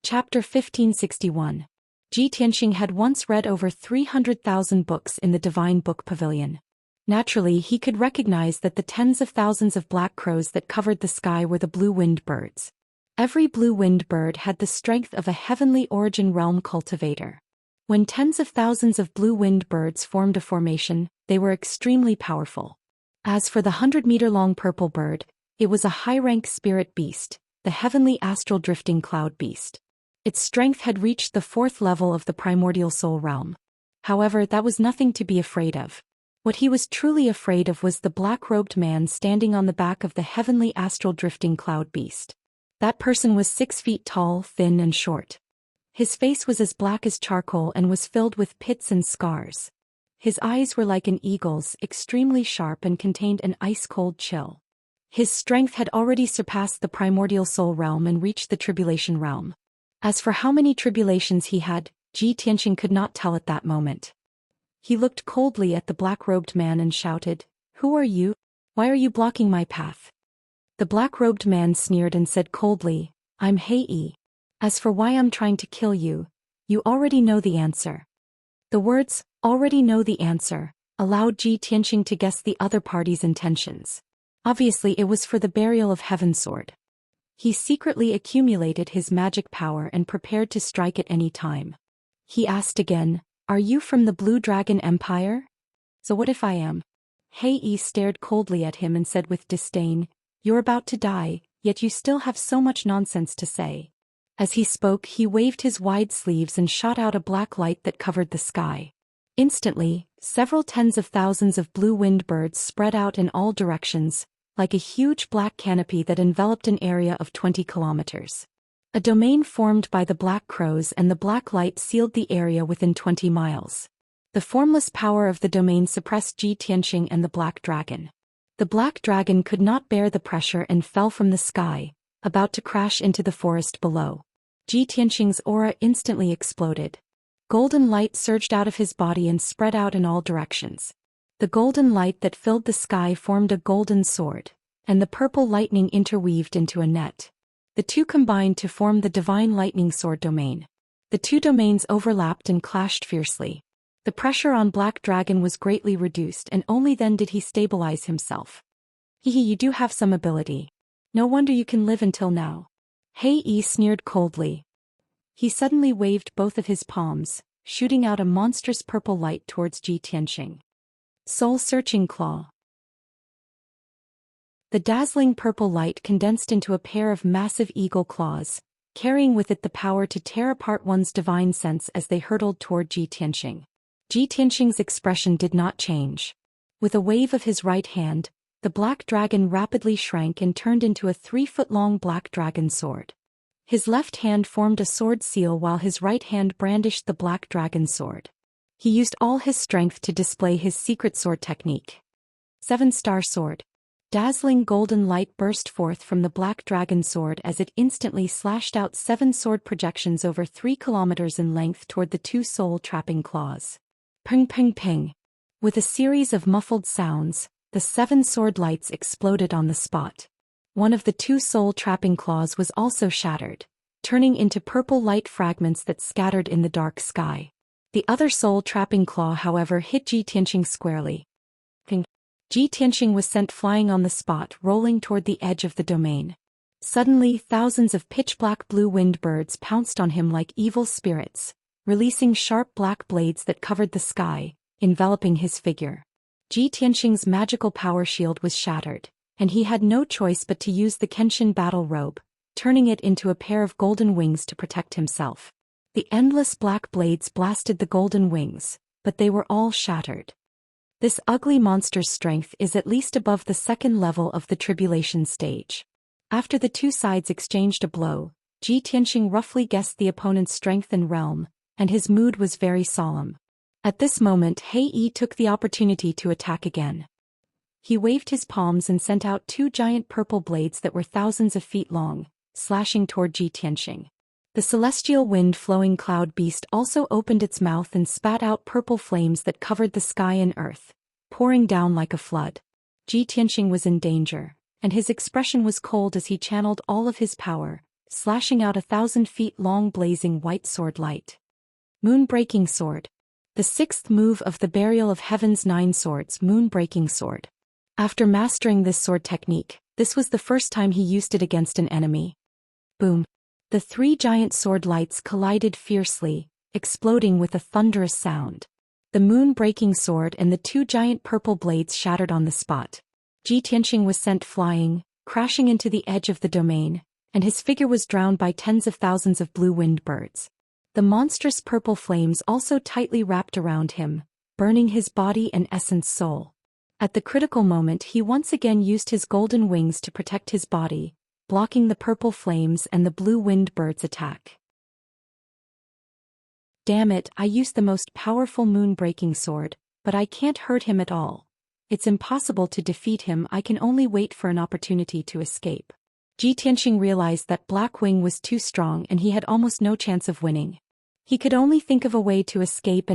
Chapter 1561. Ji Tianxing had once read over 300,000 books in the Divine Book Pavilion. Naturally, he could recognize that the tens of thousands of black crows that covered the sky were the blue-winged birds. Every blue-winged bird had the strength of a heavenly origin realm cultivator. When tens of thousands of blue-winged birds formed a formation, they were extremely powerful. As for the 100-meter-long purple bird, it was a high-rank spirit beast, the heavenly astral drifting cloud beast. Its strength had reached the 4th level of the primordial soul realm. However, that was nothing to be afraid of. What he was truly afraid of was the black-robed man standing on the back of the heavenly astral drifting cloud beast. That person was 6 feet tall, thin and short. His face was as black as charcoal and was filled with pits and scars. His eyes were like an eagle's, extremely sharp and contained an ice-cold chill. His strength had already surpassed the primordial soul realm and reached the tribulation realm. As for how many tribulations he had, Ji Tianxing could not tell at that moment. He looked coldly at the black-robed man and shouted, "Who are you? Why are you blocking my path?" The black-robed man sneered and said coldly, "I'm Hei. As for why I'm trying to kill you, you already know the answer." The words, "already know the answer," allowed Ji Tianxing to guess the other party's intentions. Obviously it was for the burial of Heaven's sword. He secretly accumulated his magic power and prepared to strike at any time. He asked again, "Are you from the Blue Dragon Empire?" "So what if I am?" Hei stared coldly at him and said with disdain, "You're about to die, yet you still have so much nonsense to say." As he spoke, he waved his wide sleeves and shot out a black light that covered the sky. Instantly, several tens of thousands of blue-winged birds spread out in all directions, like a huge black canopy that enveloped an area of 20 kilometers. A domain formed by the black crows and the black light sealed the area within 20 miles. The formless power of the domain suppressed Ji Tianxing and the black dragon. The black dragon could not bear the pressure and fell from the sky, about to crash into the forest below. Ji Tianxing's aura instantly exploded. Golden light surged out of his body and spread out in all directions. The golden light that filled the sky formed a golden sword, and the purple lightning interweaved into a net. The two combined to form the divine lightning sword domain. The two domains overlapped and clashed fiercely. The pressure on Black Dragon was greatly reduced and only then did he stabilize himself. "Hehe, you do have some ability. No wonder you can live until now." Hei sneered coldly. He suddenly waved both of his palms, shooting out a monstrous purple light towards Ji Tianxing. Soul-searching claw. The dazzling purple light condensed into a pair of massive eagle claws, carrying with it the power to tear apart one's divine sense as they hurtled toward Ji Tianxing. Ji Tianxing's expression did not change. With a wave of his right hand, the black dragon rapidly shrank and turned into a 3-foot-long black dragon sword. His left hand formed a sword seal while his right hand brandished the black dragon sword. He used all his strength to display his secret sword technique. 7-star sword. Dazzling golden light burst forth from the black dragon sword as it instantly slashed out 7 sword projections over 3 kilometers in length toward the 2 soul-trapping claws. Ping ping ping. With a series of muffled sounds, the 7 sword lights exploded on the spot. One of the 2 soul-trapping claws was also shattered, turning into purple light fragments that scattered in the dark sky. The other soul-trapping claw, however, hit Ji Tianxing squarely. Ji Tianxing was sent flying on the spot, rolling toward the edge of the domain. Suddenly, thousands of pitch-black blue-winged birds pounced on him like evil spirits, releasing sharp black blades that covered the sky, enveloping his figure. Ji Tianxing's magical power shield was shattered, and he had no choice but to use the Kenshin battle robe, turning it into a pair of golden wings to protect himself. The endless black blades blasted the golden wings, but they were all shattered. This ugly monster's strength is at least above the 2nd level of the tribulation stage. After the 2 sides exchanged a blow, Ji Tianxing roughly guessed the opponent's strength and realm, and his mood was very solemn. At this moment, Hei took the opportunity to attack again. He waved his palms and sent out 2 giant purple blades that were thousands of feet long, slashing toward Ji Tianxing. The celestial wind-flowing cloud beast also opened its mouth and spat out purple flames that covered the sky and earth, pouring down like a flood. Ji Tianxing was in danger, and his expression was cold as he channeled all of his power, slashing out 1,000 feet-long blazing white sword light. Moon-breaking sword. The sixth move of the Burial of Heaven's 9 Swords, Moon-breaking sword. After mastering this sword technique, this was the first time he used it against an enemy. Boom. The 3 giant sword lights collided fiercely, exploding with a thunderous sound. The moon-breaking sword and the 2 giant purple blades shattered on the spot. Ji Tianqing was sent flying, crashing into the edge of the domain, and his figure was drowned by tens of thousands of blue-winged birds. The monstrous purple flames also tightly wrapped around him, burning his body and essence soul. At the critical moment he once again used his golden wings to protect his body, blocking the purple flames and the blue-winged birds' attack. Damn it, I used the most powerful moon-breaking sword, but I can't hurt him at all. It's impossible to defeat him, I can only wait for an opportunity to escape. Ji Tianqing realized that Black Wing was too strong and he had almost no chance of winning. He could only think of a way to escape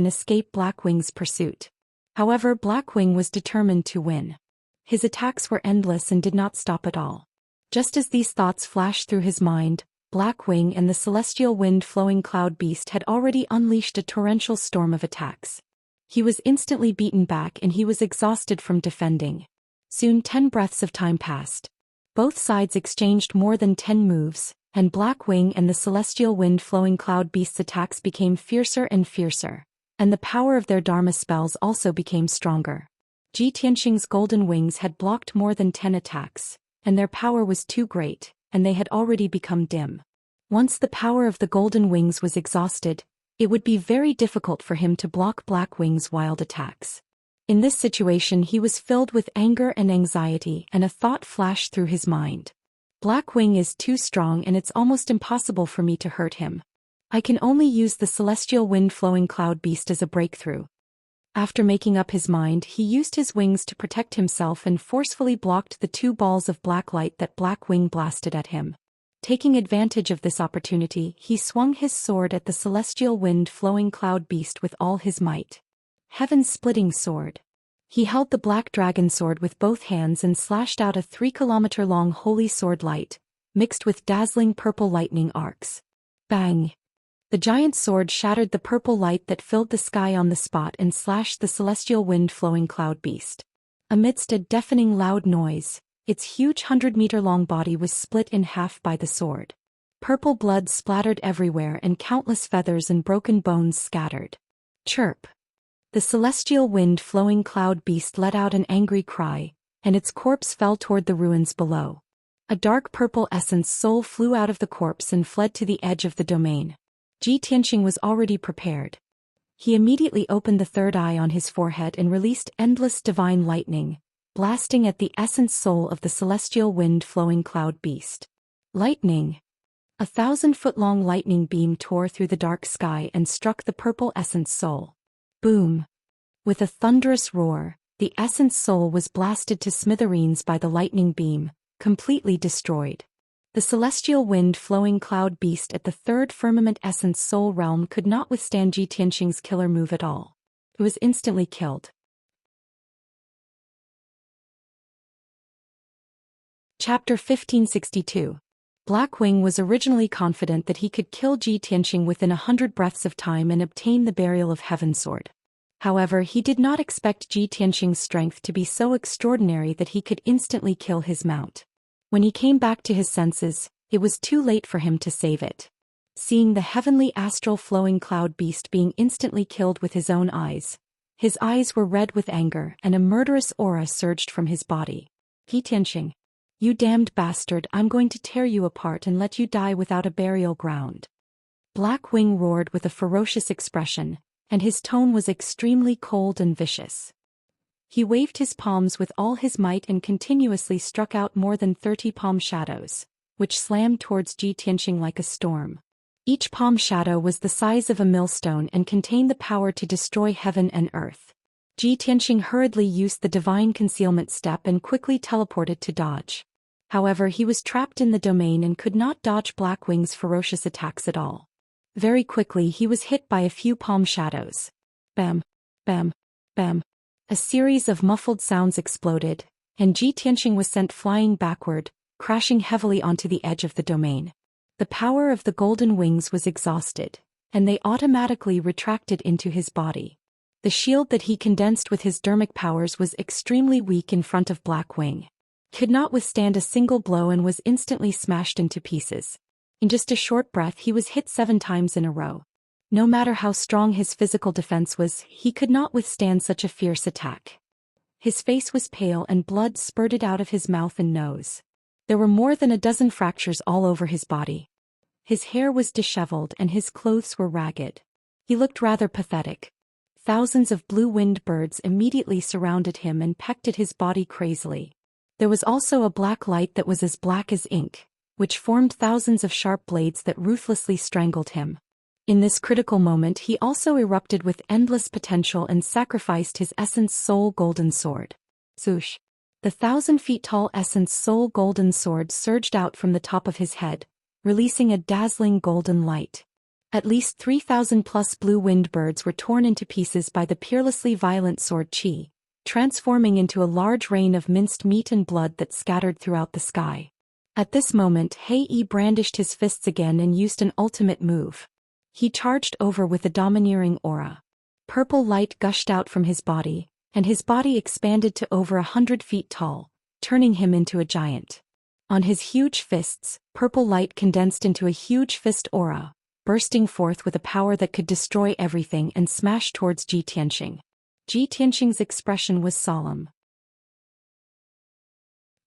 Black Wing's pursuit. However, Black Wing was determined to win. His attacks were endless and did not stop at all. Just as these thoughts flashed through his mind, Black Wing and the celestial wind-flowing cloud beast had already unleashed a torrential storm of attacks. He was instantly beaten back and he was exhausted from defending. Soon 10 breaths of time passed. Both sides exchanged more than 10 moves, and Black Wing and the celestial wind-flowing cloud beast's attacks became fiercer and fiercer, and the power of their Dharma spells also became stronger. Ji Tianqing's golden wings had blocked more than 10 attacks, and their power was too great, and they had already become dim. Once the power of the golden wings was exhausted, it would be very difficult for him to block Black Wing's wild attacks. In this situation he was filled with anger and anxiety, and a thought flashed through his mind. Black Wing is too strong and it's almost impossible for me to hurt him. I can only use the celestial wind-flowing cloud beast as a breakthrough. After making up his mind, he used his wings to protect himself and forcefully blocked the 2 balls of black light that Black Wing blasted at him. Taking advantage of this opportunity, he swung his sword at the celestial wind-flowing cloud beast with all his might. Heaven-splitting sword. He held the black dragon sword with both hands and slashed out a 3-kilometer-long holy sword light, mixed with dazzling purple lightning arcs. Bang! The giant sword shattered the purple light that filled the sky on the spot and slashed the celestial wind-flowing cloud beast. Amidst a deafening loud noise, its huge 100-meter-long body was split in half by the sword. Purple blood splattered everywhere and countless feathers and broken bones scattered. Chirp! The celestial wind-flowing cloud beast let out an angry cry, and its corpse fell toward the ruins below. A dark purple essence soul flew out of the corpse and fled to the edge of the domain. Ji Tianqing was already prepared. He immediately opened the third eye on his forehead and released endless divine lightning, blasting at the essence soul of the celestial wind-flowing cloud beast. Lightning! 1,000-foot-long lightning beam tore through the dark sky and struck the purple essence soul. Boom! With a thunderous roar, the essence soul was blasted to smithereens by the lightning beam, completely destroyed. The celestial wind-flowing cloud beast at the 3rd firmament essence soul realm could not withstand Ji Tianqing's killer move at all. It was instantly killed. Chapter 1562. Black Wing was originally confident that he could kill Ji Tianqing within 100 breaths of time and obtain the Burial of Heaven sword. However, he did not expect Ji Tianqing's strength to be so extraordinary that he could instantly kill his mount. When he came back to his senses, it was too late for him to save it. Seeing the heavenly astral flowing cloud beast being instantly killed with his own eyes, his eyes were red with anger and a murderous aura surged from his body. Ji Tianqing, you damned bastard, I'm going to tear you apart and let you die without a burial ground. Black Wing roared with a ferocious expression, and his tone was extremely cold and vicious. He waved his palms with all his might and continuously struck out more than 30 palm shadows, which slammed towards Ji Tianqing like a storm. Each palm shadow was the size of a millstone and contained the power to destroy heaven and earth. Ji Tianqing hurriedly used the divine concealment step and quickly teleported to dodge. However, he was trapped in the domain and could not dodge Black Wing's ferocious attacks at all. Very quickly he was hit by a few palm shadows. Bam, bam, bam. A series of muffled sounds exploded, and Ji Tianqing was sent flying backward, crashing heavily onto the edge of the domain. The power of the golden wings was exhausted, and they automatically retracted into his body. The shield that he condensed with his dermic powers was extremely weak in front of Black Wing. Could not withstand a single blow and was instantly smashed into pieces. In just a short breath he was hit 7 times in a row. No matter how strong his physical defense was, he could not withstand such a fierce attack. His face was pale and blood spurted out of his mouth and nose. There were more than a dozen fractures all over his body. His hair was disheveled and his clothes were ragged. He looked rather pathetic. Thousands of blue-winged birds immediately surrounded him and pecked at his body crazily. There was also a black light that was as black as ink, which formed thousands of sharp blades that ruthlessly strangled him. In this critical moment he also erupted with endless potential and sacrificed his Essence Soul Golden Sword. Swoosh! The 1,000 feet tall Essence Soul Golden Sword surged out from the top of his head, releasing a dazzling golden light. At least 3,000 plus blue-winged birds were torn into pieces by the peerlessly violent sword chi, transforming into a large rain of minced meat and blood that scattered throughout the sky. At this moment Hei brandished his fists again and used an ultimate move. He charged over with a domineering aura. Purple light gushed out from his body, and his body expanded to over 100 feet tall, turning him into a giant. On his huge fists, purple light condensed into a huge fist aura, bursting forth with a power that could destroy everything and smash towards Ji Tianxing. Ji Tianxing's expression was solemn.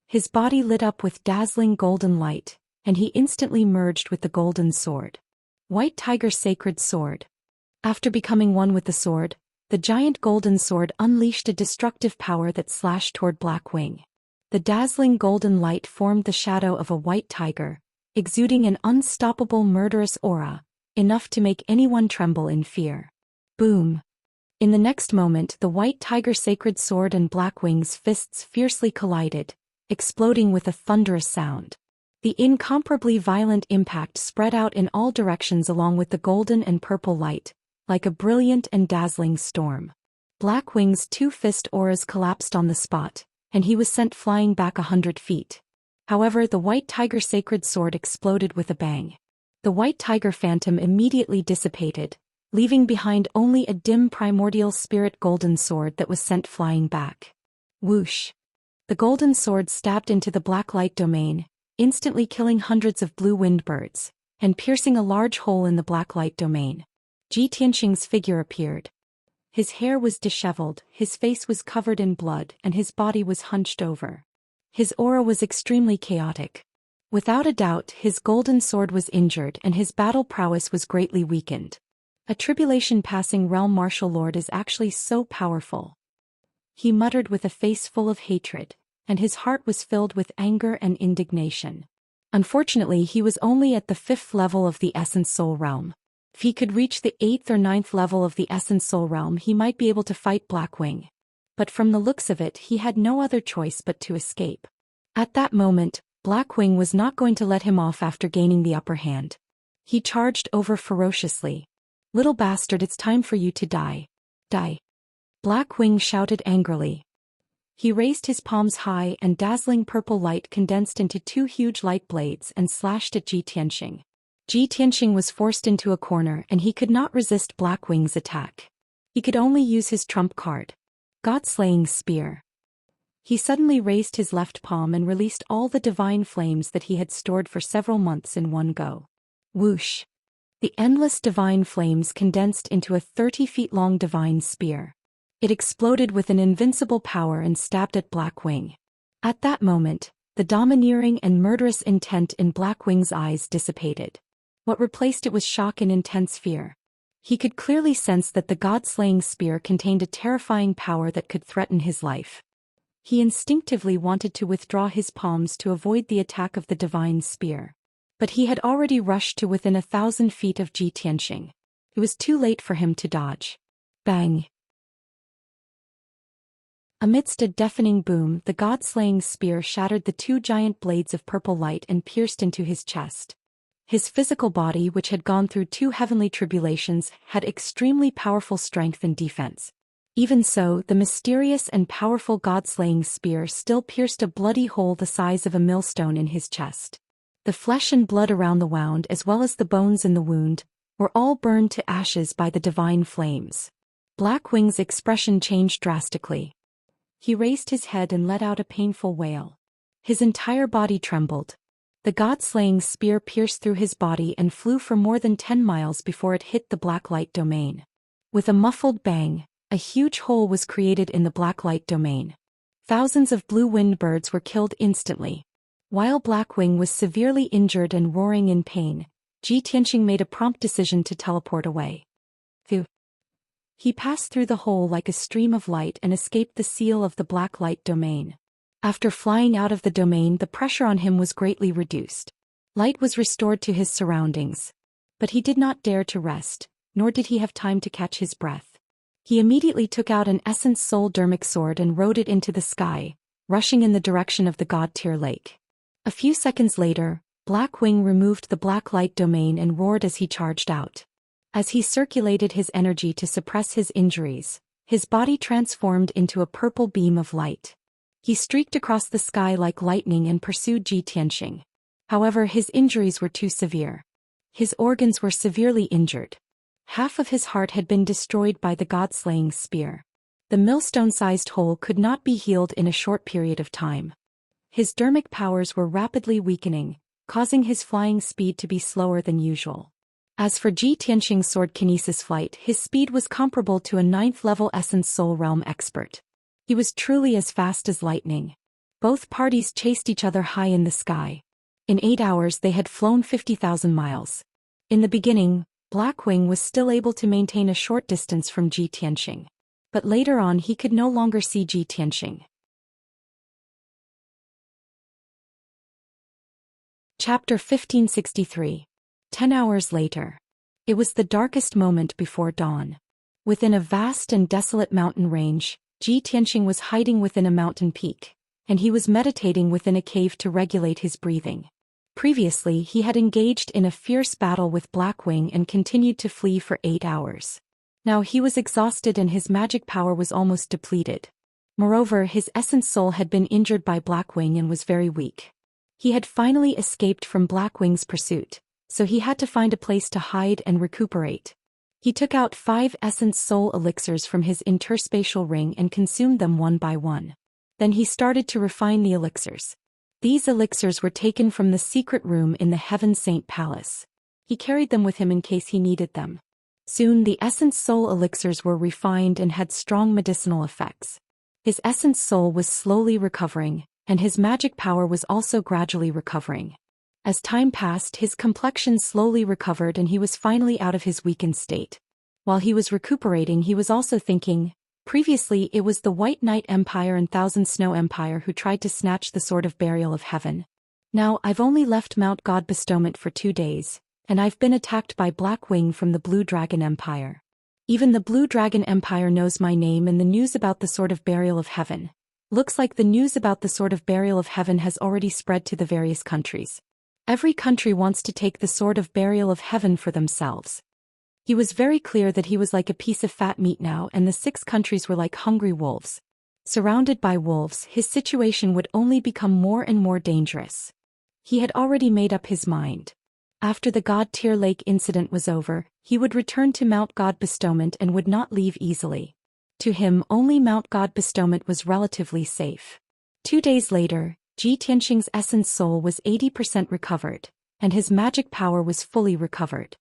His body lit up with dazzling golden light, and he instantly merged with the golden sword. White Tiger Sacred Sword. After becoming one with the sword, the giant golden sword unleashed a destructive power that slashed toward Black Wing. The dazzling golden light formed the shadow of a white tiger, exuding an unstoppable murderous aura, enough to make anyone tremble in fear. Boom! In the next moment the White Tiger Sacred Sword and Black Wing's fists fiercely collided, exploding with a thunderous sound. The incomparably violent impact spread out in all directions along with the golden and purple light, like a brilliant and dazzling storm. Black Wing's 2 fist auras collapsed on the spot, and he was sent flying back 100 feet. However, the White Tiger Sacred Sword exploded with a bang. The White Tiger Phantom immediately dissipated, leaving behind only a dim primordial spirit golden sword that was sent flying back. Whoosh! The golden sword stabbed into the black light domain, instantly killing hundreds of blue-winged birds, and piercing a large hole in the black light domain. Ji Tianxing's figure appeared. His hair was disheveled, his face was covered in blood, and his body was hunched over. His aura was extremely chaotic. Without a doubt, his golden sword was injured and his battle prowess was greatly weakened. A tribulation-passing realm martial lord is actually so powerful. He muttered with a face full of hatred, and his heart was filled with anger and indignation. Unfortunately, he was only at the 5th level of the Essence Soul Realm. If he could reach the 8th or 9th level of the Essence Soul Realm, he might be able to fight Black Wing. But from the looks of it, he had no other choice but to escape. At that moment, Black Wing was not going to let him off after gaining the upper hand. He charged over ferociously. "Little bastard, it's time for you to die. Die!" Black Wing shouted angrily. He raised his palms high and dazzling purple light condensed into 2 huge light blades and slashed at Ji Tianxing. Ji Tianxing was forced into a corner and he could not resist Black Wing's attack. He could only use his trump card. God-slaying spear. He suddenly raised his left palm and released all the divine flames that he had stored for several months in one go. Whoosh! The endless divine flames condensed into a 30 feet long divine spear. It exploded with an invincible power and stabbed at Black Wing. At that moment, the domineering and murderous intent in Black Wing's eyes dissipated. What replaced it was shock and intense fear. He could clearly sense that the god-slaying spear contained a terrifying power that could threaten his life. He instinctively wanted to withdraw his palms to avoid the attack of the divine spear. But he had already rushed to within 1,000 feet of Ji Tianxing. It was too late for him to dodge. Bang! Amidst a deafening boom, the god-slaying spear shattered the 2 giant blades of purple light and pierced into his chest. His physical body, which had gone through 2 heavenly tribulations, had extremely powerful strength and defense. Even so, the mysterious and powerful god-slaying spear still pierced a bloody hole the size of a millstone in his chest. The flesh and blood around the wound as well as the bones in the wound were all burned to ashes by the divine flames. Blackwing's expression changed drastically. He raised his head and let out a painful wail. His entire body trembled. The god-slaying spear pierced through his body and flew for more than 10 miles before it hit the black light domain. With a muffled bang, a huge hole was created in the black light domain. Thousands of blue-winged birds were killed instantly. While Blackwing was severely injured and roaring in pain, Ji Tianxing made a prompt decision to teleport away. He passed through the hole like a stream of light and escaped the seal of the black light domain. After flying out of the domain, the pressure on him was greatly reduced. Light was restored to his surroundings. But he did not dare to rest, nor did he have time to catch his breath. He immediately took out an essence soul dermic sword and rode it into the sky, rushing in the direction of the god-tier lake. A few seconds later, Blackwing removed the black light domain and roared as he charged out. As he circulated his energy to suppress his injuries, his body transformed into a purple beam of light. He streaked across the sky like lightning and pursued Ji Tianxing. However, his injuries were too severe. His organs were severely injured. Half of his heart had been destroyed by the god-slaying spear. The millstone-sized hole could not be healed in a short period of time. His dermic powers were rapidly weakening, causing his flying speed to be slower than usual. As for Ji Tianxing's sword kinesis flight, his speed was comparable to a 9th-level Essence Soul Realm expert. He was truly as fast as lightning. Both parties chased each other high in the sky. In 8 hours they had flown 50,000 miles. In the beginning, Blackwing was still able to maintain a short distance from Ji Tianxing. But later on he could no longer see Ji Tianxing. Chapter 1563. 10 hours later. It was the darkest moment before dawn. Within a vast and desolate mountain range, Ji Tianxing was hiding within a mountain peak, and he was meditating within a cave to regulate his breathing. Previously he had engaged in a fierce battle with Blackwing and continued to flee for 8 hours. Now he was exhausted and his magic power was almost depleted. Moreover, his essence soul had been injured by Blackwing and was very weak. He had finally escaped from Blackwing's pursuit, so he had to find a place to hide and recuperate. He took out 5 essence soul elixirs from his interspatial ring and consumed them one by one. Then he started to refine the elixirs. These elixirs were taken from the secret room in the Heaven Saint Palace. He carried them with him in case he needed them. Soon the essence soul elixirs were refined and had strong medicinal effects. His essence soul was slowly recovering, and his magic power was also gradually recovering. As time passed, his complexion slowly recovered and he was finally out of his weakened state. While he was recuperating, he was also thinking, previously it was the White Knight Empire and Thousand Snow Empire who tried to snatch the Sword of Burial of Heaven. Now I've only left Mount God Bestowment for 2 days, and I've been attacked by Blackwing from the Blue Dragon Empire. Even the Blue Dragon Empire knows my name and the news about the Sword of Burial of Heaven. Looks like the news about the Sword of Burial of Heaven has already spread to the various countries. Every country wants to take the Sword of Burial of Heaven for themselves. He was very clear that he was like a piece of fat meat now, and the 6 countries were like hungry wolves. Surrounded by wolves, his situation would only become more and more dangerous. He had already made up his mind. After the God-tier lake incident was over, he would return to Mount God Bestowment and would not leave easily. To him, only Mount God Bestowment was relatively safe. 2 days later, Ji Tianxing's essence soul was 80% recovered, and his magic power was fully recovered.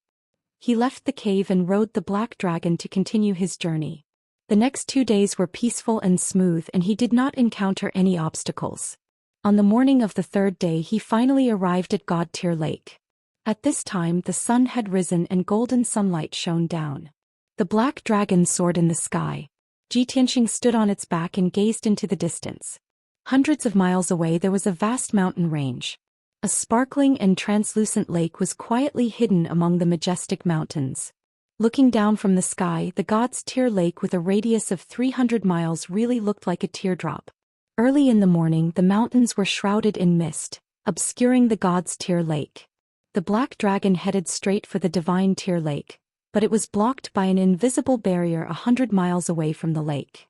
He left the cave and rode the black dragon to continue his journey. The next 2 days were peaceful and smooth and he did not encounter any obstacles. On the morning of the 3rd day he finally arrived at God-tier lake. At this time the sun had risen and golden sunlight shone down. The black dragon soared in the sky. Ji Tianxing stood on its back and gazed into the distance. Hundreds of miles away there was a vast mountain range. A sparkling and translucent lake was quietly hidden among the majestic mountains. Looking down from the sky, the God's Tier Lake with a radius of 300 miles really looked like a teardrop. Early in the morning the mountains were shrouded in mist, obscuring the God's Tier Lake. The black dragon headed straight for the divine Tier Lake, but it was blocked by an invisible barrier 100 miles away from the lake.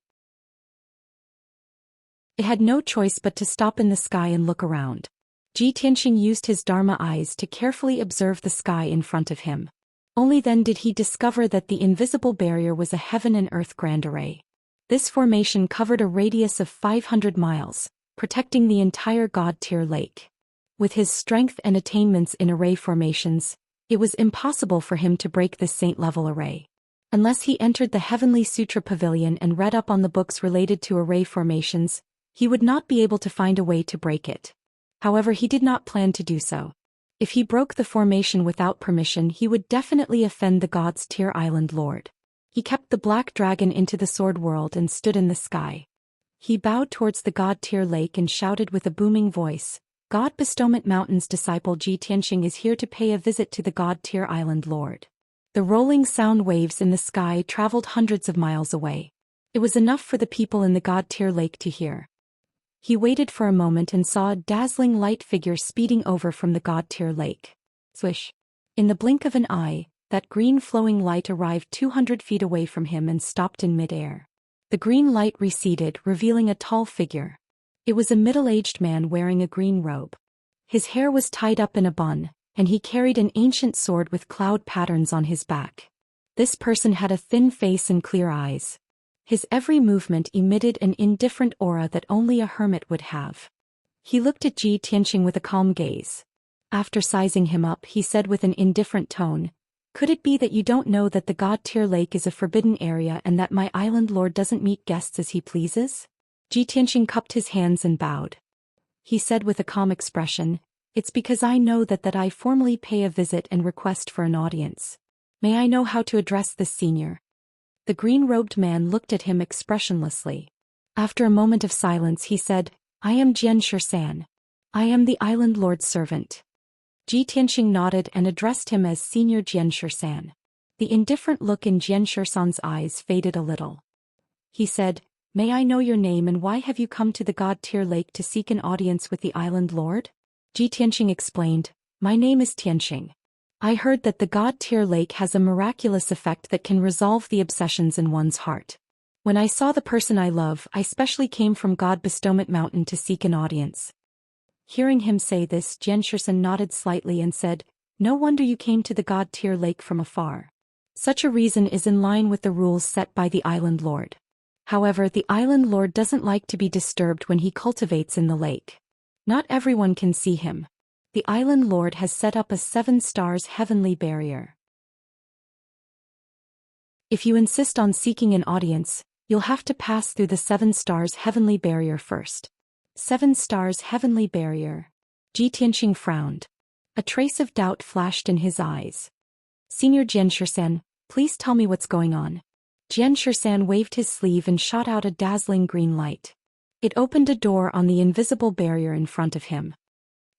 It had no choice but to stop in the sky and look around. Ji Tianxing used his Dharma eyes to carefully observe the sky in front of him. Only then did he discover that the invisible barrier was a heaven and earth grand array. This formation covered a radius of 500 miles, protecting the entire God-tier lake. With his strength and attainments in array formations, it was impossible for him to break this saint-level array. Unless he entered the Heavenly Sutra Pavilion and read up on the books related to array formations, he would not be able to find a way to break it. However, he did not plan to do so. If he broke the formation without permission, he would definitely offend the God's Tier Island Lord. He kept the black dragon into the sword world and stood in the sky. He bowed towards the God-tier lake and shouted with a booming voice, God Bestowment Mountain's disciple Ji Tianxing is here to pay a visit to the God-tier Island Lord. The rolling sound waves in the sky traveled hundreds of miles away. It was enough for the people in the God-tier lake to hear. He waited for a moment and saw a dazzling light figure speeding over from the God-tier lake. Swish! In the blink of an eye, that green flowing light arrived 200 feet away from him and stopped in mid-air. The green light receded, revealing a tall figure. It was a middle-aged man wearing a green robe. His hair was tied up in a bun, and he carried an ancient sword with cloud patterns on his back. This person had a thin face and clear eyes. His every movement emitted an indifferent aura that only a hermit would have. He looked at Ji Tianxing with a calm gaze. After sizing him up, he said with an indifferent tone, Could it be that you don't know that the God-tier lake is a forbidden area and that my island lord doesn't meet guests as he pleases? Ji Tianxing cupped his hands and bowed. He said with a calm expression, It's because I know that I formally pay a visit and request for an audience. May I know how to address this senior? The green-robed man looked at him expressionlessly. After a moment of silence he said, I am Xianxia. I am the island lord's servant. Ji Tianxing nodded and addressed him as Senior Xianxia. The indifferent look in Xianxia's eyes faded a little. He said, May I know your name and why have you come to the God-tier lake to seek an audience with the island lord? Ji Tianxing explained, My name is Tianxing. I heard that the God-tier lake has a miraculous effect that can resolve the obsessions in one's heart. When I saw the person I love, I specially came from God Bestowment Mountain to seek an audience. Hearing him say this, Xianxia nodded slightly and said, No wonder you came to the God-tier lake from afar. Such a reason is in line with the rules set by the island lord. However, the island lord doesn't like to be disturbed when he cultivates in the lake. Not everyone can see him. The island lord has set up a 7 stars heavenly barrier. If you insist on seeking an audience, you'll have to pass through the 7 stars heavenly barrier first. 7 stars heavenly barrier. Ji Tianxing frowned. A trace of doubt flashed in his eyes. Senior Xianxia, please tell me what's going on. Xianxia waved his sleeve and shot out a dazzling green light. It opened a door on the invisible barrier in front of him.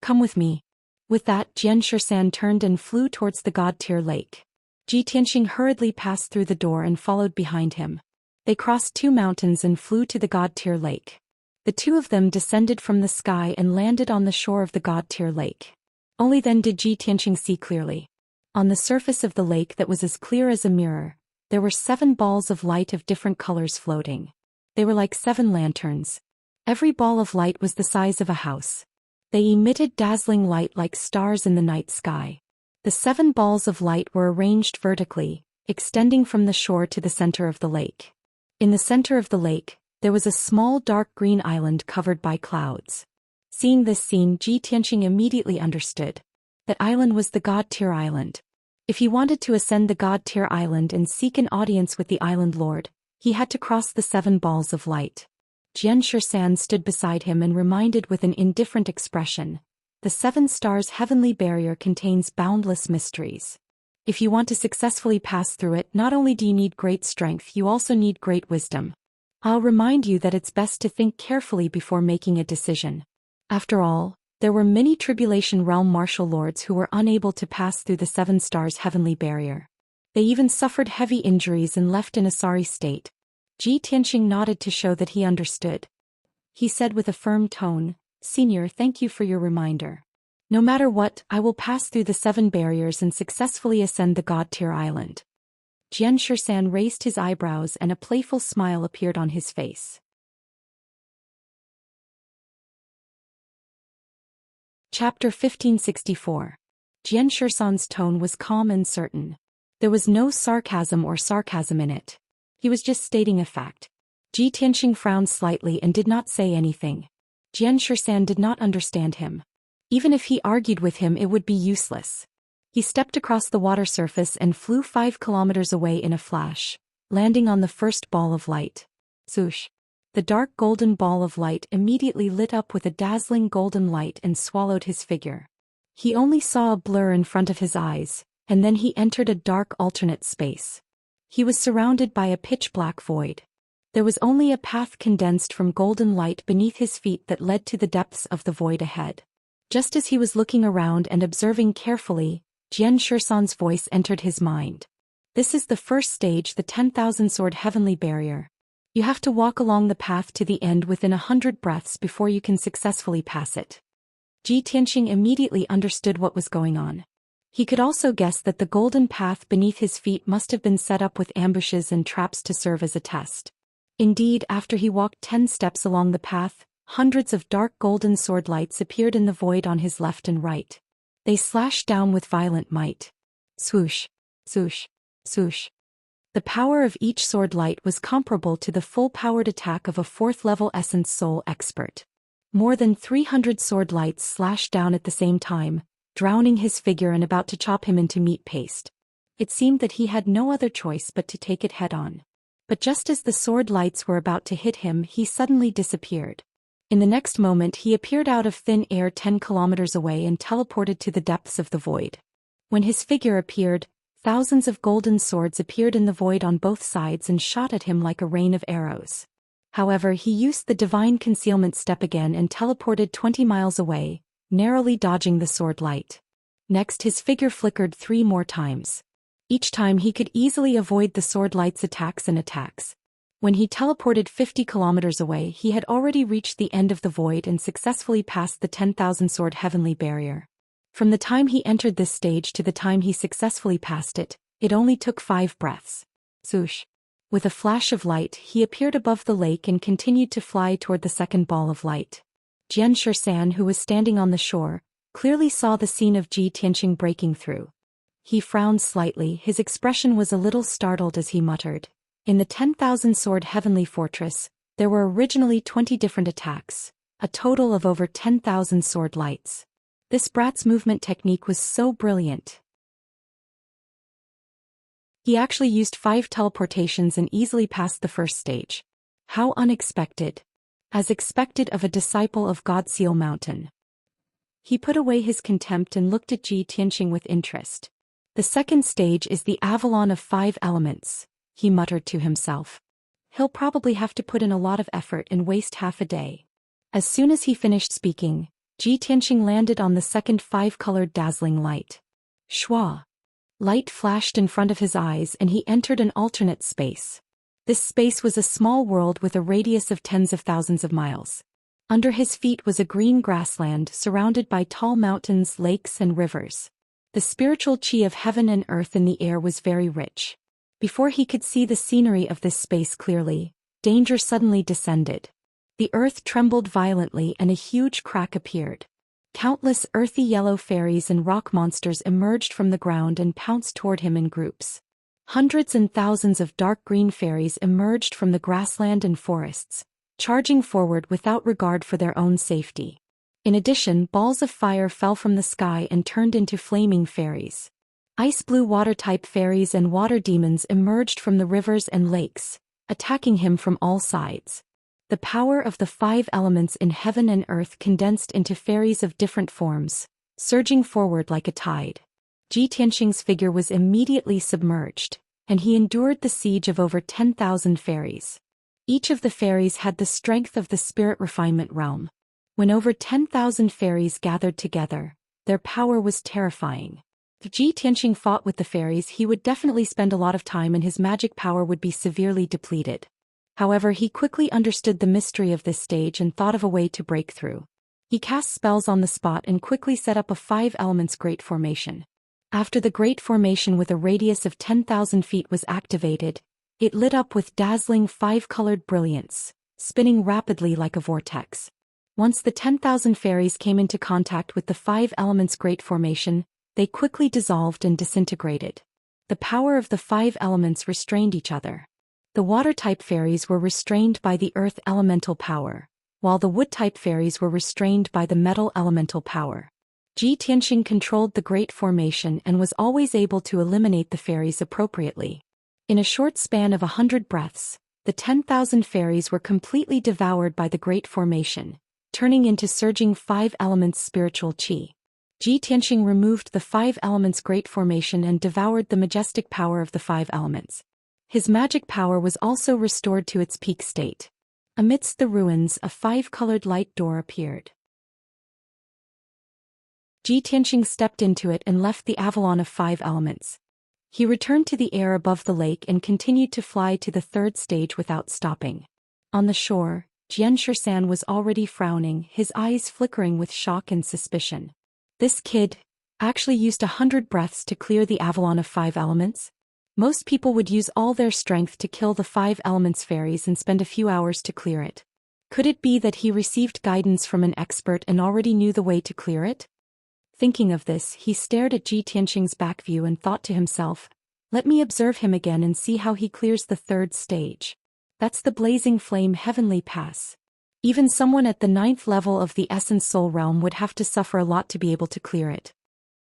Come with me. With that, Xianxia turned and flew towards the God-tier lake. Ji Tianxing hurriedly passed through the door and followed behind him. They crossed 2 mountains and flew to the God-tier lake. The 2 of them descended from the sky and landed on the shore of the God-tier lake. Only then did Ji Tianxing see clearly. On the surface of the lake that was as clear as a mirror, there were 7 balls of light of different colors floating. They were like 7 lanterns. Every ball of light was the size of a house. They emitted dazzling light like stars in the night sky. The 7 balls of light were arranged vertically, extending from the shore to the center of the lake. In the center of the lake, there was a small dark green island covered by clouds. Seeing this scene, Ji Tianxing immediately understood. That island was the God-tier island. If he wanted to ascend the God-tier island and seek an audience with the island lord, he had to cross the 7 balls of light. Xianxia stood beside him and reminded with an indifferent expression, the 7 stars heavenly barrier contains boundless mysteries. If you want to successfully pass through it, not only do you need great strength, you also need great wisdom. I'll remind you that it's best to think carefully before making a decision. After all, there were many Tribulation Realm martial lords who were unable to pass through the 7 stars heavenly barrier. They even suffered heavy injuries and left in a sorry state. Ji Tianxing nodded to show that he understood. He said with a firm tone, Senior, thank you for your reminder. No matter what, I will pass through the 7 barriers and successfully ascend the God-tier island. Xianxia raised his eyebrows and a playful smile appeared on his face. Chapter 1564. Xianxia's tone was calm and certain. There was no sarcasm in it. He was just stating a fact. Tianxing frowned slightly and did not say anything. Xian did not understand him. Even if he argued with him, it would be useless. He stepped across the water surface and flew 5 kilometers away in a flash, landing on the first ball of light. Swoosh! The dark golden ball of light immediately lit up with a dazzling golden light and swallowed his figure. He only saw a blur in front of his eyes, and then he entered a dark alternate space. He was surrounded by a pitch-black void. There was only a path condensed from golden light beneath his feet that led to the depths of the void ahead. Just as he was looking around and observing carefully, Xianxia's voice entered his mind. This is the first stage, the 10,000 sword heavenly barrier. You have to walk along the path to the end within 100 breaths before you can successfully pass it. Tianxing immediately understood what was going on. He could also guess that the golden path beneath his feet must have been set up with ambushes and traps to serve as a test. Indeed, after he walked 10 steps along the path, hundreds of dark golden sword lights appeared in the void on his left and right. They slashed down with violent might. Swoosh! Swoosh! Swoosh! The power of each sword light was comparable to the full-powered attack of a 4th-level Essence Soul expert. More than 300 sword lights slashed down at the same time, drowning his figure and about to chop him into meat paste. It seemed that he had no other choice but to take it head-on. But just as the sword lights were about to hit him, he suddenly disappeared. In the next moment he appeared out of thin air 10 kilometers away and teleported to the depths of the void. When his figure appeared, thousands of golden swords appeared in the void on both sides and shot at him like a rain of arrows. However, he used the divine concealment step again and teleported 20 miles away, narrowly dodging the sword light. Next his figure flickered 3 more times. Each time he could easily avoid the sword light's attacks. When he teleported 50 kilometers away, he had already reached the end of the void and successfully passed the 10,000 sword heavenly barrier. From the time he entered this stage to the time he successfully passed it, it only took 5 breaths. Swoosh! With a flash of light, he appeared above the lake and continued to fly toward the second ball of light. Xianxia, who was standing on the shore, clearly saw the scene of Tianxing breaking through. He frowned slightly, his expression was a little startled as he muttered. In the 10,000 sword heavenly fortress, there were originally 20 different attacks, a total of over 10,000 sword lights. This brat's movement technique was so brilliant. He actually used 5 teleportations and easily passed the first stage. How unexpected. As expected of a disciple of God Seal Mountain. He put away his contempt and looked at Tianxing with interest. The second stage is the Avalon of 5 elements, he muttered to himself. He'll probably have to put in a lot of effort and waste half a day. As soon as he finished speaking, Tianxing landed on the second 5-colored dazzling light. Shwa! Light flashed in front of his eyes and he entered an alternate space. This space was a small world with a radius of tens of thousands of miles. Under his feet was a green grassland surrounded by tall mountains, lakes and rivers. The spiritual chi of heaven and earth in the air was very rich. Before he could see the scenery of this space clearly, danger suddenly descended. The earth trembled violently and a huge crack appeared. Countless earthy yellow fairies and rock monsters emerged from the ground and pounced toward him in groups. Hundreds and thousands of dark green fairies emerged from the grassland and forests, charging forward without regard for their own safety. In addition, balls of fire fell from the sky and turned into flaming fairies. Ice blue water-type fairies and water demons emerged from the rivers and lakes, attacking him from all sides. The power of the 5 elements in heaven and earth condensed into fairies of different forms, surging forward like a tide. Tianxing's figure was immediately submerged, and he endured the siege of over 10,000 fairies. Each of the fairies had the strength of the spirit refinement realm. When over 10,000 fairies gathered together, their power was terrifying. If Tianxing fought with the fairies, he would definitely spend a lot of time and his magic power would be severely depleted. However, he quickly understood the mystery of this stage and thought of a way to break through. He cast spells on the spot and quickly set up a 5 elements great formation. After the great formation with a radius of 10,000 feet was activated, it lit up with dazzling 5-colored brilliance, spinning rapidly like a vortex. Once the 10,000 fairies came into contact with the 5 elements' great formation, they quickly dissolved and disintegrated. The power of the 5 elements restrained each other. The water-type fairies were restrained by the earth elemental power, while the wood-type fairies were restrained by the metal elemental power. Ji Tianxing controlled the great formation and was always able to eliminate the fairies appropriately. In a short span of 100 breaths, the 10,000 fairies were completely devoured by the great formation, turning into surging 5 elements spiritual qi. Ji Tianxing removed the 5 elements great formation and devoured the majestic power of the 5 elements. His magic power was also restored to its peak state. Amidst the ruins, a 5-colored light door appeared. Ji Tianxing stepped into it and left the Avalon of 5 elements. He returned to the air above the lake and continued to fly to the 3rd stage without stopping. On the shore, Xianxia was already frowning, his eyes flickering with shock and suspicion. This kid actually used 100 breaths to clear the Avalon of 5 elements? Most people would use all their strength to kill the 5 elements fairies and spend a few hours to clear it. Could it be that he received guidance from an expert and already knew the way to clear it? Thinking of this, he stared at Ji Tianxing's back view and thought to himself, let me observe him again and see how he clears the 3rd stage. That's the Blazing Flame Heavenly Pass. Even someone at the 9th level of the Essence Soul Realm would have to suffer a lot to be able to clear it.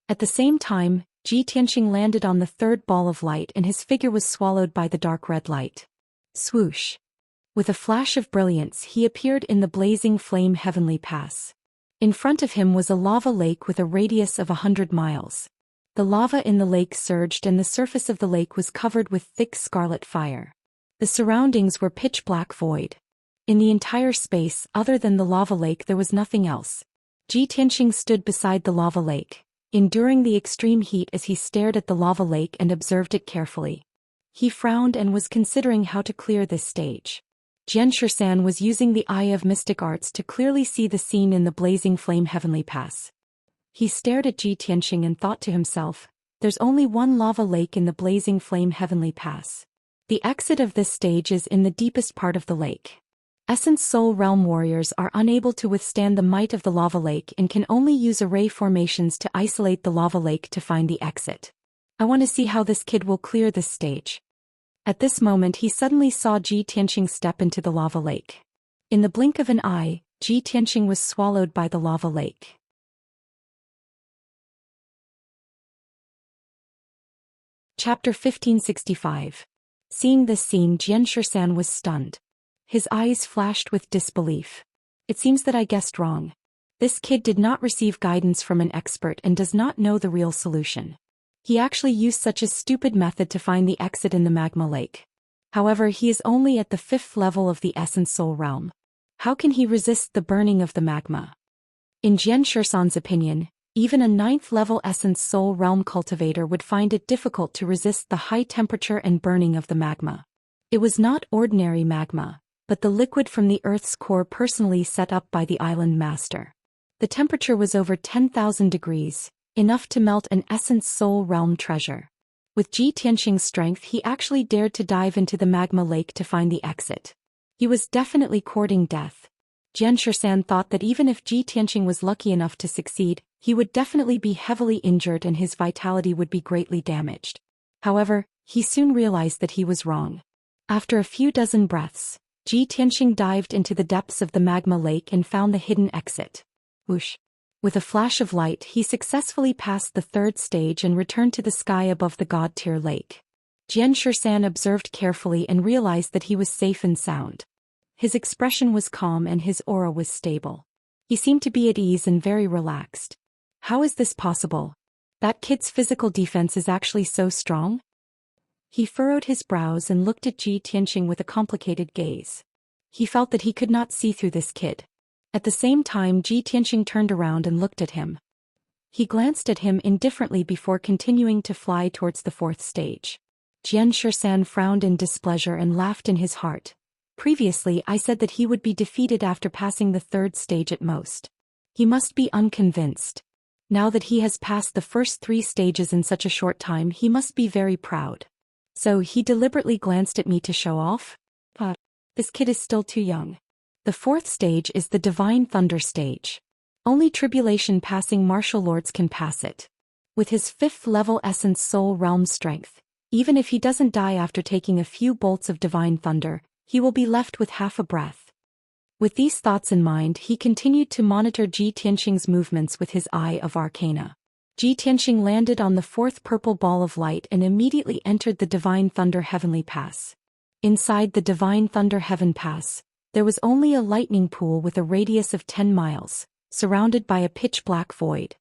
At the same time, Ji Tianxing landed on the 3rd ball of light and his figure was swallowed by the dark red light. Swoosh! With a flash of brilliance he appeared in the Blazing Flame Heavenly Pass. In front of him was a lava lake with a radius of 100 miles. The lava in the lake surged and the surface of the lake was covered with thick scarlet fire. The surroundings were pitch-black void. In the entire space, other than the lava lake, there was nothing else. Ji Tianxing stood beside the lava lake, enduring the extreme heat as he stared at the lava lake and observed it carefully. He frowned and was considering how to clear this stage. Xianxia was using the Eye of Mystic Arts to clearly see the scene in the Blazing Flame Heavenly Pass. He stared at Ji Tianxing and thought to himself, there's only one lava lake in the Blazing Flame Heavenly Pass. The exit of this stage is in the deepest part of the lake. Essence Soul Realm warriors are unable to withstand the might of the lava lake and can only use array formations to isolate the lava lake to find the exit. I want to see how this kid will clear this stage. At this moment he suddenly saw Ji Tianxing step into the lava lake. In the blink of an eye, Ji Tianxing was swallowed by the lava lake. Chapter 1565. Seeing this scene, Xianxia was stunned. His eyes flashed with disbelief. It seems that I guessed wrong. This kid did not receive guidance from an expert and does not know the real solution. He actually used such a stupid method to find the exit in the magma lake. However, he is only at the 5th level of the Essence Soul Realm. How can he resist the burning of the magma? In Xianxia's opinion, even a 9th level Essence Soul Realm cultivator would find it difficult to resist the high temperature and burning of the magma. It was not ordinary magma, but the liquid from the Earth's core personally set up by the island master. The temperature was over 10,000 degrees, enough to melt an Essence Soul Realm treasure. With Ji Tianxing's strength he actually dared to dive into the magma lake to find the exit. He was definitely courting death. Xianxia thought that even if Ji Tianxing was lucky enough to succeed, he would definitely be heavily injured and his vitality would be greatly damaged. However, he soon realized that he was wrong. After a few dozen breaths, Ji Tianxing dived into the depths of the magma lake and found the hidden exit. Whoosh! With a flash of light he successfully passed the 3rd stage and returned to the sky above the god-tier lake. Xianxia observed carefully and realized that he was safe and sound. His expression was calm and his aura was stable. He seemed to be at ease and very relaxed. How is this possible? That kid's physical defense is actually so strong? He furrowed his brows and looked at Ji Tianxing with a complicated gaze. He felt that he could not see through this kid. At the same time Ji Tianxing turned around and looked at him. He glanced at him indifferently before continuing to fly towards the 4th stage. Xianxia frowned in displeasure and laughed in his heart. Previously I said that he would be defeated after passing the 3rd stage at most. He must be unconvinced. Now that he has passed the first 3 stages in such a short time he must be very proud. So he deliberately glanced at me to show off? But this kid is still too young. The fourth stage is the Divine Thunder stage. Only tribulation-passing martial lords can pass it. With his 5th level essence soul realm strength, even if he doesn't die after taking a few bolts of divine thunder, he will be left with half a breath. With these thoughts in mind, he continued to monitor Ji Tianqing's movements with his Eye of Arcana. Ji Tianqing landed on the 4th purple ball of light and immediately entered the Divine Thunder Heavenly Pass. Inside the Divine Thunder Heaven Pass, there was only a lightning pool with a radius of 10 miles. Surrounded by a pitch-black void.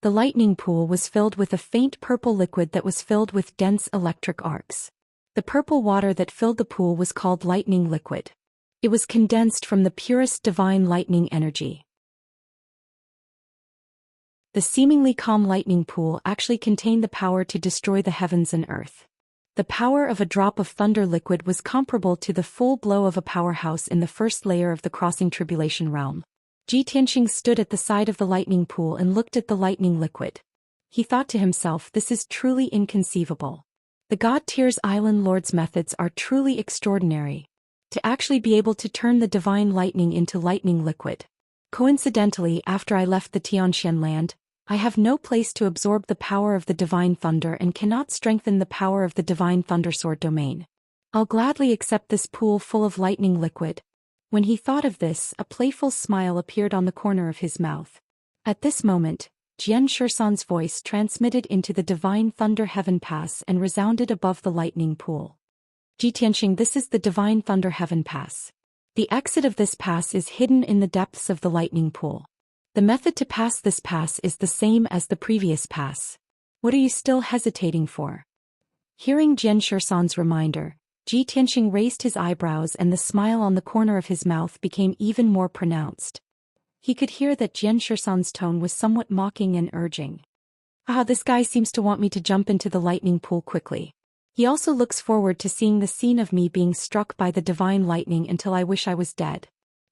The lightning pool was filled with a faint purple liquid that was filled with dense electric arcs. The purple water that filled the pool was called lightning liquid. It was condensed from the purest divine lightning energy. The seemingly calm lightning pool actually contained the power to destroy the heavens and earth. The power of a drop of thunder liquid was comparable to the full blow of a powerhouse in the first layer of the crossing tribulation realm. Ji Tianqing stood at the side of the lightning pool and looked at the lightning liquid. He thought to himself, this is truly inconceivable. The God Tier's Island Lord's methods are truly extraordinary. To actually be able to turn the divine lightning into lightning liquid. Coincidentally, after I left the Xianxia land, I have no place to absorb the power of the divine thunder and cannot strengthen the power of the divine thundersword domain. I'll gladly accept this pool full of lightning liquid. When he thought of this, a playful smile appeared on the corner of his mouth. At this moment, Xianxia's voice transmitted into the Divine Thunder Heaven Pass and resounded above the lightning pool. Ji Tianqing, this is the Divine Thunder Heaven Pass. The exit of this pass is hidden in the depths of the lightning pool. The method to pass this pass is the same as the previous pass. What are you still hesitating for? Hearing Xianxia's reminder, Ji Tianqing raised his eyebrows and the smile on the corner of his mouth became even more pronounced. He could hear that Xianxia's tone was somewhat mocking and urging. This guy seems to want me to jump into the lightning pool quickly. He also looks forward to seeing the scene of me being struck by the divine lightning until I wish I was dead.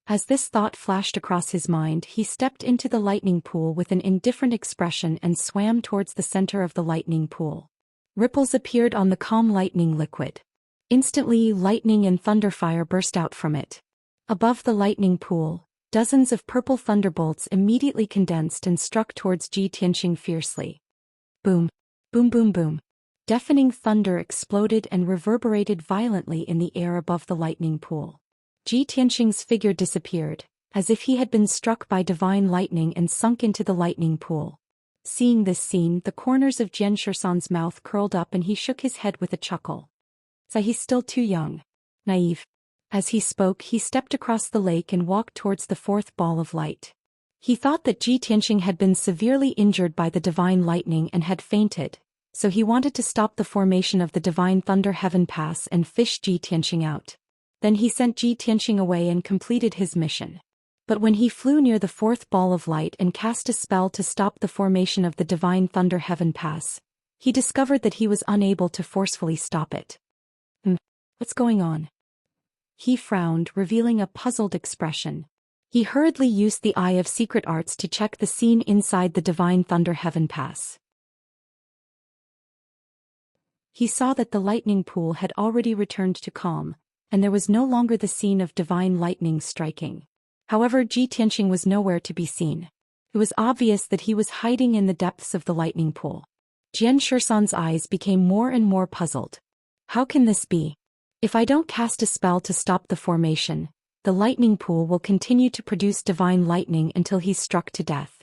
As this thought flashed across his mind, he stepped into the lightning pool with an indifferent expression and swam towards the center of the lightning pool. Ripples appeared on the calm lightning liquid. Instantly, lightning and thunderfire burst out from it. Above the lightning pool, dozens of purple thunderbolts immediately condensed and struck towards Ji Tianqing fiercely. Boom! Boom boom boom! Deafening thunder exploded and reverberated violently in the air above the lightning pool. Ji Tianqing's figure disappeared, as if he had been struck by divine lightning and sunk into the lightning pool. Seeing this scene, the corners of Xianxia's mouth curled up and he shook his head with a chuckle. He's still too young. Naive. As he spoke, he stepped across the lake and walked towards the 4th ball of light. He thought that Ji Tianqing had been severely injured by the divine lightning and had fainted, so he wanted to stop the formation of the Divine Thunder Heaven Pass and fish Ji Tianqing out. Then he sent Ji Tianqing away and completed his mission. But when he flew near the 4th ball of light and cast a spell to stop the formation of the Divine Thunder Heaven Pass, he discovered that he was unable to forcefully stop it. What's going on? He frowned, revealing a puzzled expression. He hurriedly used the Eye of Secret Arts to check the scene inside the Divine Thunder Heaven Pass. He saw that the lightning pool had already returned to calm, and there was no longer the scene of divine lightning striking. However, Ji Tianqing was nowhere to be seen. It was obvious that he was hiding in the depths of the lightning pool. Xianxia's eyes became more and more puzzled. How can this be? If I don't cast a spell to stop the formation, the lightning pool will continue to produce divine lightning until he's struck to death.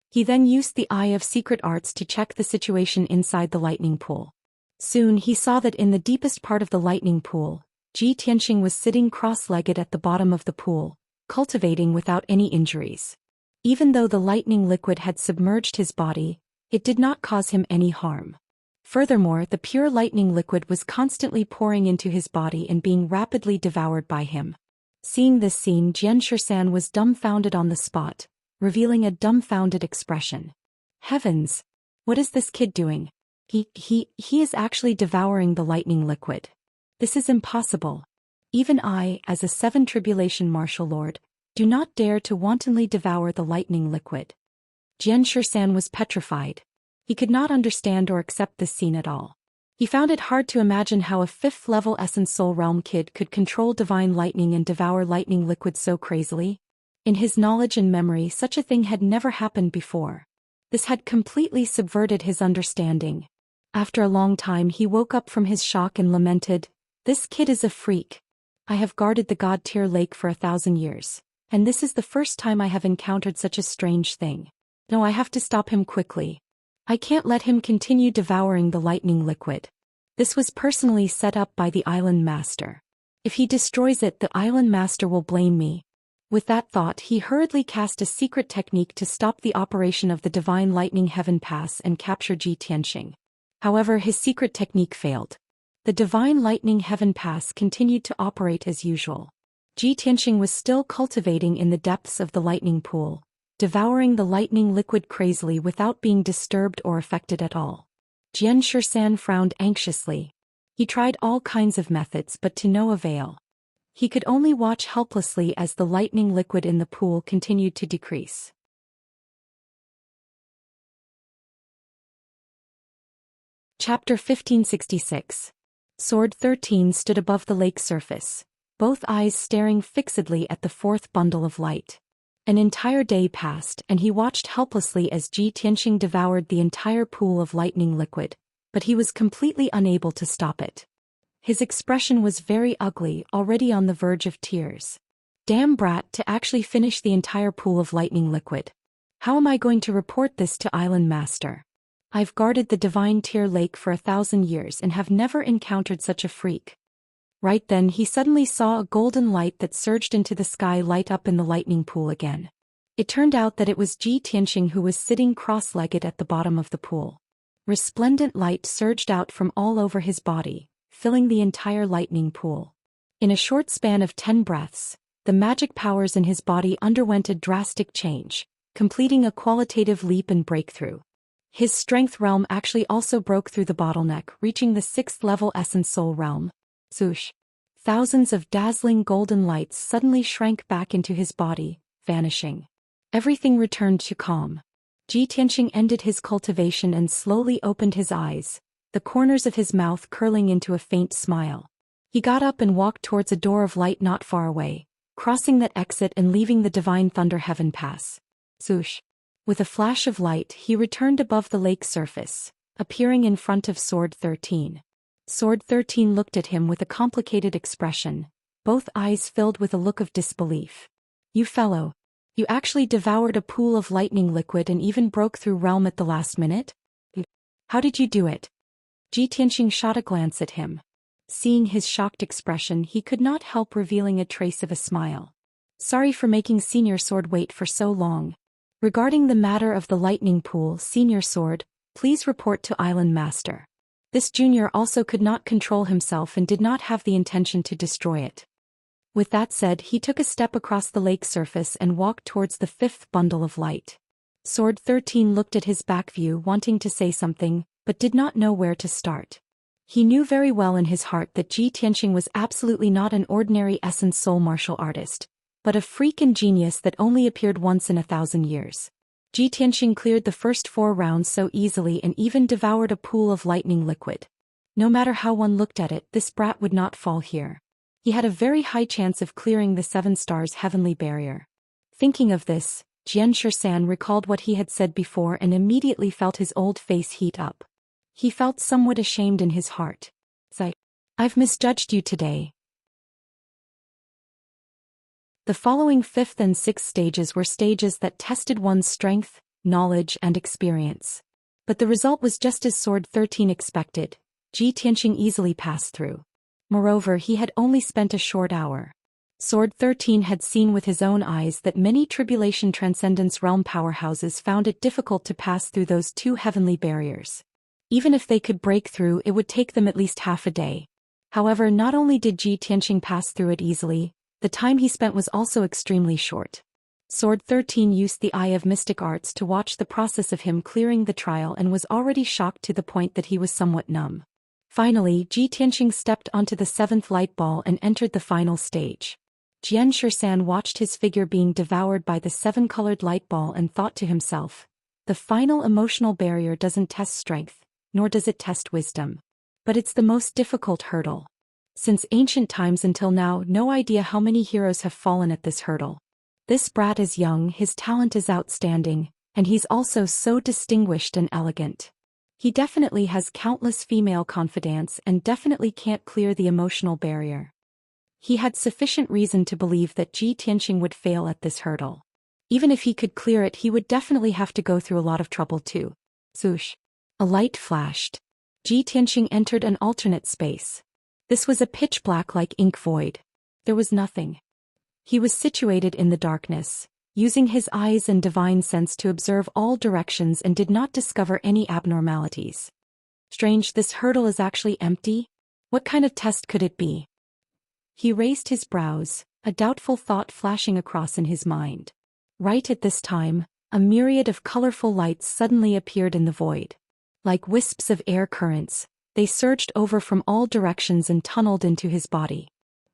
He then used the Eye of Secret Arts to check the situation inside the lightning pool. Soon he saw that in the deepest part of the lightning pool, Ji Tianqing was sitting cross-legged at the bottom of the pool, cultivating without any injuries. Even though the lightning liquid had submerged his body, it did not cause him any harm. Furthermore, the pure lightning liquid was constantly pouring into his body and being rapidly devoured by him. Seeing this scene, Xianxia was dumbfounded on the spot, revealing a dumbfounded expression. Heavens! What is this kid doing? He is actually devouring the lightning liquid. This is impossible. Even I, as a 7 tribulation martial lord, do not dare to wantonly devour the lightning liquid. Xianxia was petrified. He could not understand or accept this scene at all. He found it hard to imagine how a 5th-level Essence Soul Realm kid could control divine lightning and devour lightning liquid so crazily. In his knowledge and memory, such a thing had never happened before. This had completely subverted his understanding. After a long time he woke up from his shock and lamented, "This kid is a freak. I have guarded the God-tier lake for 1,000 years, and this is the first time I have encountered such a strange thing. No, I have to stop him quickly. I can't let him continue devouring the lightning liquid. This was personally set up by the island master. If he destroys it, the island master will blame me." With that thought, he hurriedly cast a secret technique to stop the operation of the divine lightning heaven pass and capture Zhi Tianxing. However, his secret technique failed. The divine lightning heaven pass continued to operate as usual. Zhi Tianxing was still cultivating in the depths of the lightning pool, devouring the lightning liquid crazily without being disturbed or affected at all. Xianxia frowned anxiously. He tried all kinds of methods but to no avail. He could only watch helplessly as the lightning liquid in the pool continued to decrease. Chapter 1566. Sword 13 stood above the lake surface, both eyes staring fixedly at the 4th bundle of light. An entire day passed and he watched helplessly as Zhi Tianxing devoured the entire pool of lightning liquid, but he was completely unable to stop it. His expression was very ugly, already on the verge of tears. Damn brat, to actually finish the entire pool of lightning liquid. How am I going to report this to Island Master? I've guarded the divine tier lake for 1,000 years and have never encountered such a freak. Right then he suddenly saw a golden light that surged into the sky light up in the lightning pool again. It turned out that it was Zhi Tianxing who was sitting cross-legged at the bottom of the pool. Resplendent light surged out from all over his body, filling the entire lightning pool. In a short span of 10 breaths, the magic powers in his body underwent a drastic change, completing a qualitative leap and breakthrough. His strength realm actually also broke through the bottleneck, reaching the 6th-level Essence Soul Realm. Zoosh! Thousands of dazzling golden lights suddenly shrank back into his body, vanishing. Everything returned to calm. Zhi Tianxing ended his cultivation and slowly opened his eyes, the corners of his mouth curling into a faint smile. He got up and walked towards a door of light not far away, crossing that exit and leaving the divine thunder heaven pass. Zoosh! With a flash of light he returned above the lake surface, appearing in front of Sword 13. Sword 13 looked at him with a complicated expression, both eyes filled with a look of disbelief. "You fellow, you actually devoured a pool of lightning liquid and even broke through realm at the last minute? How did you do it?" Zhi Tianxing shot a glance at him. Seeing his shocked expression, he could not help revealing a trace of a smile. "Sorry for making Senior Sword wait for so long. Regarding the matter of the lightning pool, Senior Sword, please report to Island Master." This junior also could not control himself and did not have the intention to destroy it. With that said, he took a step across the lake surface and walked towards the 5th bundle of light. Sword 13 looked at his back view, wanting to say something, but did not know where to start. He knew very well in his heart that Zhi Tianxing was absolutely not an ordinary Essence Soul martial artist, but a freak and genius that only appeared once in 1,000 years. Zhi Tianxing cleared the first 4 rounds so easily and even devoured a pool of lightning liquid. No matter how one looked at it, this brat would not fall here. He had a very high chance of clearing the 7 stars heavenly barrier. Thinking of this, Xianxia recalled what he had said before and immediately felt his old face heat up. He felt somewhat ashamed in his heart. I've misjudged you today. The following 5th and 6th stages were stages that tested one's strength, knowledge, and experience. But the result was just as Sword 13 expected. Zhi Tianxing easily passed through. Moreover, he had only spent a short hour. Sword 13 had seen with his own eyes that many Tribulation Transcendence realm powerhouses found it difficult to pass through those 2 heavenly barriers. Even if they could break through, it would take them at least half a day. However, not only did Zhi Tianxing pass through it easily, the time he spent was also extremely short. Sword 13 used the Eye of Mystic Arts to watch the process of him clearing the trial and was already shocked to the point that he was somewhat numb. Finally, Zhi Tianxing stepped onto the 7th light ball and entered the final stage. Xianxia watched his figure being devoured by the 7-colored light ball and thought to himself, the final emotional barrier doesn't test strength, nor does it test wisdom. But it's the most difficult hurdle. Since ancient times until now, no idea how many heroes have fallen at this hurdle. This brat is young, his talent is outstanding, and he's also so distinguished and elegant. He definitely has countless female confidants and definitely can't clear the emotional barrier. He had sufficient reason to believe that Ji Tianxing would fail at this hurdle. Even if he could clear it, he would definitely have to go through a lot of trouble too. Swoosh. A light flashed. Ji Tianxing entered an alternate space. This was a pitch-black like ink void. There was nothing. He was situated in the darkness, using his eyes and divine sense to observe all directions and did not discover any abnormalities. Strange, this hurdle is actually empty? What kind of test could it be? He raised his brows, a doubtful thought flashing across in his mind. Right at this time, a myriad of colorful lights suddenly appeared in the void. Like wisps of air currents, they surged over from all directions and tunneled into his body.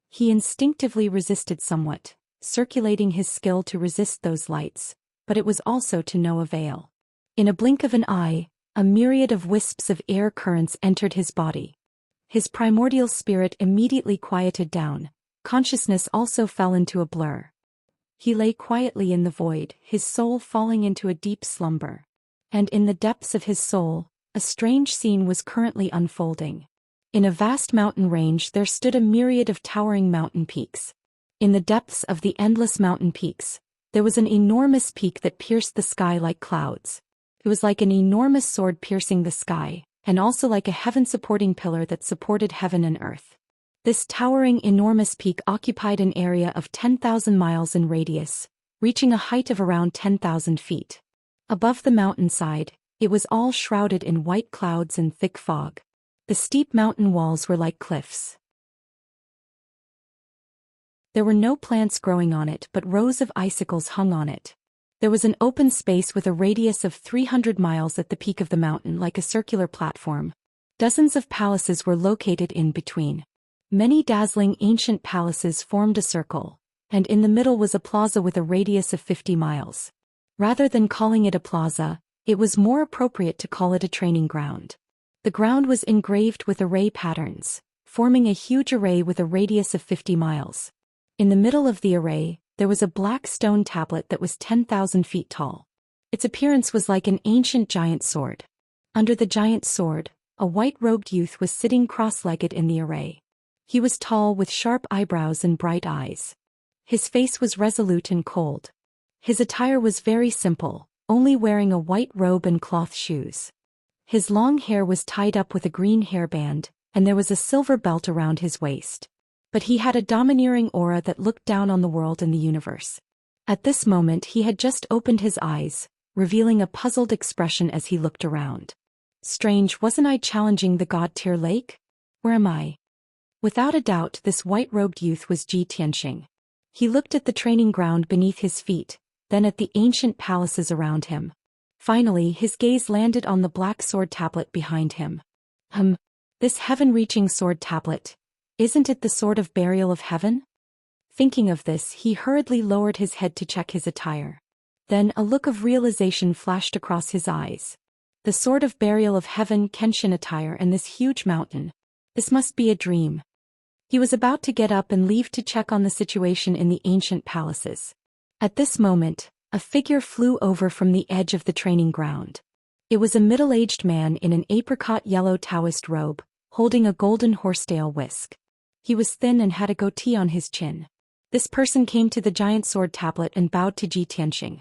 He instinctively resisted somewhat, circulating his skill to resist those lights, but it was also to no avail. In a blink of an eye, a myriad of wisps of air currents entered his body. His primordial spirit immediately quieted down, consciousness also fell into a blur. He lay quietly in the void, his soul falling into a deep slumber. And in the depths of his soul, a strange scene was currently unfolding. In a vast mountain range there stood a myriad of towering mountain peaks. In the depths of the endless mountain peaks, there was an enormous peak that pierced the sky like clouds. It was like an enormous sword piercing the sky, and also like a heaven-supporting pillar that supported heaven and earth. This towering enormous peak occupied an area of 10,000 miles in radius, reaching a height of around 10,000 feet. Above the mountainside, it was all shrouded in white clouds and thick fog. The steep mountain walls were like cliffs. There were no plants growing on it, but rows of icicles hung on it. There was an open space with a radius of 300 miles at the peak of the mountain, like a circular platform. Dozens of palaces were located in between. Many dazzling ancient palaces formed a circle, and in the middle was a plaza with a radius of 50 miles. Rather than calling it a plaza, it was more appropriate to call it a training ground. The ground was engraved with array patterns, forming a huge array with a radius of 50 miles. In the middle of the array, there was a black stone tablet that was 10,000 feet tall. Its appearance was like an ancient giant sword. Under the giant sword, a white-robed youth was sitting cross-legged in the array. He was tall with sharp eyebrows and bright eyes. His face was resolute and cold. His attire was very simple, only wearing a white robe and cloth shoes. His long hair was tied up with a green hairband, and there was a silver belt around his waist. But he had a domineering aura that looked down on the world and the universe. At this moment he had just opened his eyes, revealing a puzzled expression as he looked around. Strange, wasn't I challenging the god-tier lake? Where am I? Without a doubt this white-robed youth was Ji Tianxing. He looked at the training ground beneath his feet, then at the ancient palaces around him. Finally his gaze landed on the black sword tablet behind him. This heaven-reaching sword tablet. Isn't it the sword of burial of heaven? Thinking of this, he hurriedly lowered his head to check his attire. Then a look of realization flashed across his eyes. The sword of burial of heaven, Kenshin attire, and this huge mountain. This must be a dream. He was about to get up and leave to check on the situation in the ancient palaces. At this moment, a figure flew over from the edge of the training ground. It was a middle-aged man in an apricot-yellow Daoist robe, holding a golden horsetail whisk. He was thin and had a goatee on his chin. This person came to the giant sword tablet and bowed to Ji Tianxing.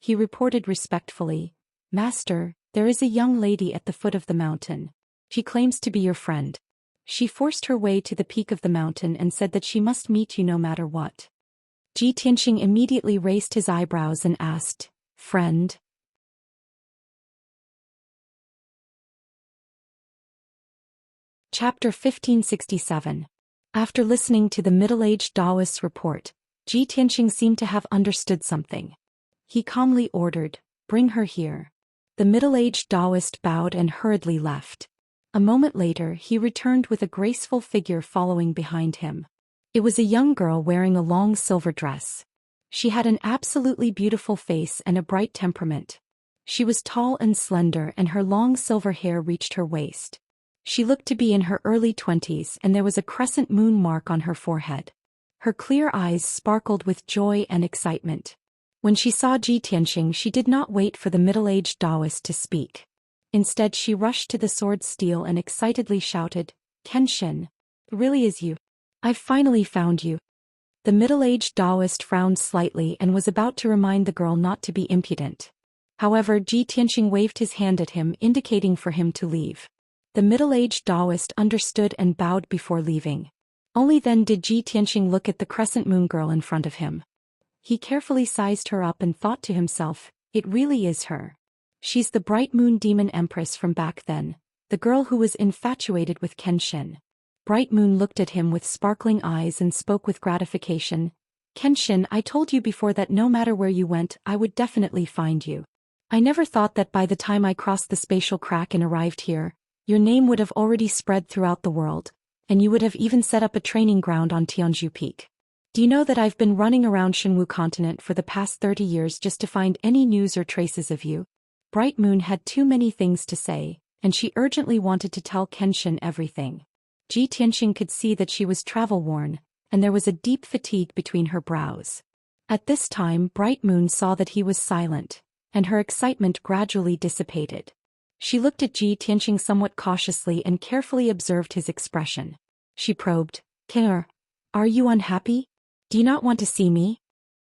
He reported respectfully, "Master, there is a young lady at the foot of the mountain. She claims to be your friend. She forced her way to the peak of the mountain and said that she must meet you no matter what." Ji Tianxing immediately raised his eyebrows and asked, "Friend?" Chapter 1567. After listening to the middle-aged Daoist's report, Ji Tianxing seemed to have understood something. He calmly ordered, "Bring her here." The middle-aged Daoist bowed and hurriedly left. A moment later he returned with a graceful figure following behind him. It was a young girl wearing a long silver dress. She had an absolutely beautiful face and a bright temperament. She was tall and slender and her long silver hair reached her waist. She looked to be in her early 20s and there was a crescent moon mark on her forehead. Her clear eyes sparkled with joy and excitement. When she saw Ji Tianxing, she did not wait for the middle-aged Daoist to speak. Instead, she rushed to the sword steel and excitedly shouted, "Kenshin, it really is you. I've finally found you." The middle-aged Daoist frowned slightly and was about to remind the girl not to be impudent. However, Ji Tianxing waved his hand at him, indicating for him to leave. The middle-aged Daoist understood and bowed before leaving. Only then did Ji Tianxing look at the crescent moon girl in front of him. He carefully sized her up and thought to himself, it really is her. She's the bright moon demon empress from back then, the girl who was infatuated with Kenshin. Bright Moon looked at him with sparkling eyes and spoke with gratification. "Kenshin, I told you before that no matter where you went, I would definitely find you. I never thought that by the time I crossed the spatial crack and arrived here, your name would have already spread throughout the world, and you would have even set up a training ground on Tianzhu Peak. Do you know that I've been running around Shenwu continent for the past 30 years just to find any news or traces of you?" Bright Moon had too many things to say, and she urgently wanted to tell Kenshin everything. Ji Tianxing could see that she was travel-worn, and there was a deep fatigue between her brows. At this time, Bright Moon saw that he was silent, and her excitement gradually dissipated. She looked at Ji Tianxing somewhat cautiously and carefully observed his expression. She probed, "Kare, are you unhappy? Do you not want to see me?"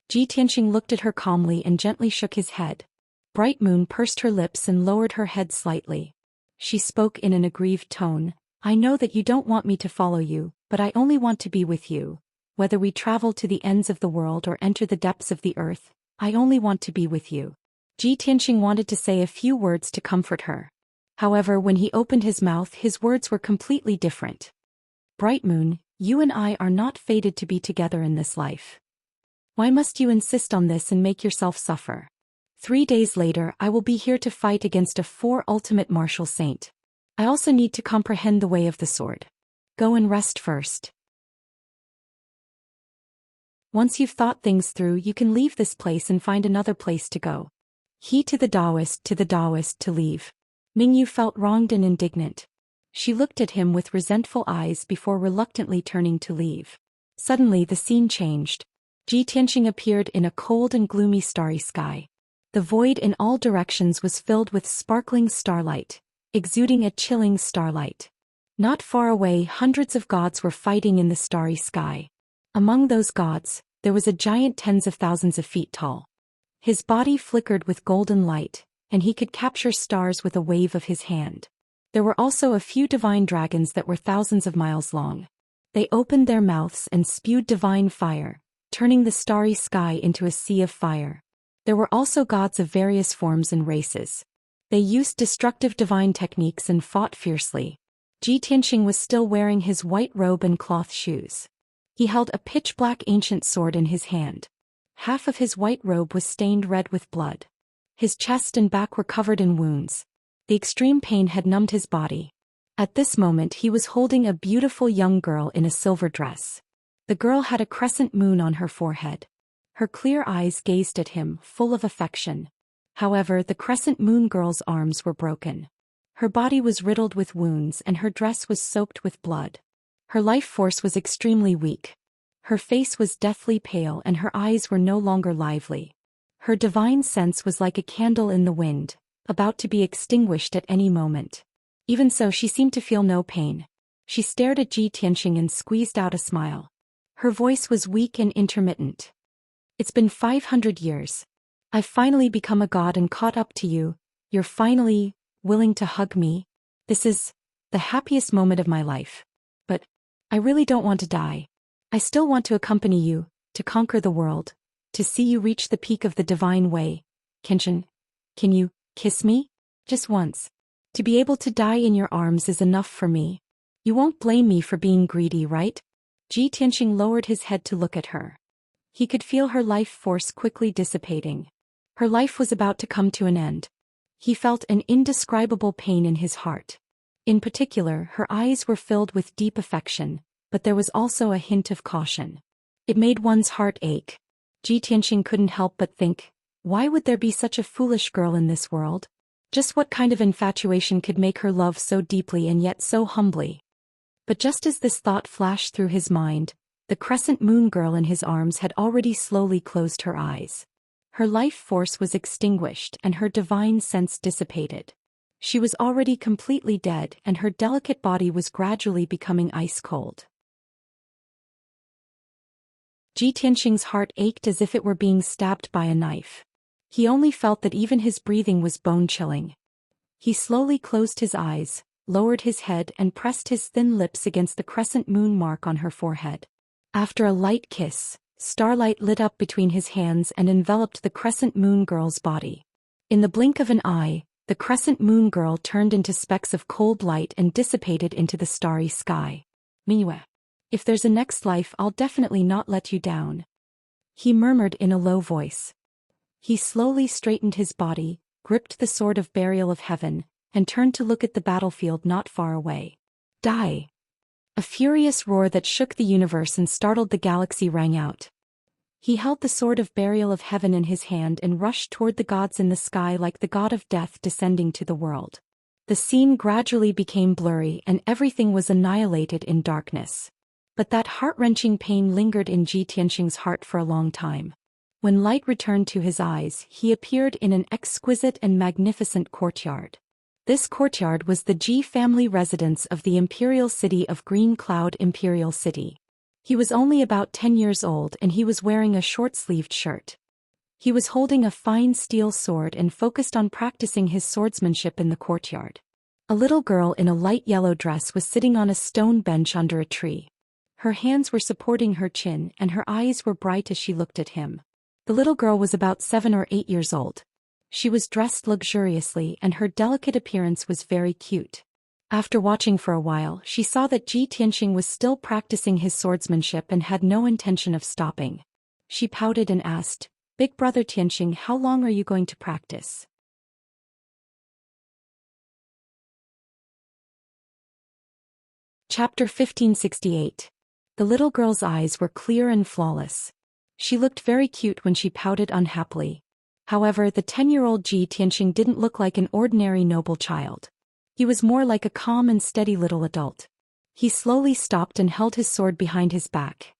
Ji Tianxing looked at her calmly and gently shook his head. Bright Moon pursed her lips and lowered her head slightly. She spoke in an aggrieved tone, "I know that you don't want me to follow you, but I only want to be with you. Whether we travel to the ends of the world or enter the depths of the earth, I only want to be with you." Ji Tianxing wanted to say a few words to comfort her. However, when he opened his mouth, his words were completely different. "Bright Moon, you and I are not fated to be together in this life. Why must you insist on this and make yourself suffer? 3 days later, I will be here to fight against a 4 ultimate martial saint. I also need to comprehend the way of the sword. Go and rest first. Once you've thought things through, you can leave this place and find another place to go." He to the Daoist to leave. Mingyu felt wronged and indignant. She looked at him with resentful eyes before reluctantly turning to leave. Suddenly the scene changed. Ji Tianxing appeared in a cold and gloomy starry sky. The void in all directions was filled with sparkling starlight, exuding a chilling starlight. Not far away, hundreds of gods were fighting in the starry sky. Among those gods, there was a giant tens of thousands of feet tall. His body flickered with golden light, and he could capture stars with a wave of his hand. There were also a few divine dragons that were thousands of miles long. They opened their mouths and spewed divine fire, turning the starry sky into a sea of fire. There were also gods of various forms and races. They used destructive divine techniques and fought fiercely. Ji Tianxing was still wearing his white robe and cloth shoes. He held a pitch-black ancient sword in his hand. Half of his white robe was stained red with blood. His chest and back were covered in wounds. The extreme pain had numbed his body. At this moment he was holding a beautiful young girl in a silver dress. The girl had a crescent moon on her forehead. Her clear eyes gazed at him, full of affection. However, the crescent moon girl's arms were broken. Her body was riddled with wounds and her dress was soaked with blood. Her life force was extremely weak. Her face was deathly pale and her eyes were no longer lively. Her divine sense was like a candle in the wind, about to be extinguished at any moment. Even so, she seemed to feel no pain. She stared at Ji Tianxing and squeezed out a smile. Her voice was weak and intermittent. "It's been 500 years. I've finally become a god and caught up to you. You're finally willing to hug me. This is the happiest moment of my life. But I really don't want to die. I still want to accompany you, to conquer the world, to see you reach the peak of the divine way. Kenshin, can you kiss me? Just once. To be able to die in your arms is enough for me. You won't blame me for being greedy, right?" Ji Tianxing lowered his head to look at her. He could feel her life force quickly dissipating. Her life was about to come to an end. He felt an indescribable pain in his heart. In particular, her eyes were filled with deep affection, but there was also a hint of caution. It made one's heart ache. Ji Tianxing couldn't help but think, why would there be such a foolish girl in this world? Just what kind of infatuation could make her love so deeply and yet so humbly? But just as this thought flashed through his mind, the crescent moon girl in his arms had already slowly closed her eyes. Her life force was extinguished and her divine sense dissipated. She was already completely dead and her delicate body was gradually becoming ice cold. Ji Tianxing's heart ached as if it were being stabbed by a knife. He only felt that even his breathing was bone-chilling. He slowly closed his eyes, lowered his head and pressed his thin lips against the crescent moon mark on her forehead. After a light kiss, starlight lit up between his hands and enveloped the crescent moon girl's body. In the blink of an eye, the crescent moon girl turned into specks of cold light and dissipated into the starry sky. Minue. If there's a next life, I'll definitely not let you down, he murmured in a low voice. He slowly straightened his body, gripped the sword of burial of heaven, and turned to look at the battlefield not far away. Die! A furious roar that shook the universe and startled the galaxy rang out. He held the sword of burial of heaven in his hand and rushed toward the gods in the sky like the god of death descending to the world. The scene gradually became blurry and everything was annihilated in darkness. But that heart-wrenching pain lingered in Ji Tianxing's heart for a long time. When light returned to his eyes, he appeared in an exquisite and magnificent courtyard. This courtyard was the Ji family residence of the imperial city of Green Cloud Imperial City. He was only about 10 years old and he was wearing a short-sleeved shirt. He was holding a fine steel sword and focused on practicing his swordsmanship in the courtyard. A little girl in a light yellow dress was sitting on a stone bench under a tree. Her hands were supporting her chin and her eyes were bright as she looked at him. The little girl was about 7 or 8 years old. She was dressed luxuriously and her delicate appearance was very cute. After watching for a while, she saw that Ji Tianxing was still practicing his swordsmanship and had no intention of stopping. She pouted and asked, "Big brother Tianxing, how long are you going to practice?" Chapter 1568. The little girl's eyes were clear and flawless. She looked very cute when she pouted unhappily. However, the 10-year-old Ji Tianxing didn't look like an ordinary noble child. He was more like a calm and steady little adult. He slowly stopped and held his sword behind his back.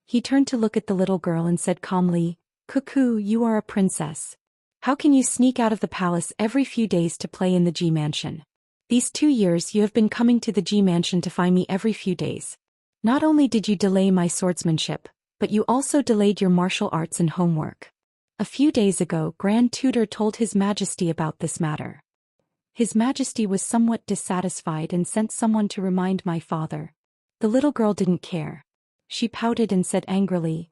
He turned to look at the little girl and said calmly, "Cuckoo, you are a princess. How can you sneak out of the palace every few days to play in the Ji mansion? These 2 years you have been coming to the Ji mansion to find me every few days. Not only did you delay my swordsmanship, but you also delayed your martial arts and homework. A few days ago, Grand Tutor told His Majesty about this matter. His Majesty was somewhat dissatisfied and sent someone to remind my father." The little girl didn't care. She pouted and said angrily,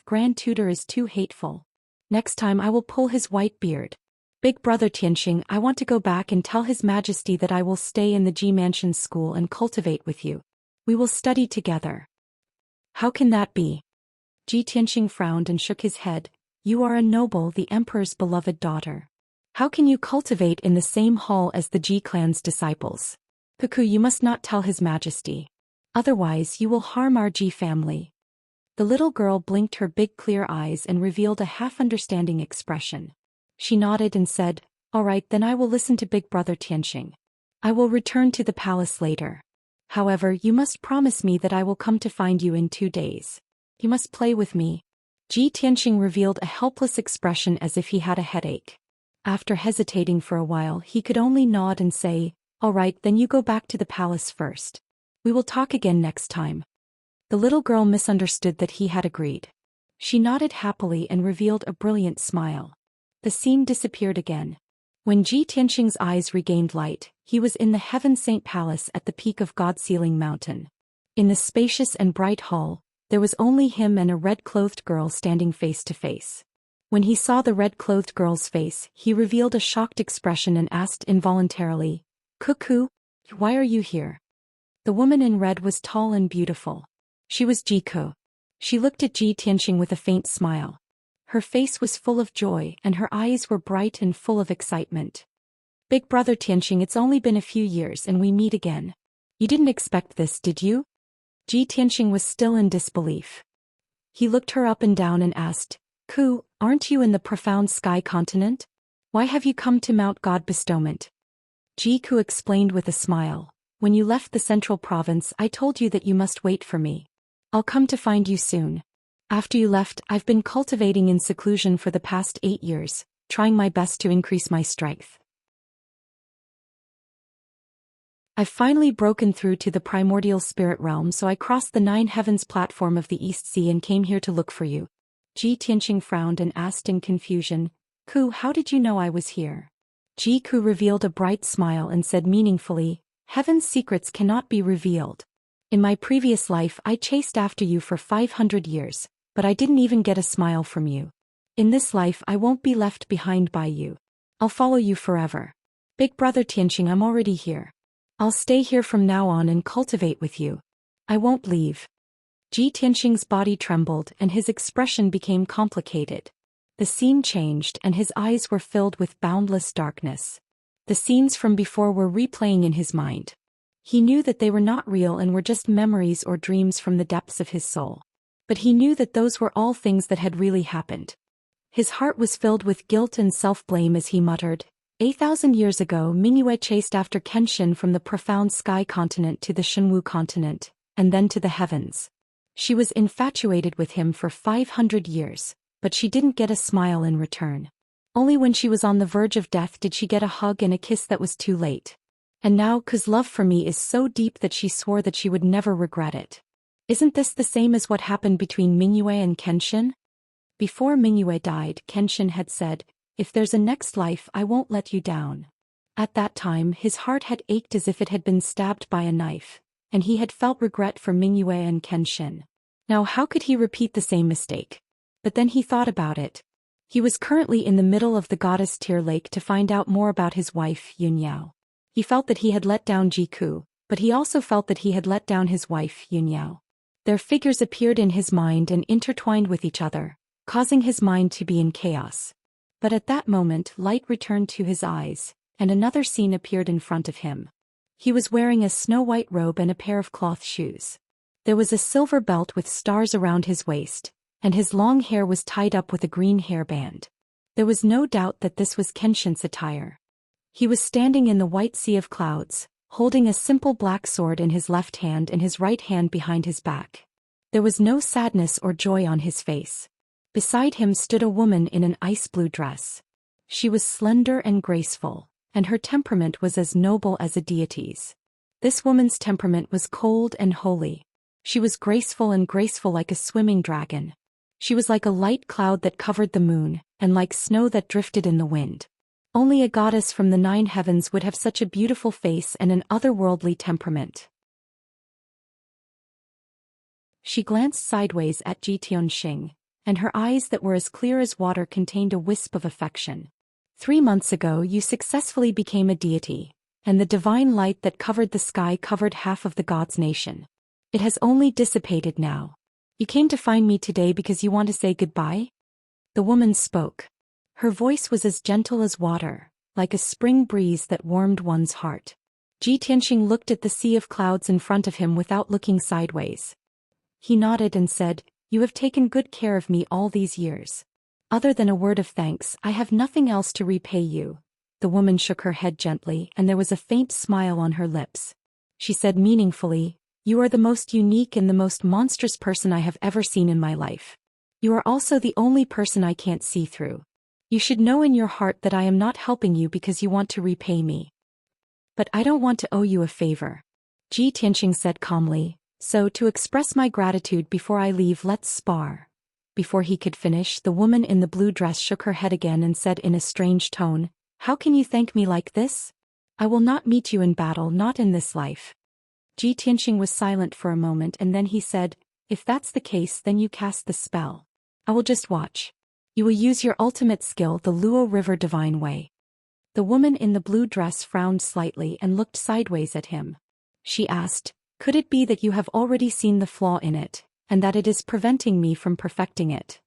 Grand Tutor is too hateful. Next time I will pull his white beard. Big brother Tianxing, I want to go back and tell His Majesty that I will stay in the Ji Mansion school and cultivate with you. We will study together." "How can that be?" Ji Tianxing frowned and shook his head. "You are a noble, the emperor's beloved daughter. How can you cultivate in the same hall as the Ji clan's disciples? Cuckoo, you must not tell His Majesty. Otherwise you will harm our Ji family." The little girl blinked her big clear eyes and revealed a half-understanding expression. She nodded and said, "All right, then I will listen to Big brother Tianxing. I will return to the palace later. However, you must promise me that I will come to find you in 2 days. You must play with me." Ji Tianxing revealed a helpless expression as if he had a headache. After hesitating for a while, he could only nod and say, "All right, then you go back to the palace first. We will talk again next time." The little girl misunderstood that he had agreed. She nodded happily and revealed a brilliant smile. The scene disappeared again. When Ji Tianxing's eyes regained light, he was in the Heaven Saint Palace at the peak of God-Ceiling Mountain. In the spacious and bright hall, there was only him and a red-clothed girl standing face to face. When he saw the red-clothed girl's face, he revealed a shocked expression and asked involuntarily, "Cuckoo, why are you here?" The woman in red was tall and beautiful. She was Jiku. She looked at Ji Tianxing with a faint smile. Her face was full of joy and her eyes were bright and full of excitement. "Big brother Tianxing, it's only been a few years and we meet again. You didn't expect this, did you?" Ji Tianxing was still in disbelief. He looked her up and down and asked, "Ku, aren't you in the profound sky continent? Why have you come to Mount God Bestowment? Jiku explained with a smile. When you left the central province, I told you that you must wait for me. I'll come to find you soon. After you left, I've been cultivating in seclusion for the past 8 years, trying my best to increase my strength. I've finally broken through to the primordial spirit realm, so I crossed the 9 heavens platform of the East Sea and came here to look for you. Ji Tianqing frowned and asked in confusion, Ku, how did you know I was here? Ji Ku revealed a bright smile and said meaningfully, Heaven's secrets cannot be revealed. In my previous life I chased after you for 500 years, but I didn't even get a smile from you. In this life I won't be left behind by you. I'll follow you forever. Big brother Tianqing, I'm already here. I'll stay here from now on and cultivate with you. I won't leave. Ji Tianqing's body trembled and his expression became complicated. The scene changed and his eyes were filled with boundless darkness. The scenes from before were replaying in his mind. He knew that they were not real and were just memories or dreams from the depths of his soul. But he knew that those were all things that had really happened. His heart was filled with guilt and self-blame as he muttered, 8,000 years ago Mingyue chased after Kenshin from the profound sky continent to the Shenwu continent, and then to the heavens. She was infatuated with him for 500 years, but she didn't get a smile in return. Only when she was on the verge of death did she get a hug and a kiss that was too late. And now Ku's love for me is so deep that she swore that she would never regret it. Isn't this the same as what happened between Mingyue and Kenshin? Before Mingyue died, Kenshin had said, if there's a next life I won't let you down. At that time his heart had ached as if it had been stabbed by a knife, and he had felt regret for Mingyue and Kenshin. Now how could he repeat the same mistake? But then he thought about it. He was currently in the middle of the goddess tier lake to find out more about his wife, Yunyao. He felt that he had let down Jiku, but he also felt that he had let down his wife, Yunyao. Their figures appeared in his mind and intertwined with each other, causing his mind to be in chaos. But at that moment light returned to his eyes, and another scene appeared in front of him. He was wearing a snow-white robe and a pair of cloth shoes. There was a silver belt with stars around his waist, and his long hair was tied up with a green hairband. There was no doubt that this was Kenshin's attire. He was standing in the white sea of clouds, holding a simple black sword in his left hand and his right hand behind his back. There was no sadness or joy on his face. Beside him stood a woman in an ice-blue dress. She was slender and graceful, and her temperament was as noble as a deity's. This woman's temperament was cold and holy. She was graceful like a swimming dragon. She was like a light cloud that covered the moon, and like snow that drifted in the wind. Only a goddess from the 9 heavens would have such a beautiful face and an otherworldly temperament. She glanced sideways at Ji Tianqing, and her eyes that were as clear as water contained a wisp of affection. 3 months ago you successfully became a deity, and the divine light that covered the sky covered half of the gods' nation. It has only dissipated now. You came to find me today because you want to say goodbye? The woman spoke. Her voice was as gentle as water, like a spring breeze that warmed one's heart. Ji Tianqing looked at the sea of clouds in front of him without looking sideways. He nodded and said, You have taken good care of me all these years. Other than a word of thanks, I have nothing else to repay you. The woman shook her head gently and there was a faint smile on her lips. She said meaningfully, You are the most unique and the most monstrous person I have ever seen in my life. You are also the only person I can't see through. You should know in your heart that I am not helping you because you want to repay me. But I don't want to owe you a favor. Ji Tianqing said calmly, So to express my gratitude before I leave, let's spar. Before he could finish, the woman in the blue dress shook her head again and said in a strange tone, How can you thank me like this? I will not meet you in battle, not in this life. Ji Tianqing was silent for a moment and then he said, If that's the case then you cast the spell. I will just watch. You will use your ultimate skill, the Luo River Divine Way. The woman in the blue dress frowned slightly and looked sideways at him. She asked, Could it be that you have already seen the flaw in it, and that it is preventing me from perfecting it?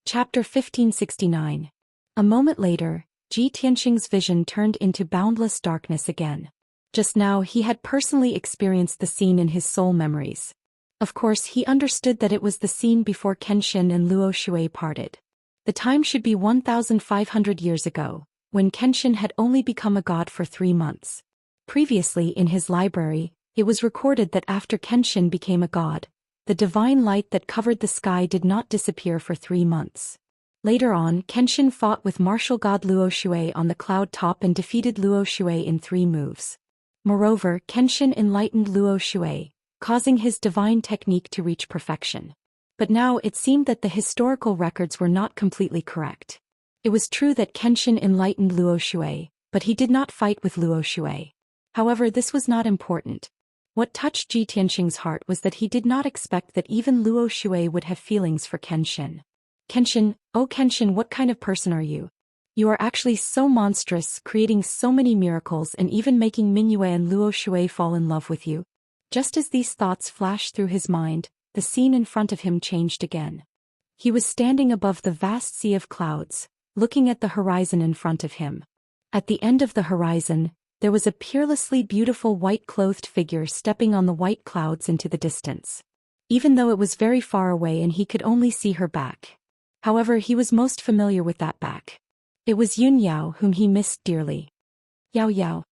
Chapter 1569. A moment later, Ji Tianqing's vision turned into boundless darkness again. Just now he had personally experienced the scene in his soul memories. Of course, he understood that it was the scene before Kenshin and Luo Shui parted. The time should be 1,500 years ago, when Kenshin had only become a god for 3 months. Previously in his library, it was recorded that after Kenshin became a god, the divine light that covered the sky did not disappear for 3 months. Later on, Kenshin fought with martial god Luo Shui on the cloud top and defeated Luo Shui in 3 moves. Moreover, Kenshin enlightened Luo Shui, causing his divine technique to reach perfection. But now it seemed that the historical records were not completely correct. It was true that Kenshin enlightened Luo Shui, but he did not fight with Luo Shui. However, this was not important. What touched Ji Tianxing's heart was that he did not expect that even Luo Shui would have feelings for Kenshin. Kenshin, oh Kenshin, what kind of person are you? You are actually so monstrous, creating so many miracles and even making Mingyue and Luo Shui fall in love with you. Just as these thoughts flashed through his mind, the scene in front of him changed again. He was standing above the vast sea of clouds, looking at the horizon in front of him. At the end of the horizon, there was a peerlessly beautiful white-clothed figure stepping on the white clouds into the distance. Even though it was very far away and he could only see her back. However, he was most familiar with that back. It was Yun Yao, whom he missed dearly. Yao Yao.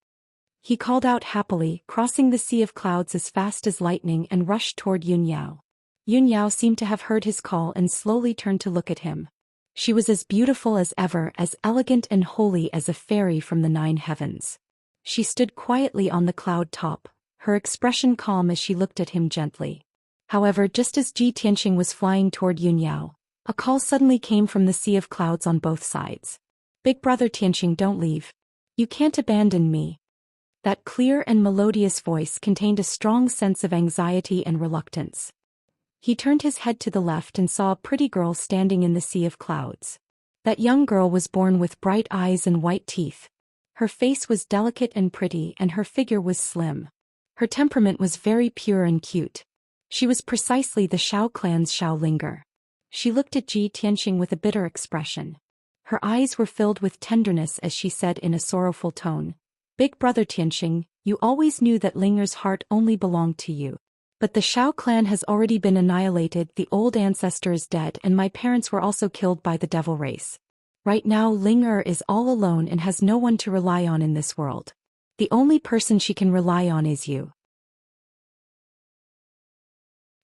He called out happily, crossing the sea of clouds as fast as lightning and rushed toward Yun Yao. Yun Yao seemed to have heard his call and slowly turned to look at him. She was as beautiful as ever, as elegant and holy as a fairy from the 9 heavens. She stood quietly on the cloud top, her expression calm as she looked at him gently. However, just as Ji Tianxing was flying toward Yun Yao, a call suddenly came from the sea of clouds on both sides. Big brother Tianxing, don't leave. You can't abandon me. That clear and melodious voice contained a strong sense of anxiety and reluctance. He turned his head to the left and saw a pretty girl standing in the sea of clouds. That young girl was born with bright eyes and white teeth. Her face was delicate and pretty and her figure was slim. Her temperament was very pure and cute. She was precisely the Shao clan's Shao Linger. She looked at Ji Tianxing with a bitter expression. Her eyes were filled with tenderness as she said in a sorrowful tone, "Big brother Tianxing, you always knew that Linger's heart only belonged to you. But the Shao clan has already been annihilated, the old ancestor is dead and my parents were also killed by the devil race. Right now Linger is all alone and has no one to rely on in this world. The only person she can rely on is you.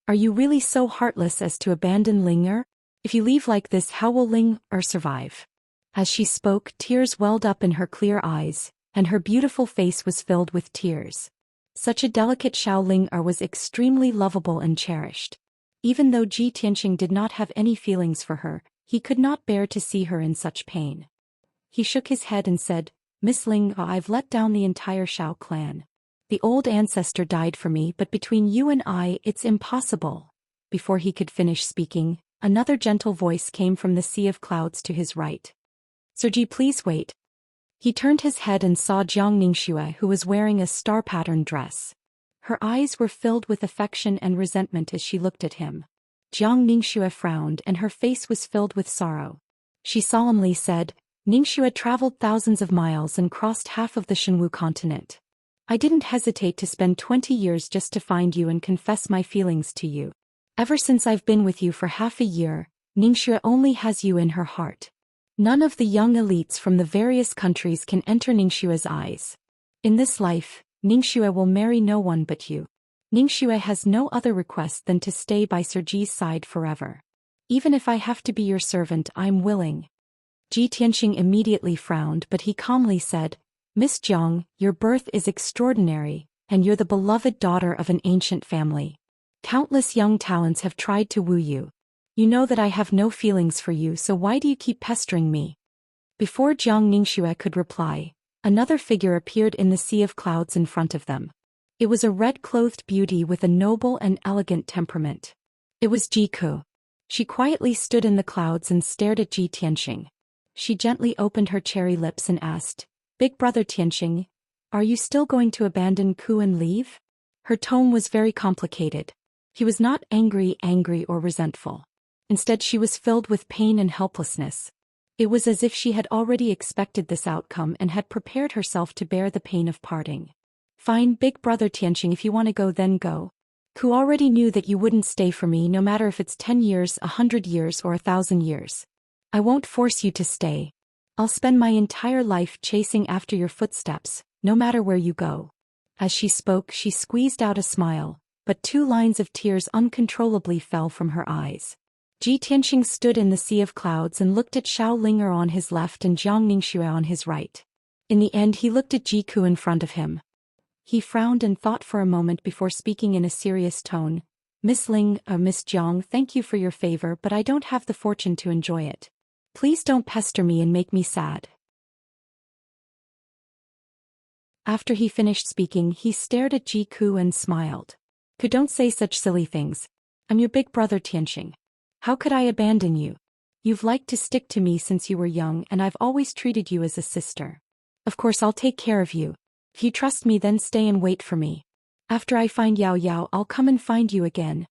Are you really so heartless as to abandon Linger? If you leave like this, how will Linger survive?" As she spoke, tears welled up in her clear eyes, and her beautiful face was filled with tears. Such a delicate Shao Linger was extremely lovable and cherished. Even though Ji Tianxing did not have any feelings for her, he could not bear to see her in such pain. He shook his head and said, "Miss Linger, I've let down the entire Shao clan. The old ancestor died for me, but between you and I, it's impossible." Before he could finish speaking, another gentle voice came from the sea of clouds to his right. "Sir Ji, please wait." He turned his head and saw Jiang Ningxue, who was wearing a star-patterned dress. Her eyes were filled with affection and resentment as she looked at him. Jiang Ningxue frowned and her face was filled with sorrow. She solemnly said, "Ningxue traveled thousands of miles and crossed half of the Shenwu continent. I didn't hesitate to spend 20 years just to find you and confess my feelings to you. Ever since I've been with you for half a year, Ningxue only has you in her heart. None of the young elites from the various countries can enter Ningxue's eyes. In this life, Ningxue will marry no one but you. Ningxue has no other request than to stay by Sir Ji's side forever. Even if I have to be your servant, I'm willing." Ji Tianxing immediately frowned, but he calmly said, "Miss Jiang, your birth is extraordinary, and you're the beloved daughter of an ancient family. Countless young talents have tried to woo you. You know that I have no feelings for you, so why do you keep pestering me?" Before Jiang Ningxue could reply, another figure appeared in the sea of clouds in front of them. It was a red-clothed beauty with a noble and elegant temperament. It was Jiku. She quietly stood in the clouds and stared at Ji Tianxing. She gently opened her cherry lips and asked, "Big brother Tianxing, are you still going to abandon Ku and leave?" Her tone was very complicated. He was not angry or resentful. Instead, she was filled with pain and helplessness. It was as if she had already expected this outcome and had prepared herself to bear the pain of parting. "Fine, big brother Tianxing, if you want to go then go. Who already knew that you wouldn't stay for me no matter if it's 10 years, 100 years or 1,000 years. I won't force you to stay. I'll spend my entire life chasing after your footsteps, no matter where you go. As she spoke, she squeezed out a smile, but 2 lines of tears uncontrollably fell from her eyes. Tianxing stood in the sea of clouds and looked at Xiao Linger on his left and Jiang Ningxue on his right. In the end he looked at Jiku in front of him. He frowned and thought for a moment before speaking in a serious tone. Miss Miss Jiang, thank you for your favor, but I don't have the fortune to enjoy it. Please don't pester me and make me sad. After he finished speaking, he stared at Jiku and smiled. Don't say such silly things. I'm your big brother Tianxing. How could I abandon you? You've liked to stick to me since you were young and I've always treated you as a sister. Of course I'll take care of you. If you trust me then stay and wait for me. After I find Yao Yao I'll come and find you again.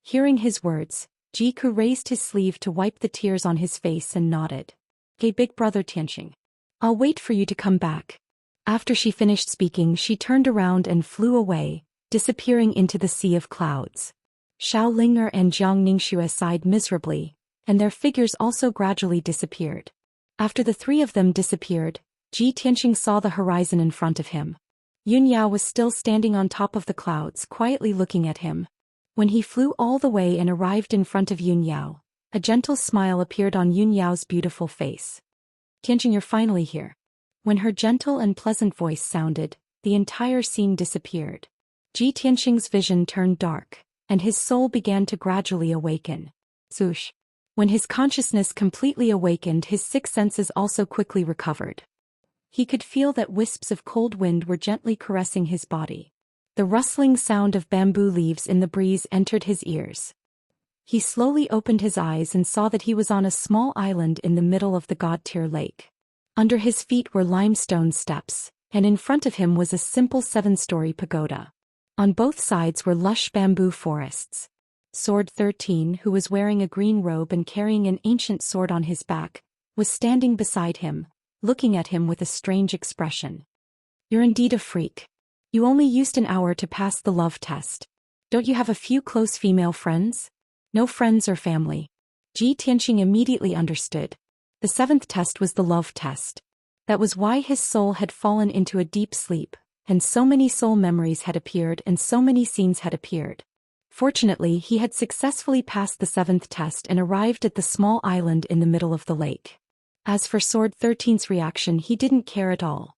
Hearing his words, Jiku raised his sleeve to wipe the tears on his face and nodded. Okay, big brother Tianxing. I'll wait for you to come back. After she finished speaking she turned around and flew away, disappearing into the sea of clouds. Xiao Linger and Jiang Ningxue sighed miserably, and their figures also gradually disappeared. After the 3 of them disappeared, Tianxing saw the horizon in front of him. Yun Yao was still standing on top of the clouds, quietly looking at him. When he flew all the way and arrived in front of Yun Yao, a gentle smile appeared on Yun Yao's beautiful face. Tianxing, you're finally here. When her gentle and pleasant voice sounded, the entire scene disappeared. Tianxing's vision turned dark, and his soul began to gradually awaken. Swoosh. When his consciousness completely awakened, his 6 senses also quickly recovered. He could feel that wisps of cold wind were gently caressing his body. The rustling sound of bamboo leaves in the breeze entered his ears. He slowly opened his eyes and saw that he was on a small island in the middle of the God-tier lake. Under his feet were limestone steps, and in front of him was a simple 7-story pagoda. On both sides were lush bamboo forests. Sword 13, who was wearing a green robe and carrying an ancient sword on his back, was standing beside him, looking at him with a strange expression. You're indeed a freak. You only used an hour to pass the love test. Don't you have a few close female friends? No friends or family. Tianxing immediately understood. The 7th test was the love test. That was why his soul had fallen into a deep sleep, and so many soul memories had appeared and so many scenes had appeared. Fortunately, he had successfully passed the 7th test and arrived at the small island in the middle of the lake. As for Sword 13's reaction, he didn't care at all.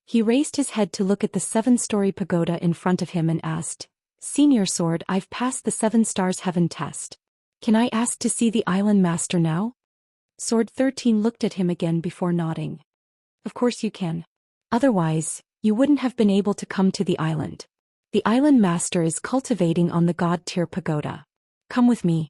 He raised his head to look at the 7-story pagoda in front of him and asked, Senior Sword, I've passed the 7 stars heaven test. Can I ask to see the island master now? Sword 13 looked at him again before nodding. Of course you can. Otherwise, you wouldn't have been able to come to the island. The island master is cultivating on the God-tier pagoda. Come with me.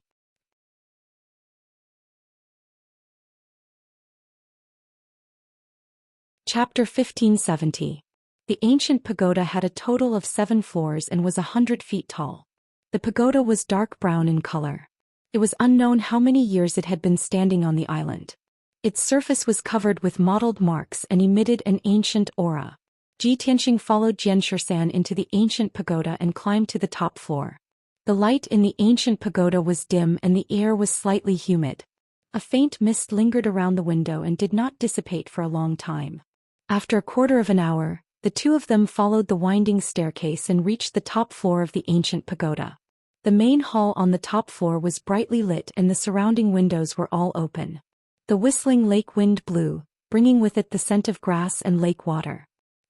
Chapter 1570. The ancient pagoda had a total of 7 floors and was 100 feet tall. The pagoda was dark brown in color. It was unknown how many years it had been standing on the island. Its surface was covered with mottled marks and emitted an ancient aura. Tianxing followed Zhou Xian into the ancient pagoda and climbed to the top floor. The light in the ancient pagoda was dim and the air was slightly humid. A faint mist lingered around the window and did not dissipate for a long time. After a quarter of an hour, the 2 of them followed the winding staircase and reached the top floor of the ancient pagoda. The main hall on the top floor was brightly lit and the surrounding windows were all open. The whistling lake wind blew, bringing with it the scent of grass and lake water.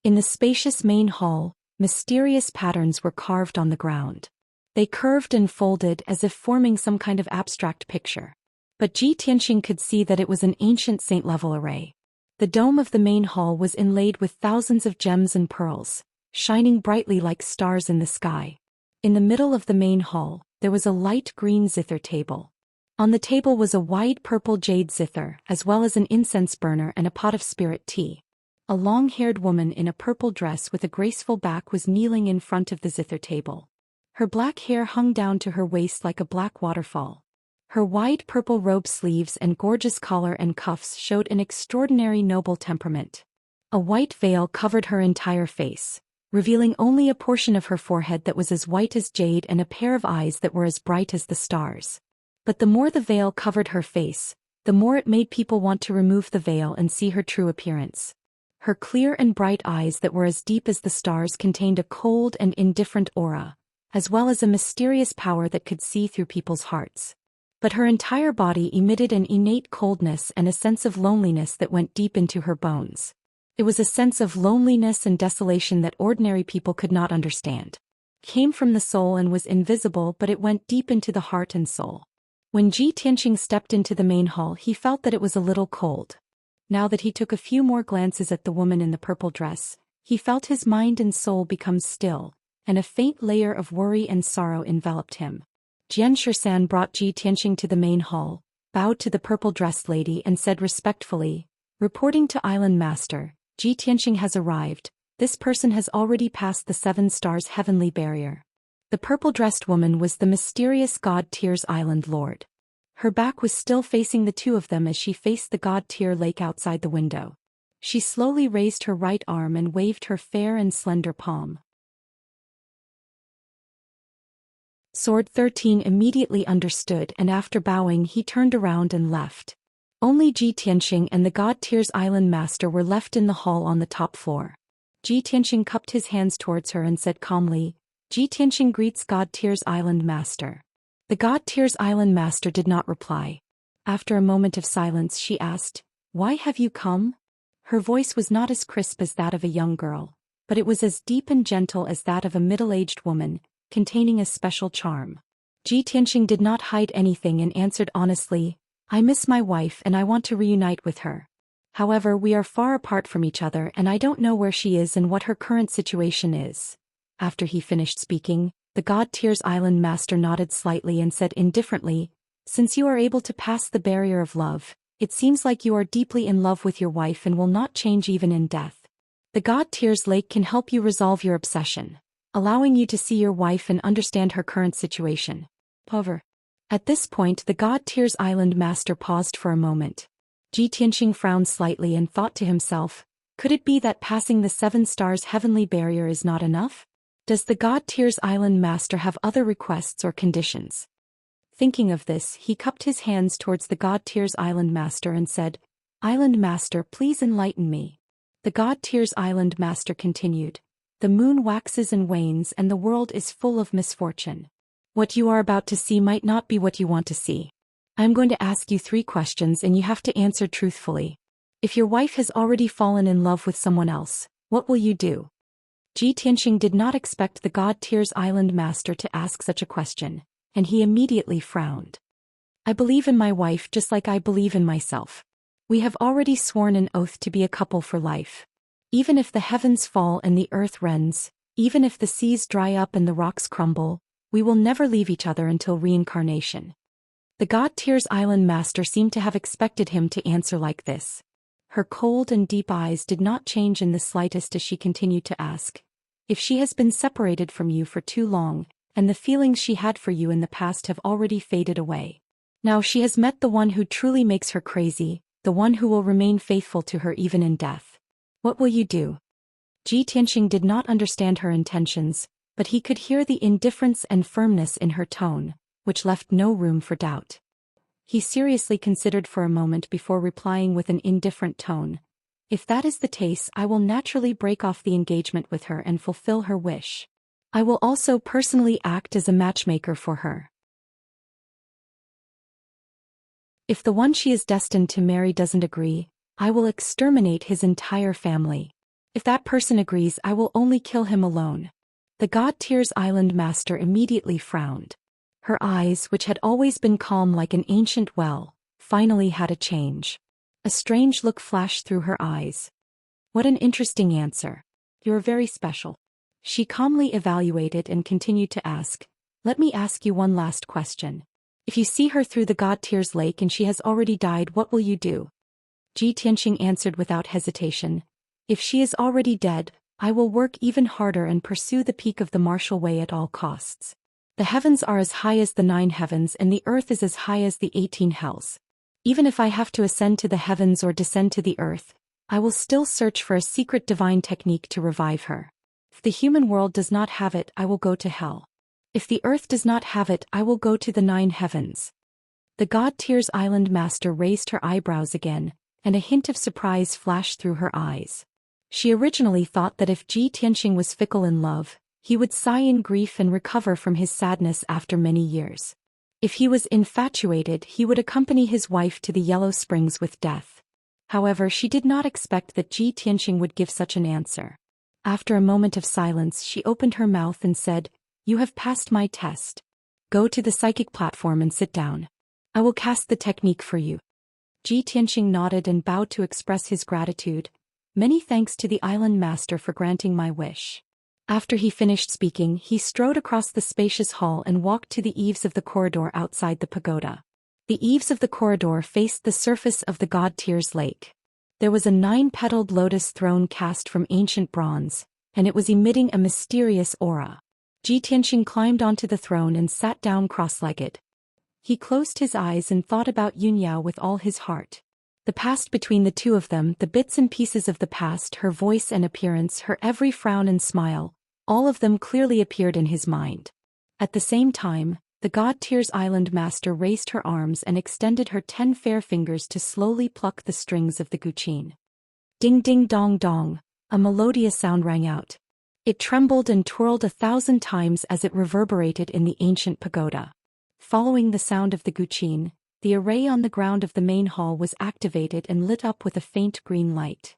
In the spacious main hall, mysterious patterns were carved on the ground. They curved and folded as if forming some kind of abstract picture. But Tianxing could see that it was an ancient saint-level array. The dome of the main hall was inlaid with thousands of gems and pearls, shining brightly like stars in the sky. In the middle of the main hall, there was a light green zither table. On the table was a wide purple jade zither, as well as an incense burner and a pot of spirit tea. A long-haired woman in a purple dress with a graceful back was kneeling in front of the zither table. Her black hair hung down to her waist like a black waterfall. Her wide purple robe sleeves and gorgeous collar and cuffs showed an extraordinary noble temperament. A white veil covered her entire face, revealing only a portion of her forehead that was as white as jade and a pair of eyes that were as bright as the stars. But the more the veil covered her face, the more it made people want to remove the veil and see her true appearance. Her clear and bright eyes that were as deep as the stars contained a cold and indifferent aura, as well as a mysterious power that could see through people's hearts. But her entire body emitted an innate coldness and a sense of loneliness that went deep into her bones. It was a sense of loneliness and desolation that ordinary people could not understand. It came from the soul and was invisible, but it went deep into the heart and soul. When Ji Tianqing stepped into the main hall, he felt that it was a little cold. Now that he took a few more glances at the woman in the purple dress, he felt his mind and soul become still, and a faint layer of worry and sorrow enveloped him. Xianxia brought Ji Tianqing to the main hall, bowed to the purple-dressed lady and said respectfully, "Reporting to Island Master, Ji Tianqing has arrived. This person has already passed the 7 stars heavenly barrier." The purple-dressed woman was the mysterious God Tier's island lord. Her back was still facing the two of them as she faced the God Tier lake outside the window. She slowly raised her right arm and waved her fair and slender palm. Sword 13 immediately understood, and after bowing he turned around and left. Only Ji Tianqing and the God Tier's island master were left in the hall on the top floor. Ji Tianqing cupped his hands towards her and said calmly, "Ji Tianqing greets God Tier's island master." The God Tier's island master did not reply. After a moment of silence she asked, "Why have you come?" Her voice was not as crisp as that of a young girl, but it was as deep and gentle as that of a middle-aged woman, containing a special charm. Ji Tianqing did not hide anything and answered honestly, "I miss my wife and I want to reunite with her. However, we are far apart from each other and I don't know where she is and what her current situation is." After he finished speaking, the God Tier's island master nodded slightly and said indifferently, "Since you are able to pass the barrier of love, it seems like you are deeply in love with your wife and will not change even in death. The God Tier's lake can help you resolve your obsession, allowing you to see your wife and understand her current situation." However, at this point the God Tier's island master paused for a moment. Ji Tianqing frowned slightly and thought to himself, could it be that passing the 7 stars heavenly barrier is not enough? Does the God Tier's island master have other requests or conditions? Thinking of this, he cupped his hands towards the God Tier's island master and said, "Island master, please enlighten me." The God Tier's island master continued, "The moon waxes and wanes and the world is full of misfortune. What you are about to see might not be what you want to see. I am going to ask you 3 questions and you have to answer truthfully. If your wife has already fallen in love with someone else, what will you do?" Ji Tianqing did not expect the God Tier's island master to ask such a question, and he immediately frowned. "I believe in my wife just like I believe in myself. We have already sworn an oath to be a couple for life. Even if the heavens fall and the earth rends, even if the seas dry up and the rocks crumble, we will never leave each other until reincarnation." The God Tier's island master seemed to have expected him to answer like this. Her cold and deep eyes did not change in the slightest as she continued to ask, "If she has been separated from you for too long, and the feelings she had for you in the past have already faded away. Now she has met the one who truly makes her crazy, the one who will remain faithful to her even in death. What will you do?" Ji Tianqing did not understand her intentions, but he could hear the indifference and firmness in her tone, which left no room for doubt. He seriously considered for a moment before replying with an indifferent tone, "If that is the case, I will naturally break off the engagement with her and fulfill her wish. I will also personally act as a matchmaker for her. If the one she is destined to marry doesn't agree, I will exterminate his entire family. If that person agrees, I will only kill him alone." The God Tier's island master immediately frowned. Her eyes, which had always been calm like an ancient well, finally had a change. A strange look flashed through her eyes. "What an interesting answer. You're very special." She calmly evaluated and continued to ask, "Let me ask you one last question. If you see her through the God Tier's lake and she has already died, what will you do?" Ji Tianqing answered without hesitation, "If she is already dead, I will work even harder and pursue the peak of the martial way at all costs. The heavens are as high as the 9 heavens and the earth is as high as the 18 hells. Even if I have to ascend to the heavens or descend to the earth, I will still search for a secret divine technique to revive her. If the human world does not have it, I will go to hell. If the earth does not have it, I will go to the 9 heavens. The God Tier's island master raised her eyebrows again, and a hint of surprise flashed through her eyes. She originally thought that if Ji Tianxing was fickle in love, he would sigh in grief and recover from his sadness after many years. If he was infatuated, he would accompany his wife to the Yellow Springs with death. However, she did not expect that Ji Tianxing would give such an answer. After a moment of silence, she opened her mouth and said, "You have passed my test. Go to the psychic platform and sit down. I will cast the technique for you." Ji Tianxing nodded and bowed to express his gratitude. "Many thanks to the island master for granting my wish." After he finished speaking, he strode across the spacious hall and walked to the eaves of the corridor outside the pagoda. The eaves of the corridor faced the surface of the God Tier's lake. There was a 9-petaled lotus throne cast from ancient bronze, and it was emitting a mysterious aura. Ji Tianxing climbed onto the throne and sat down cross-legged. He closed his eyes and thought about Yunyao with all his heart. The past between the two of them, the bits and pieces of the past, her voice and appearance, her every frown and smile, all of them clearly appeared in his mind. At the same time, the God Tier's island master raised her arms and extended her 10 fair fingers to slowly pluck the strings of the guqin. Ding ding dong dong, a melodious sound rang out. It trembled and twirled 1,000 times as it reverberated in the ancient pagoda. Following the sound of the guqin, the array on the ground of the main hall was activated and lit up with a faint green light.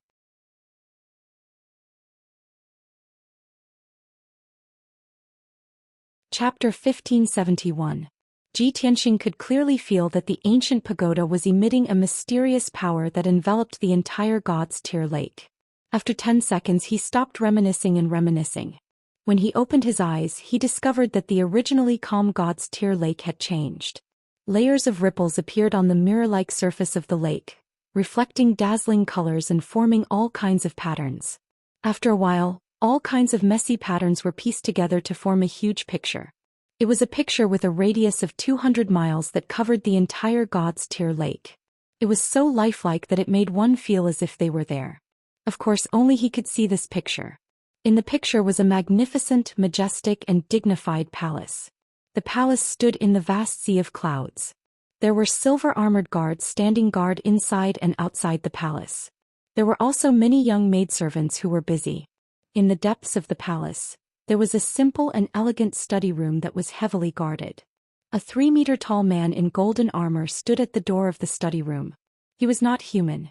Chapter 1571. Ji Tianxing could clearly feel that the ancient pagoda was emitting a mysterious power that enveloped the entire God's Tier lake. After 10 seconds he stopped reminiscing and reminiscing. When he opened his eyes, he discovered that the originally calm God's Tier lake had changed. Layers of ripples appeared on the mirror-like surface of the lake, reflecting dazzling colors and forming all kinds of patterns. After a while, all kinds of messy patterns were pieced together to form a huge picture. It was a picture with a radius of 200 miles that covered the entire God's Tier lake. It was so lifelike that it made one feel as if they were there. Of course, only he could see this picture. In the picture was a magnificent, majestic, and dignified palace. The palace stood in the vast sea of clouds. There were silver-armored guards standing guard inside and outside the palace. There were also many young maidservants who were busy. In the depths of the palace, there was a simple and elegant study room that was heavily guarded. A 3-meter-tall man in golden armor stood at the door of the study room. He was not human.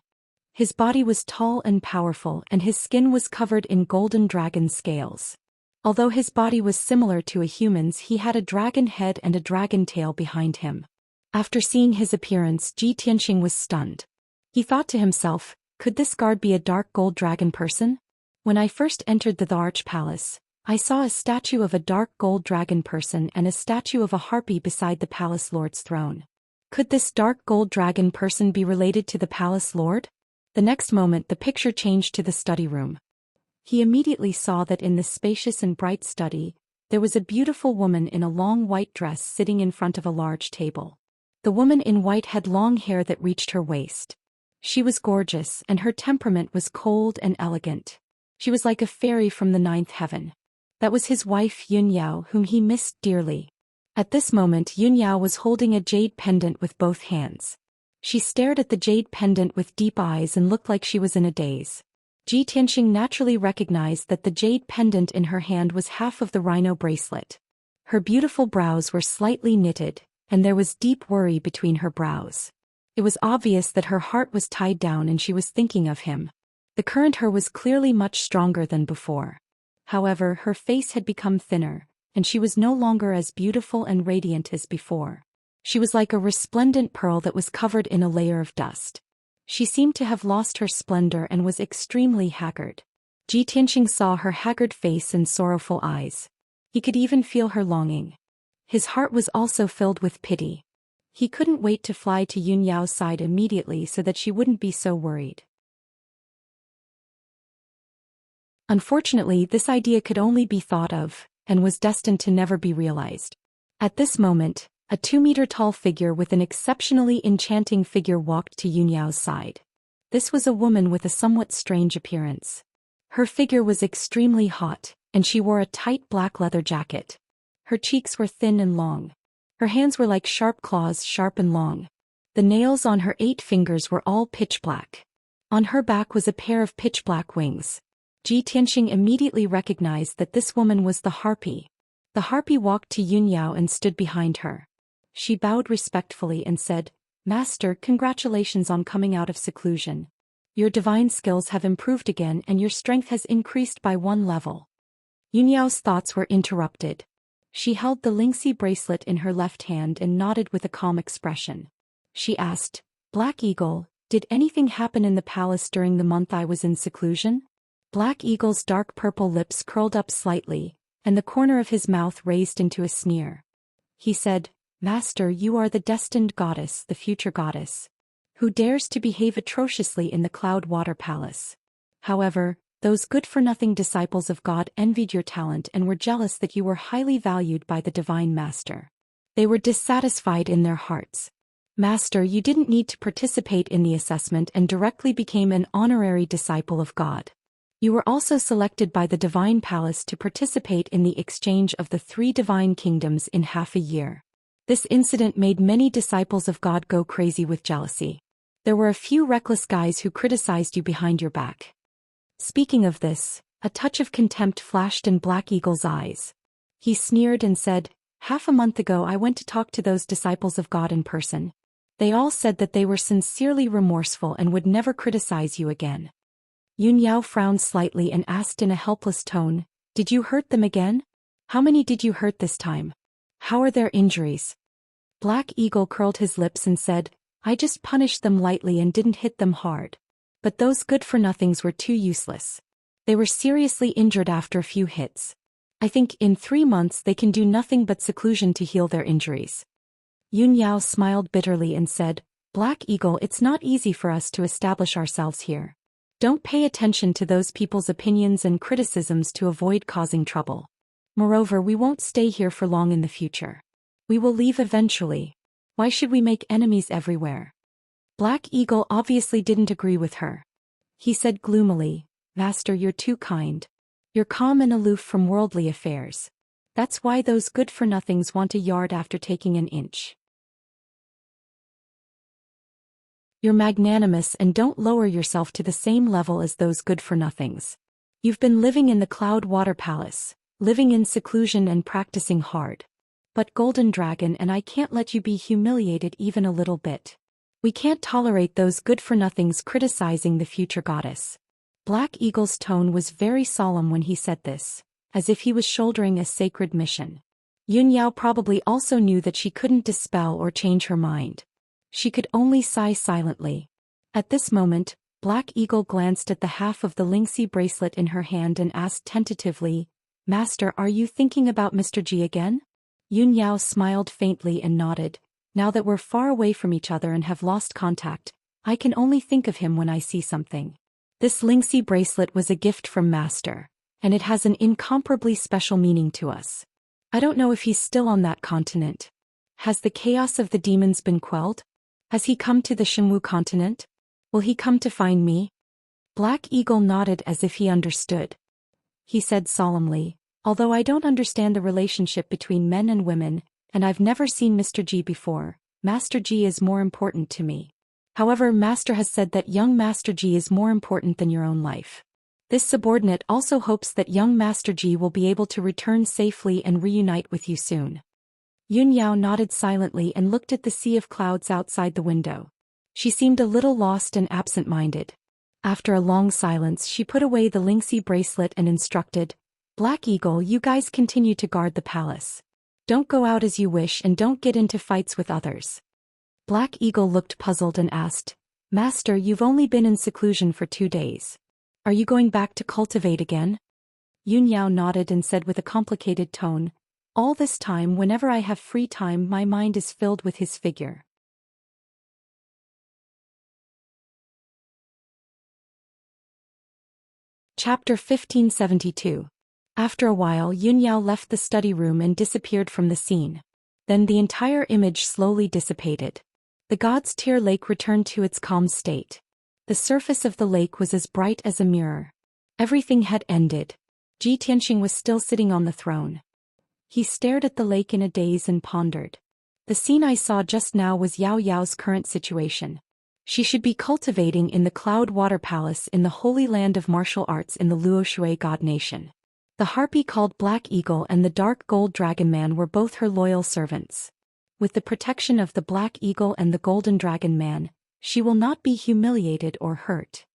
His body was tall and powerful, and his skin was covered in golden dragon scales. Although his body was similar to a human's, he had a dragon head and a dragon tail behind him. After seeing his appearance, Ji Tianxing was stunned. He thought to himself, could this guard be a dark gold dragon person? When I first entered the Arch Palace, I saw a statue of a dark gold dragon person and a statue of a harpy beside the palace lord's throne. Could this dark gold dragon person be related to the palace lord? The next moment the picture changed to the study room. He immediately saw that in this spacious and bright study, there was a beautiful woman in a long white dress sitting in front of a large table. The woman in white had long hair that reached her waist. She was gorgeous, and her temperament was cold and elegant. She was like a fairy from the 9th heaven. That was his wife Yunyao, whom he missed dearly. At this moment Yunyao was holding a jade pendant with both hands. She stared at the jade pendant with deep eyes and looked like she was in a daze. Ji Tianxing naturally recognized that the jade pendant in her hand was half of the rhino bracelet. Her beautiful brows were slightly knitted, and there was deep worry between her brows. It was obvious that her heart was tied down and she was thinking of him. The current her was clearly much stronger than before. However, her face had become thinner, and she was no longer as beautiful and radiant as before. She was like a resplendent pearl that was covered in a layer of dust. She seemed to have lost her splendor and was extremely haggard. Ji Tianxing saw her haggard face and sorrowful eyes. He could even feel her longing. His heart was also filled with pity. He couldn't wait to fly to Yunyao's side immediately so that she wouldn't be so worried. Unfortunately, this idea could only be thought of, and was destined to never be realized. At this moment, a 2-meter-tall figure with an exceptionally enchanting figure walked to Yunyao's side. This was a woman with a somewhat strange appearance. Her figure was extremely hot, and she wore a tight black leather jacket. Her cheeks were thin and long. Her hands were like sharp claws, sharp and long. The nails on her 8 fingers were all pitch black. On her back was a pair of pitch black wings. Tianxing immediately recognized that this woman was the harpy. The harpy walked to Yunyao and stood behind her. She bowed respectfully and said, "Master, congratulations on coming out of seclusion. Your divine skills have improved again and your strength has increased by 1 level." Yunyao's thoughts were interrupted. She held the Lingxi bracelet in her left hand and nodded with a calm expression. She asked, "Black Eagle, did anything happen in the palace during the month I was in seclusion?" Black Eagle's dark purple lips curled up slightly, and the corner of his mouth raised into a sneer. He said, "Master, you are the destined goddess, the future goddess. Who dares to behave atrociously in the Cloud Water Palace? However, those good-for-nothing disciples of God envied your talent and were jealous that you were highly valued by the Divine Master. They were dissatisfied in their hearts. Master, you didn't need to participate in the assessment and directly became an honorary disciple of God. You were also selected by the Divine Palace to participate in the exchange of the 3 divine kingdoms in half a year. This incident made many disciples of God go crazy with jealousy. There were a few reckless guys who criticized you behind your back." Speaking of this, a touch of contempt flashed in Black Eagle's eyes. He sneered and said, "Half a month ago I went to talk to those disciples of God in person. They all said that they were sincerely remorseful and would never criticize you again." Yunyao frowned slightly and asked in a helpless tone, "Did you hurt them again? How many did you hurt this time? How are their injuries?" Black Eagle curled his lips and said, "I just punished them lightly and didn't hit them hard. But those good-for-nothings were too useless. They were seriously injured after a few hits. I think in 3 months they can do nothing but seclusion to heal their injuries." Yunyao smiled bitterly and said, "Black Eagle, it's not easy for us to establish ourselves here. Don't pay attention to those people's opinions and criticisms to avoid causing trouble. Moreover, we won't stay here for long in the future. We will leave eventually. Why should we make enemies everywhere?" Black Eagle obviously didn't agree with her. He said gloomily, "Master, you're too kind. You're calm and aloof from worldly affairs. That's why those good-for-nothings want a yard after taking an inch. You're magnanimous and don't lower yourself to the same level as those good-for-nothings. You've been living in the Cloud Water Palace, living in seclusion and practicing hard. But Golden Dragon and I can't let you be humiliated even a little bit. We can't tolerate those good-for-nothings criticizing the future goddess." Black Eagle's tone was very solemn when he said this, as if he was shouldering a sacred mission. Yunyao probably also knew that she couldn't dispel or change her mind. She could only sigh silently. At this moment, Black Eagle glanced at the half of the Lingxi bracelet in her hand and asked tentatively, "Master, are you thinking about Mr. Ji again?" Yunyao smiled faintly and nodded. "Now that we're far away from each other and have lost contact, I can only think of him when I see something. This Lingxi bracelet was a gift from Master, and it has an incomparably special meaning to us. I don't know if he's still on that continent. Has the chaos of the demons been quelled? Has he come to the Shenwu continent? Will he come to find me?" Black Eagle nodded as if he understood. He said solemnly, "Although I don't understand the relationship between men and women, and I've never seen Mr. Ji before, Master Ji is more important to me. However, Master has said that young Master Ji is more important than your own life. This subordinate also hopes that young Master Ji will be able to return safely and reunite with you soon." Yunyao nodded silently and looked at the sea of clouds outside the window. She seemed a little lost and absent-minded. After a long silence, she put away the Lingxi bracelet and instructed, "Black Eagle, you guys continue to guard the palace. Don't go out as you wish and don't get into fights with others." Black Eagle looked puzzled and asked, "Master, you've only been in seclusion for 2 days. Are you going back to cultivate again?" Yunyao nodded and said with a complicated tone, "All this time, whenever I have free time, my mind is filled with his figure." Chapter 1572. After a while, Yunyao left the study room and disappeared from the scene. Then the entire image slowly dissipated. The God's Tear Lake returned to its calm state. The surface of the lake was as bright as a mirror. Everything had ended. Ji Tianxing was still sitting on the throne. He stared at the lake in a daze and pondered. The scene I saw just now was Yao Yao's current situation. She should be cultivating in the Cloud Water Palace in the Holy Land of Martial Arts in the Luoshui God Nation. The harpy called Black Eagle and the Dark Gold Dragon Man were both her loyal servants. With the protection of the Black Eagle and the Golden Dragon Man, she will not be humiliated or hurt.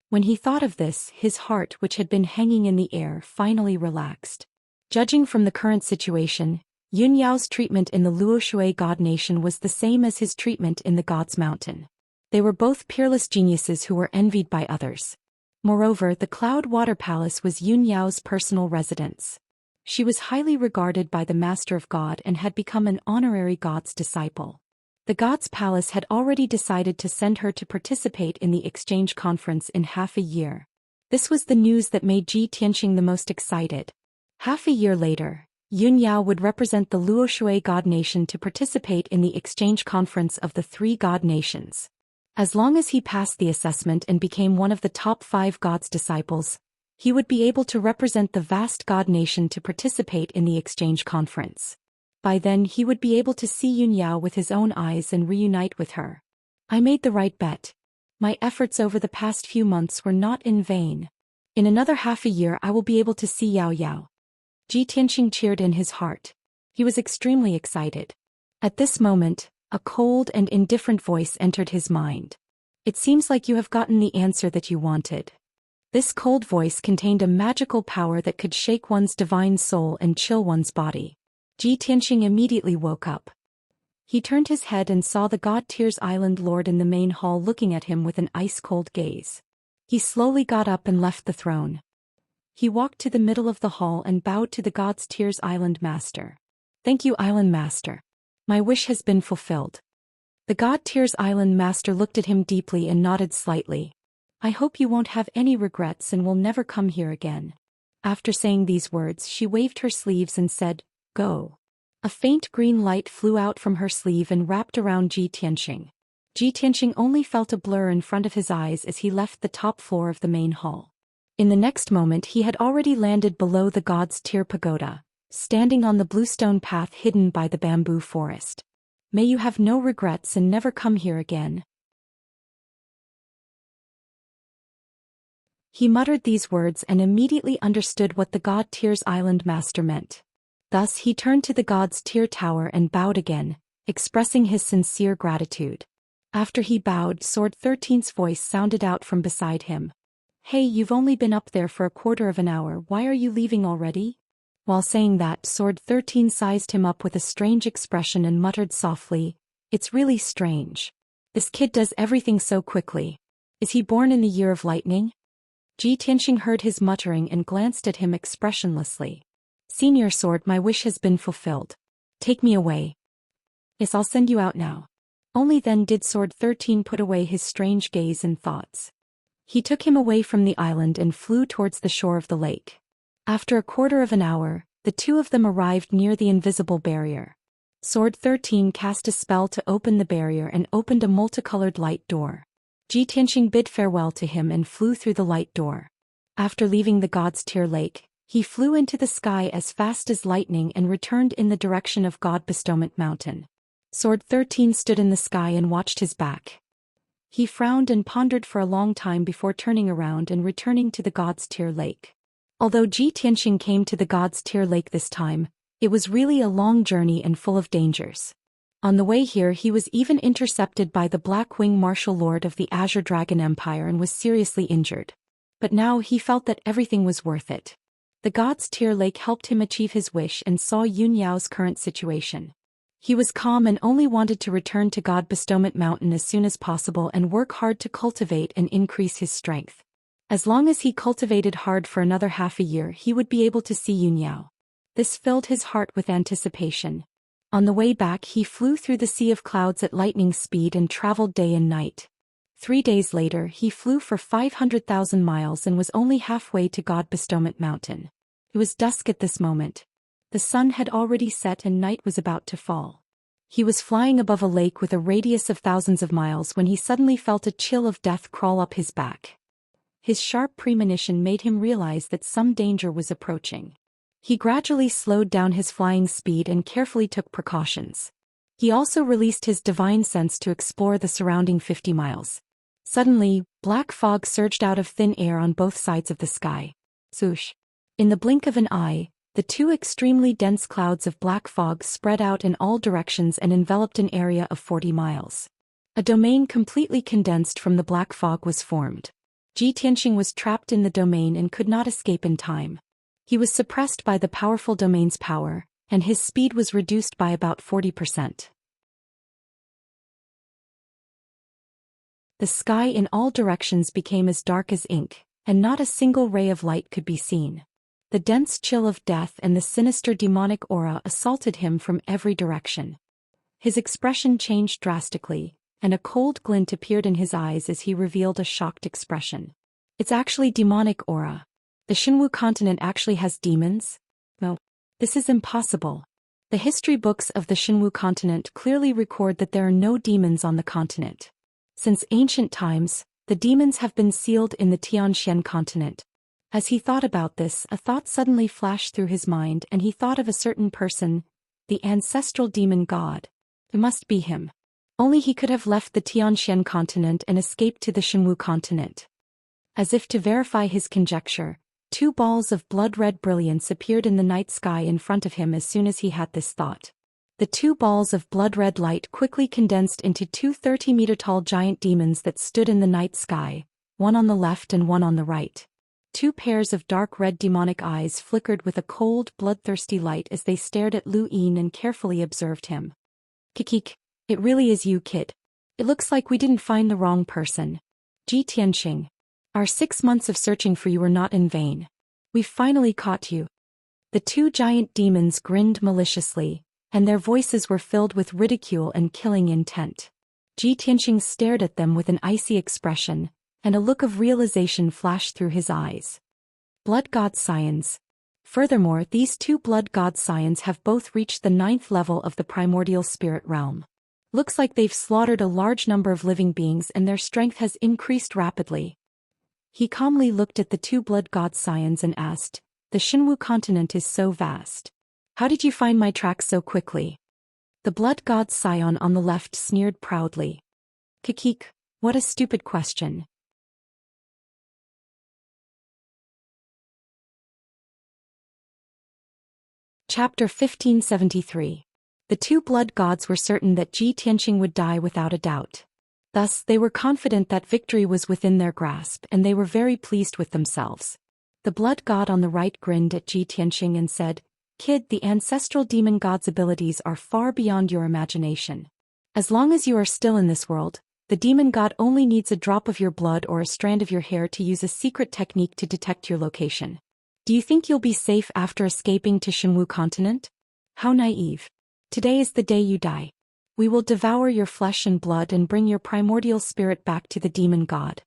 When he thought of this, his heart, which had been hanging in the air, finally relaxed. Judging from the current situation, Yun Yao's treatment in the Luoshui God Nation was the same as his treatment in the God's Mountain. They were both peerless geniuses who were envied by others. Moreover, the Cloud Water Palace was Yun Yao's personal residence. She was highly regarded by the Master of God and had become an honorary God's disciple. The God's Palace had already decided to send her to participate in the exchange conference in half a year. This was the news that made Ji Tianxing the most excited. Half a year later, Yun Yao would represent the Luoshui God Nation to participate in the exchange conference of the three God Nations. As long as he passed the assessment and became one of the top 5 God's disciples, he would be able to represent the vast God Nation to participate in the exchange conference. By then he would be able to see Yun Yao with his own eyes and reunite with her. I made the right bet. My efforts over the past few months were not in vain. In another half a year I will be able to see Yao Yao. Ji Tianxing cheered in his heart. He was extremely excited. At this moment, a cold and indifferent voice entered his mind. It seems like you have gotten the answer that you wanted. This cold voice contained a magical power that could shake one's divine soul and chill one's body. Ji Tianxing immediately woke up. He turned his head and saw the God Tears Island Lord in the main hall looking at him with an ice-cold gaze. He slowly got up and left the throne. He walked to the middle of the hall and bowed to the God's Tears Island Master. Thank you, Island Master. My wish has been fulfilled. The God Tears Island Master looked at him deeply and nodded slightly. I hope you won't have any regrets and will never come here again. After saying these words, she waved her sleeves and said, Go. A faint green light flew out from her sleeve and wrapped around Ji Tianxing. Ji Tianxing only felt a blur in front of his eyes as he left the top floor of the main hall. In the next moment he had already landed below the God's Tear Pagoda, standing on the bluestone path hidden by the bamboo forest. May you have no regrets and never come here again. He muttered these words and immediately understood what the God Tears Island Master meant. Thus he turned to the God's Tear Tower and bowed again, expressing his sincere gratitude. After he bowed, Sword 13's voice sounded out from beside him. Hey, you've only been up there for a quarter of an hour, why are you leaving already? While saying that, Sword 13 sized him up with a strange expression and muttered softly, It's really strange. This kid does everything so quickly. Is he born in the year of lightning? Ji Tianxing heard his muttering and glanced at him expressionlessly. Senior Sword, my wish has been fulfilled. Take me away. Yes, I'll send you out now. Only then did Sword 13 put away his strange gaze and thoughts. He took him away from the island and flew towards the shore of the lake. After a quarter of an hour, the two of them arrived near the invisible barrier. Sword 13 cast a spell to open the barrier and opened a multicolored light door. Ji Tianxing bid farewell to him and flew through the light door. After leaving the God's Tear Lake, he flew into the sky as fast as lightning and returned in the direction of God Bestowment Mountain. Sword 13 stood in the sky and watched his back. He frowned and pondered for a long time before turning around and returning to the God's Tear Lake. Although Ji Tianxing came to the God's Tear Lake this time, it was really a long journey and full of dangers. On the way here he was even intercepted by the Black-Wing Martial Lord of the Azure Dragon Empire and was seriously injured. But now he felt that everything was worth it. The God's Tear Lake helped him achieve his wish and saw Yun Yao's current situation. He was calm and only wanted to return to God Bestowment Mountain as soon as possible and work hard to cultivate and increase his strength. As long as he cultivated hard for another half a year he would be able to see Yun Yao. This filled his heart with anticipation. On the way back he flew through the sea of clouds at lightning speed and traveled day and night. 3 days later he flew for 500,000 miles and was only halfway to God Bestowment Mountain. It was dusk at this moment. The sun had already set and night was about to fall. He was flying above a lake with a radius of thousands of miles when he suddenly felt a chill of death crawl up his back. his sharp premonition made him realize that some danger was approaching. He gradually slowed down his flying speed and carefully took precautions. He also released his divine sense to explore the surrounding 50 miles. Suddenly, black fog surged out of thin air on both sides of the sky. Swoosh! In the blink of an eye, the two extremely dense clouds of black fog spread out in all directions and enveloped an area of 40 miles. A domain completely condensed from the black fog was formed. Tianxia was trapped in the domain and could not escape in time. He was suppressed by the powerful domain's power, and his speed was reduced by about 40%. The sky in all directions became as dark as ink, and not a single ray of light could be seen. The dense chill of death and the sinister demonic aura assaulted him from every direction. His expression changed drastically, and a cold glint appeared in his eyes as he revealed a shocked expression. It's actually demonic aura. The Xinwu continent actually has demons? No. This is impossible. The history books of the Xinwu continent clearly record that there are no demons on the continent. Since ancient times, the demons have been sealed in the Tianxian continent. As he thought about this, a thought suddenly flashed through his mind and he thought of a certain person, the ancestral demon god. It must be him. Only he could have left the Tianxian continent and escaped to the Xinwu continent. As if to verify his conjecture, two balls of blood-red brilliance appeared in the night sky in front of him as soon as he had this thought. The two balls of blood-red light quickly condensed into two 30-meter-tall giant demons that stood in the night sky, one on the left and one on the right. Two pairs of dark red demonic eyes flickered with a cold, bloodthirsty light as they stared at Lu Yin and carefully observed him. Kikik, it really is you, kid. It looks like we didn't find the wrong person. Tianxia. Our 6 months of searching for you were not in vain. We've finally caught you. The two giant demons grinned maliciously, and their voices were filled with ridicule and killing intent. Tianxia stared at them with an icy expression, and a look of realization flashed through his eyes. Blood God Scions. Furthermore, these two blood God Scions have both reached the 9th level of the primordial spirit realm. Looks like they've slaughtered a large number of living beings and their strength has increased rapidly. He calmly looked at the two blood God Scions and asked, "The Xinwu continent is so vast. How did you find my tracks so quickly?" The blood God Scion on the left sneered proudly. Kikik, what a stupid question. Chapter 1573. The two blood gods were certain that Tianxia would die without a doubt. Thus, they were confident that victory was within their grasp and they were very pleased with themselves. The blood god on the right grinned at Tianxia and said, "Kid, the ancestral demon god's abilities are far beyond your imagination. As long as you are still in this world, the demon god only needs a drop of your blood or a strand of your hair to use a secret technique to detect your location. Do you think you'll be safe after escaping to Xinwu continent? How naive. Today is the day you die. We will devour your flesh and blood and bring your primordial spirit back to the demon god."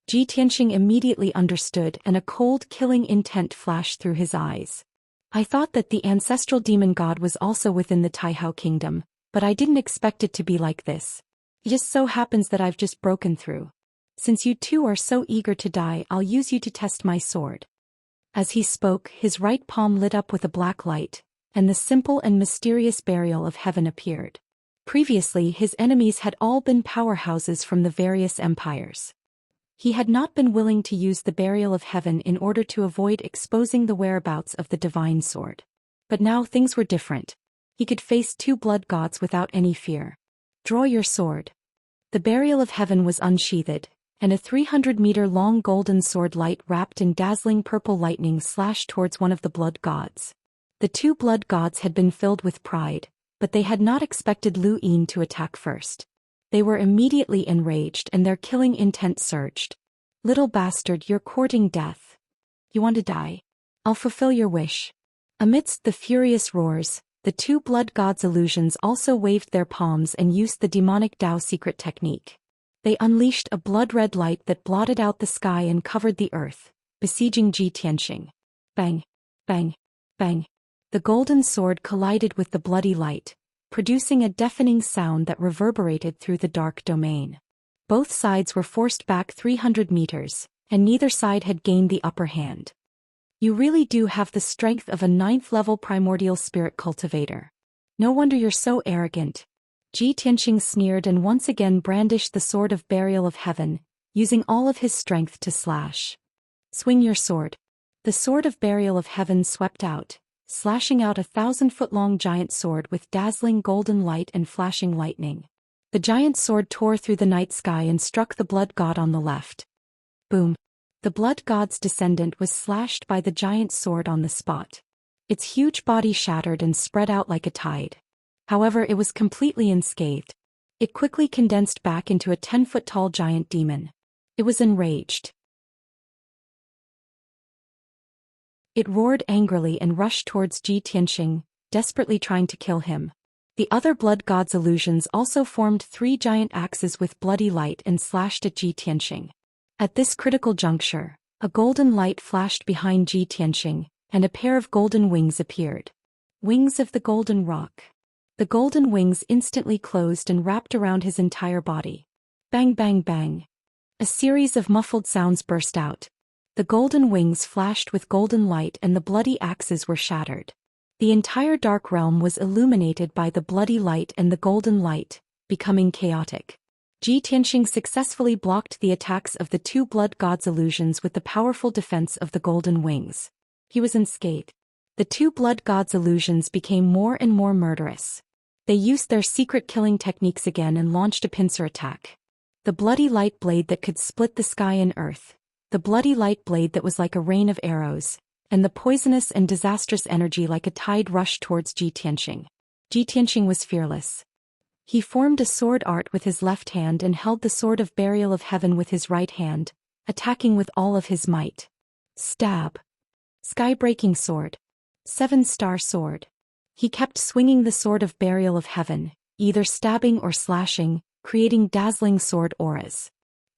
Tianxia immediately understood and a cold killing intent flashed through his eyes. "I thought that the ancestral demon god was also within the Taihao kingdom, but I didn't expect it to be like this. It just so happens that I've just broken through. Since you two are so eager to die, I'll use you to test my sword." As he spoke, his right palm lit up with a black light, and the simple and mysterious burial of heaven appeared. Previously, his enemies had all been powerhouses from the various empires. He had not been willing to use the burial of heaven in order to avoid exposing the whereabouts of the divine sword. But now things were different. He could face two blood gods without any fear. "Draw your sword." The burial of heaven was unsheathed, and a 300-meter-long golden sword light wrapped in dazzling purple lightning slashed towards one of the blood gods. The two blood gods had been filled with pride, but they had not expected Lu Yin to attack first. They were immediately enraged and their killing intent surged. "Little bastard, you're courting death. You want to die? I'll fulfill your wish." Amidst the furious roars, the two blood gods' illusions also waved their palms and used the demonic Dao secret technique. They unleashed a blood-red light that blotted out the sky and covered the earth, besieging Tianxia. Bang! Bang! Bang! The golden sword collided with the bloody light, producing a deafening sound that reverberated through the dark domain. Both sides were forced back 300 meters, and neither side had gained the upper hand. You really do have the strength of a 9th-level primordial spirit cultivator. No wonder you're so arrogant. Ji Tianqing sneered and once again brandished the sword of burial of heaven, using all of his strength to slash. Swing your sword. The sword of burial of heaven swept out, slashing out a 1,000-foot-long giant sword with dazzling golden light and flashing lightning. The giant sword tore through the night sky and struck the blood god on the left. Boom. The blood god's descendant was slashed by the giant sword on the spot. Its huge body shattered and spread out like a tide. However, it was completely unscathed. It quickly condensed back into a 10-foot-tall giant demon. It was enraged. It roared angrily and rushed towards Ji Tianqing, desperately trying to kill him. The other blood god's illusions also formed 3 giant axes with bloody light and slashed at Ji Tianqing. At this critical juncture, a golden light flashed behind Ji Tianqing, and a pair of golden wings appeared. Wings of the golden rock. The golden wings instantly closed and wrapped around his entire body. Bang bang bang. A series of muffled sounds burst out. The golden wings flashed with golden light and the bloody axes were shattered. The entire dark realm was illuminated by the bloody light and the golden light, becoming chaotic. Ji Tianqing successfully blocked the attacks of the 2 blood gods' illusions with the powerful defense of the golden wings. He was unscathed. The 2 blood gods' illusions became more and more murderous. They used their secret killing techniques again and launched a pincer attack. The bloody light blade that could split the sky and earth, the bloody light blade that was like a rain of arrows, and the poisonous and disastrous energy like a tide rushed towards Ji Tianqing. Ji Tianqing was fearless. He formed a sword art with his left hand and held the sword of burial of heaven with his right hand, attacking with all of his might. Stab. Sky-breaking sword. 7-star sword. He kept swinging the sword of burial of heaven, either stabbing or slashing, creating dazzling sword auras.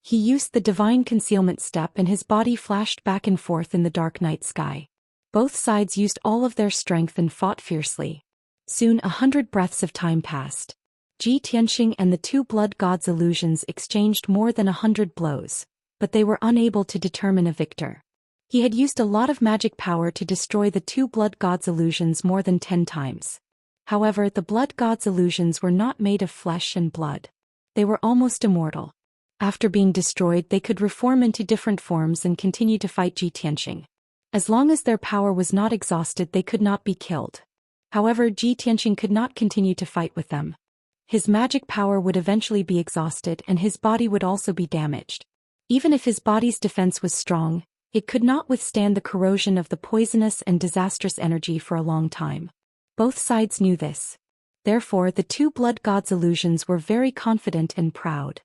He used the divine concealment step and his body flashed back and forth in the dark night sky. Both sides used all of their strength and fought fiercely. Soon 100 breaths of time passed. Ji Tianqing and the 2 blood gods' illusions exchanged more than 100 blows, but they were unable to determine a victor. He had used a lot of magic power to destroy the 2 blood gods' illusions more than 10 times. However, the blood gods' illusions were not made of flesh and blood. They were almost immortal. After being destroyed, they could reform into different forms and continue to fight Ji Tianqing. As long as their power was not exhausted, they could not be killed. However, Ji Tianqing could not continue to fight with them. His magic power would eventually be exhausted and his body would also be damaged. Even if his body's defense was strong, it could not withstand the corrosion of the poisonous and disastrous energy for a long time. Both sides knew this. Therefore, the 2 blood gods' illusions were very confident and proud.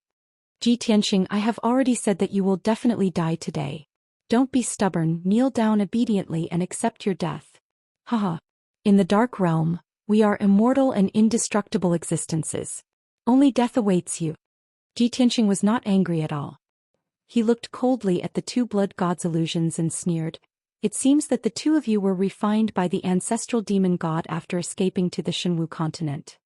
Ji Tianqing, I have already said that you will definitely die today. Don't be stubborn, kneel down obediently and accept your death. Haha. In the dark realm, we are immortal and indestructible existences. Only death awaits you. Ji Tianqing was not angry at all. He looked coldly at the 2 blood gods' illusions and sneered. It seems that the 2 of you were refined by the ancestral demon god after escaping to the Shenwu continent.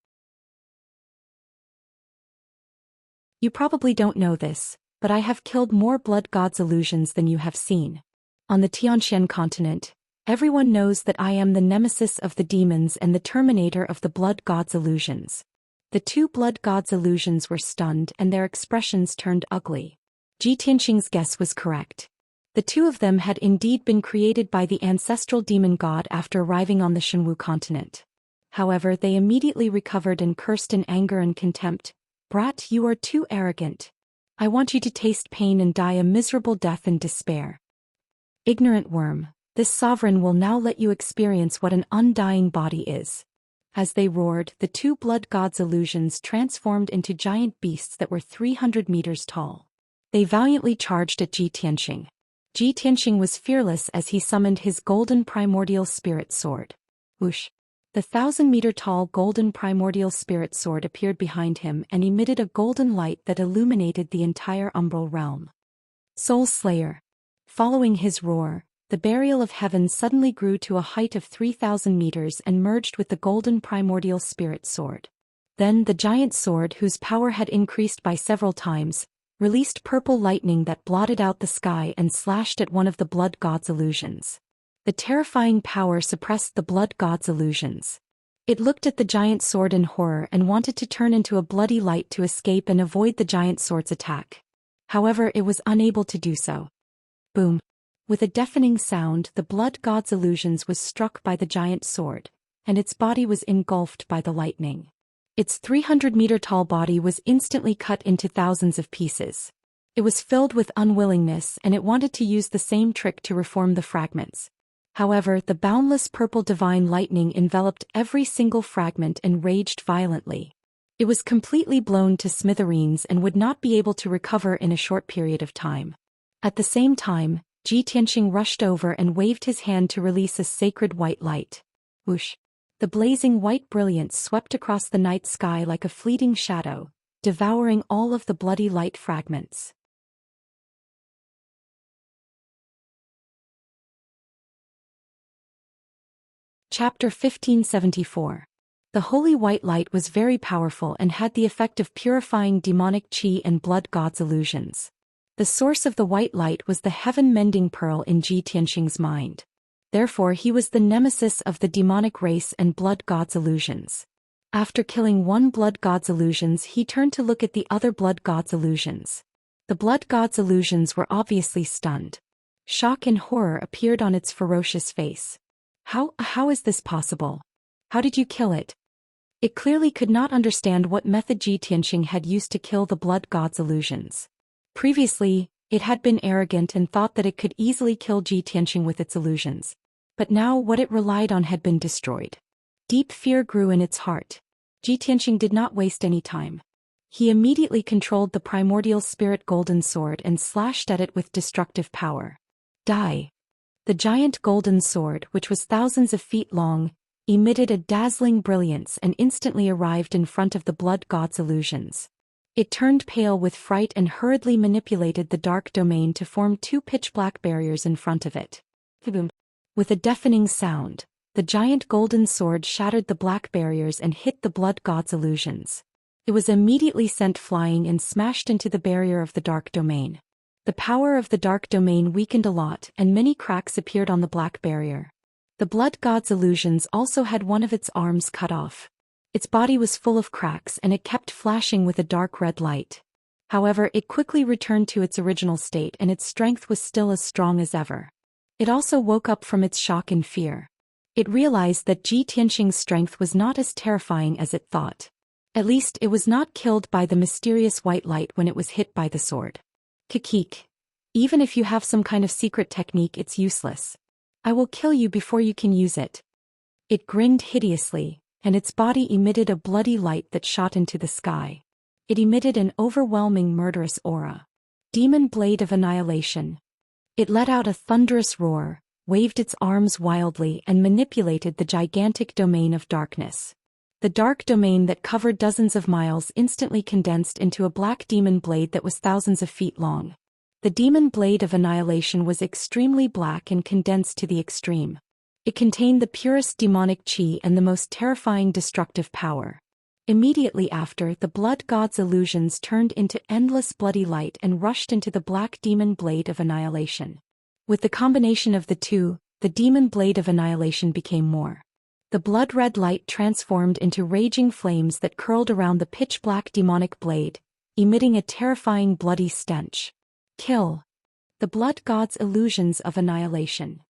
You probably don't know this, but I have killed more blood gods' illusions than you have seen. On the Tianxian continent, everyone knows that I am the nemesis of the demons and the terminator of the blood gods' illusions. The 2 blood gods' illusions were stunned and their expressions turned ugly. Ji Tianqing's guess was correct. The 2 of them had indeed been created by the ancestral demon god after arriving on the Shenwu continent. However, they immediately recovered and cursed in anger and contempt. Brat, you are too arrogant. I want you to taste pain and die a miserable death in despair. Ignorant worm. This sovereign will now let you experience what an undying body is. As they roared, the 2 blood gods' illusions transformed into giant beasts that were 300 meters tall. They valiantly charged at Ji Tianqing. Ji Tianqing was fearless as he summoned his golden primordial spirit sword. Whoosh! The 1,000-meter-tall golden primordial spirit sword appeared behind him and emitted a golden light that illuminated the entire umbral realm. Soul Slayer. Following his roar, the burial of heaven suddenly grew to a height of 3,000 meters and merged with the golden primordial spirit sword. Then the giant sword, whose power had increased by several times, released purple lightning that blotted out the sky and slashed at one of the blood god's illusions. The terrifying power suppressed the blood god's illusions. It looked at the giant sword in horror and wanted to turn into a bloody light to escape and avoid the giant sword's attack. However, it was unable to do so. Boom! With a deafening sound, the blood god's illusions was struck by the giant sword, and its body was engulfed by the lightning. Its 300-meter-tall body was instantly cut into thousands of pieces. It was filled with unwillingness and it wanted to use the same trick to reform the fragments. However, the boundless purple divine lightning enveloped every single fragment and raged violently. It was completely blown to smithereens and would not be able to recover in a short period of time. At the same time, Ji Tianxing rushed over and waved his hand to release a sacred white light. Whoosh! The blazing white brilliance swept across the night sky like a fleeting shadow, devouring all of the bloody light fragments. Chapter 1574. The holy white light was very powerful and had the effect of purifying demonic qi and blood god's illusions. The source of the white light was the heaven-mending pearl in Ji Tianxing's mind. Therefore he was the nemesis of the demonic race and blood god's illusions. After killing one blood god's illusions, he turned to look at the other blood god's illusions. The blood god's illusions were obviously stunned. Shock and horror appeared on its ferocious face. How is this possible? How did you kill it? It clearly could not understand what method Ji Tianxing had used to kill the blood god's illusions. Previously, it had been arrogant and thought that it could easily kill Ji Tianxing with its illusions. But now what it relied on had been destroyed. Deep fear grew in its heart. Ji Tianxing did not waste any time. He immediately controlled the primordial spirit golden sword and slashed at it with destructive power. Die! The giant golden sword, which was thousands of feet long, emitted a dazzling brilliance and instantly arrived in front of the blood god's illusions. It turned pale with fright and hurriedly manipulated the dark domain to form two pitch-black barriers in front of it. Boom! With a deafening sound, the giant golden sword shattered the black barriers and hit the blood god's illusions. It was immediately sent flying and smashed into the barrier of the dark domain. The power of the dark domain weakened a lot and many cracks appeared on the black barrier. The blood god's illusions also had one of its arms cut off. Its body was full of cracks and it kept flashing with a dark red light. However, it quickly returned to its original state and its strength was still as strong as ever. It also woke up from its shock and fear. It realized that Ji Tianxing's strength was not as terrifying as it thought. At least it was not killed by the mysterious white light when it was hit by the sword. Kikik. Even if you have some kind of secret technique, it's useless. I will kill you before you can use it. It grinned hideously, and its body emitted a bloody light that shot into the sky. It emitted an overwhelming murderous aura. Demon blade of annihilation. It let out a thunderous roar, waved its arms wildly and manipulated the gigantic domain of darkness. The dark domain that covered dozens of miles instantly condensed into a black demon blade that was thousands of feet long. The demon blade of annihilation was extremely black and condensed to the extreme. It contained the purest demonic qi and the most terrifying destructive power. Immediately after, the blood god's illusions turned into endless bloody light and rushed into the black demon blade of annihilation. With the combination of the two, the demon blade of annihilation became more. The blood-red light transformed into raging flames that curled around the pitch-black demonic blade, emitting a terrifying bloody stench. Kill. The blood god's illusions of annihilation.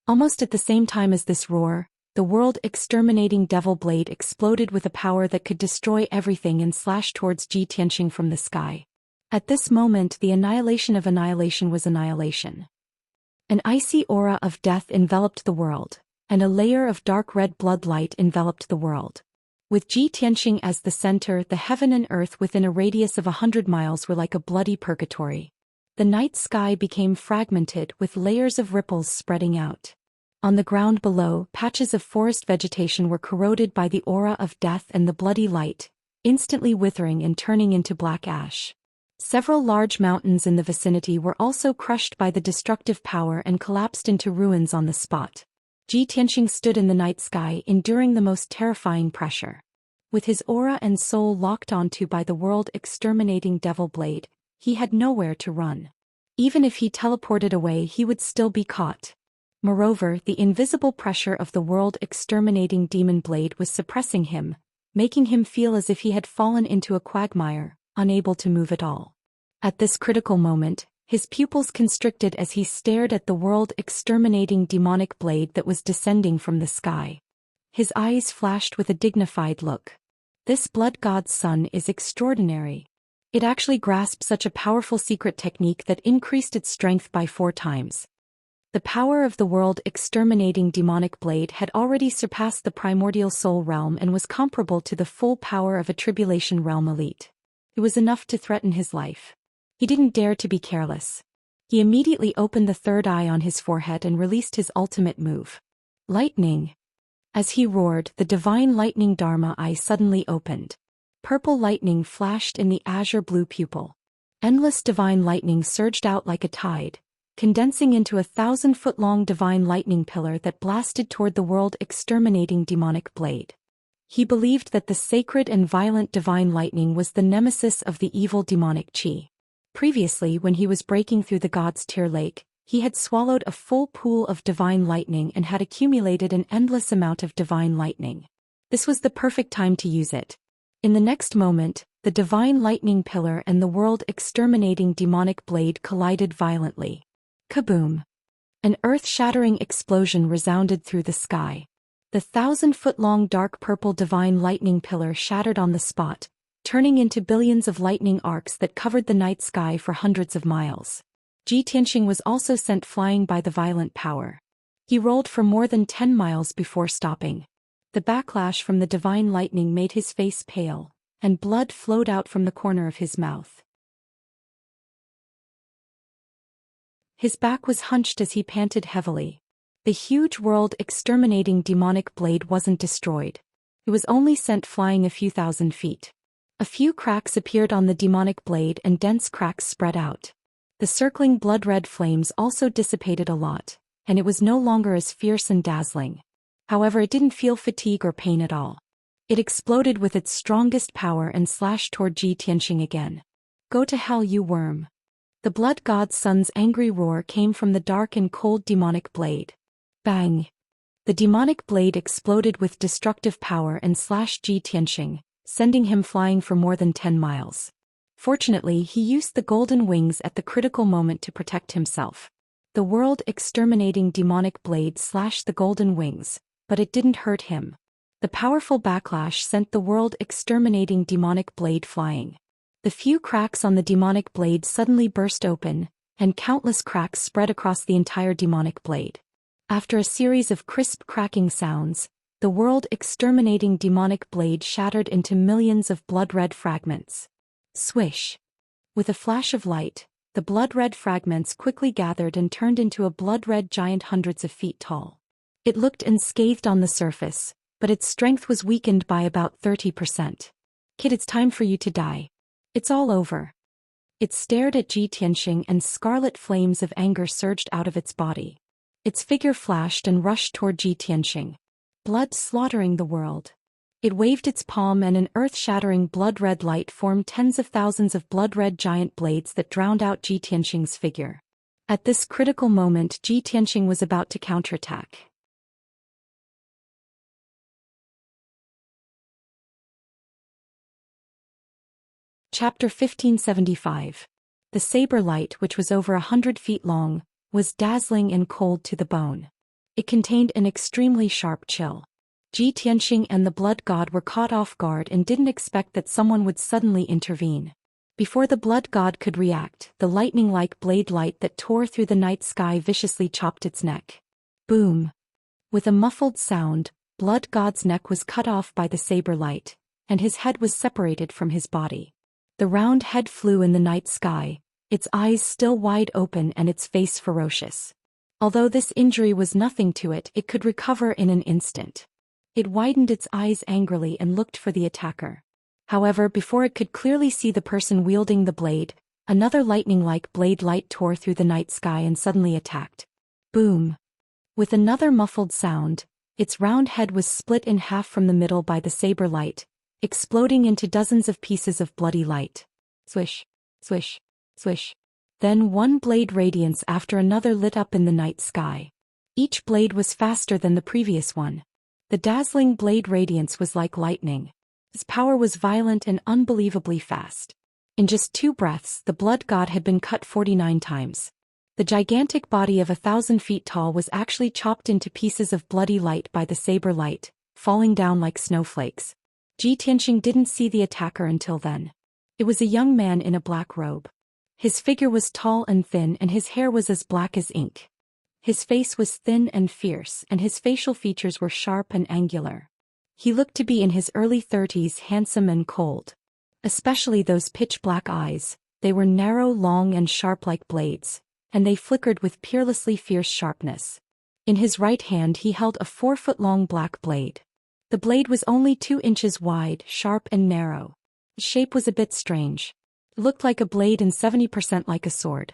Almost at the same time as this roar, the world-exterminating devil blade exploded with a power that could destroy everything and slash towards Ji Tianxing from the sky. At this moment, the annihilation of annihilation was annihilation. An icy aura of death enveloped the world, and a layer of dark red blood light enveloped the world. With Ji Tianxing as the center, the heaven and earth within a radius of 100 miles were like a bloody purgatory. The night sky became fragmented with layers of ripples spreading out. On the ground below, patches of forest vegetation were corroded by the aura of death and the bloody light, instantly withering and turning into black ash. Several large mountains in the vicinity were also crushed by the destructive power and collapsed into ruins on the spot. Ji Tianxing stood in the night sky, enduring the most terrifying pressure. With his aura and soul locked onto by the world-exterminating devil blade, he had nowhere to run. Even if he teleported away, he would still be caught. Moreover, the invisible pressure of the world-exterminating demon blade was suppressing him, making him feel as if he had fallen into a quagmire, unable to move at all. At this critical moment, his pupils constricted as he stared at the world-exterminating demonic blade that was descending from the sky. His eyes flashed with a dignified look. This blood god's son is extraordinary. It actually grasped such a powerful secret technique that increased its strength by 4 times. The power of the world-exterminating demonic blade had already surpassed the primordial soul realm and was comparable to the full power of a tribulation realm elite. It was enough to threaten his life. He didn't dare to be careless. He immediately opened the third eye on his forehead and released his ultimate move. Lightning. As he roared, the divine lightning Dharma eye suddenly opened. Purple lightning flashed in the azure blue pupil. Endless divine lightning surged out like a tide, condensing into a 1,000-foot-long divine lightning pillar that blasted toward the world-exterminating demonic blade. He believed that the sacred and violent divine lightning was the nemesis of the evil demonic chi. Previously, when he was breaking through the god's tier lake, he had swallowed a full pool of divine lightning and had accumulated an endless amount of divine lightning. This was the perfect time to use it. In the next moment, the divine lightning pillar and the world-exterminating demonic blade collided violently. Kaboom! An earth-shattering explosion resounded through the sky. The 1,000-foot-long dark purple divine lightning pillar shattered on the spot, turning into billions of lightning arcs that covered the night sky for hundreds of miles. Xianxia was also sent flying by the violent power. He rolled for more than 10 miles before stopping. The backlash from the divine lightning made his face pale, and blood flowed out from the corner of his mouth. His back was hunched as he panted heavily. The huge world-exterminating demonic blade wasn't destroyed. It was only sent flying a few thousand feet. A few cracks appeared on the demonic blade and dense cracks spread out. The circling blood-red flames also dissipated a lot, and it was no longer as fierce and dazzling. However, it didn't feel fatigue or pain at all. It exploded with its strongest power and slashed toward Xianxia again. Go to hell, you worm. The blood god's son's angry roar came from the dark and cold demonic blade. Bang! The demonic blade exploded with destructive power and slashed Xianxia, sending him flying for more than 10 miles. Fortunately, he used the golden wings at the critical moment to protect himself. The world-exterminating demonic blade slashed the golden wings, but it didn't hurt him. The powerful backlash sent the world-exterminating demonic blade flying. The few cracks on the demonic blade suddenly burst open, and countless cracks spread across the entire demonic blade. After a series of crisp cracking sounds, the world-exterminating demonic blade shattered into millions of blood-red fragments. Swish! With a flash of light, the blood-red fragments quickly gathered and turned into a blood-red giant hundreds of feet tall. It looked unscathed on the surface, but its strength was weakened by about 30%. Kid, it's time for you to die. It's all over. It stared at Xianxia and scarlet flames of anger surged out of its body. Its figure flashed and rushed toward Xianxia. Blood slaughtering the world. It waved its palm and an earth-shattering blood-red light formed tens of thousands of blood-red giant blades that drowned out Xianxia's figure. At this critical moment, Xianxia was about to counterattack. Chapter 1575. The saber light, which was over 100 feet long, was dazzling and cold to the bone. It contained an extremely sharp chill. Xianxia and the blood god were caught off guard and didn't expect that someone would suddenly intervene. Before the blood god could react, the lightning-like blade light that tore through the night sky viciously chopped its neck. Boom! With a muffled sound, blood god's neck was cut off by the saber light, and his head was separated from his body. The round head flew in the night sky, its eyes still wide open and its face ferocious. Although this injury was nothing to it, it could recover in an instant. It widened its eyes angrily and looked for the attacker. However, before it could clearly see the person wielding the blade, another lightning-like blade light tore through the night sky and suddenly attacked. Boom! With another muffled sound, its round head was split in half from the middle by the saber light, exploding into dozens of pieces of bloody light. Swish, swish, swish. Then one blade radiance after another lit up in the night sky. Each blade was faster than the previous one. The dazzling blade radiance was like lightning. Its power was violent and unbelievably fast. In just 2 breaths, the blood god had been cut 49 times. The gigantic body of 1,000 feet tall was actually chopped into pieces of bloody light by the saber light, falling down like snowflakes. Ji Tianxing didn't see the attacker until then. It was a young man in a black robe. His figure was tall and thin and his hair was as black as ink. His face was thin and fierce and his facial features were sharp and angular. He looked to be in his early 30s, handsome and cold. Especially those pitch-black eyes, they were narrow, long and sharp like blades, and they flickered with peerlessly fierce sharpness. In his right hand he held a 4-foot-long black blade. The blade was only 2 inches wide, sharp and narrow. The shape was a bit strange. It looked like a blade and 70% like a sword.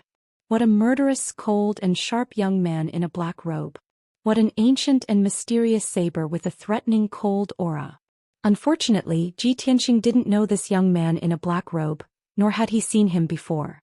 What a murderous, cold and sharp young man in a black robe. What an ancient and mysterious saber with a threatening cold aura. Unfortunately, Ji Tianxing didn't know this young man in a black robe, nor had he seen him before.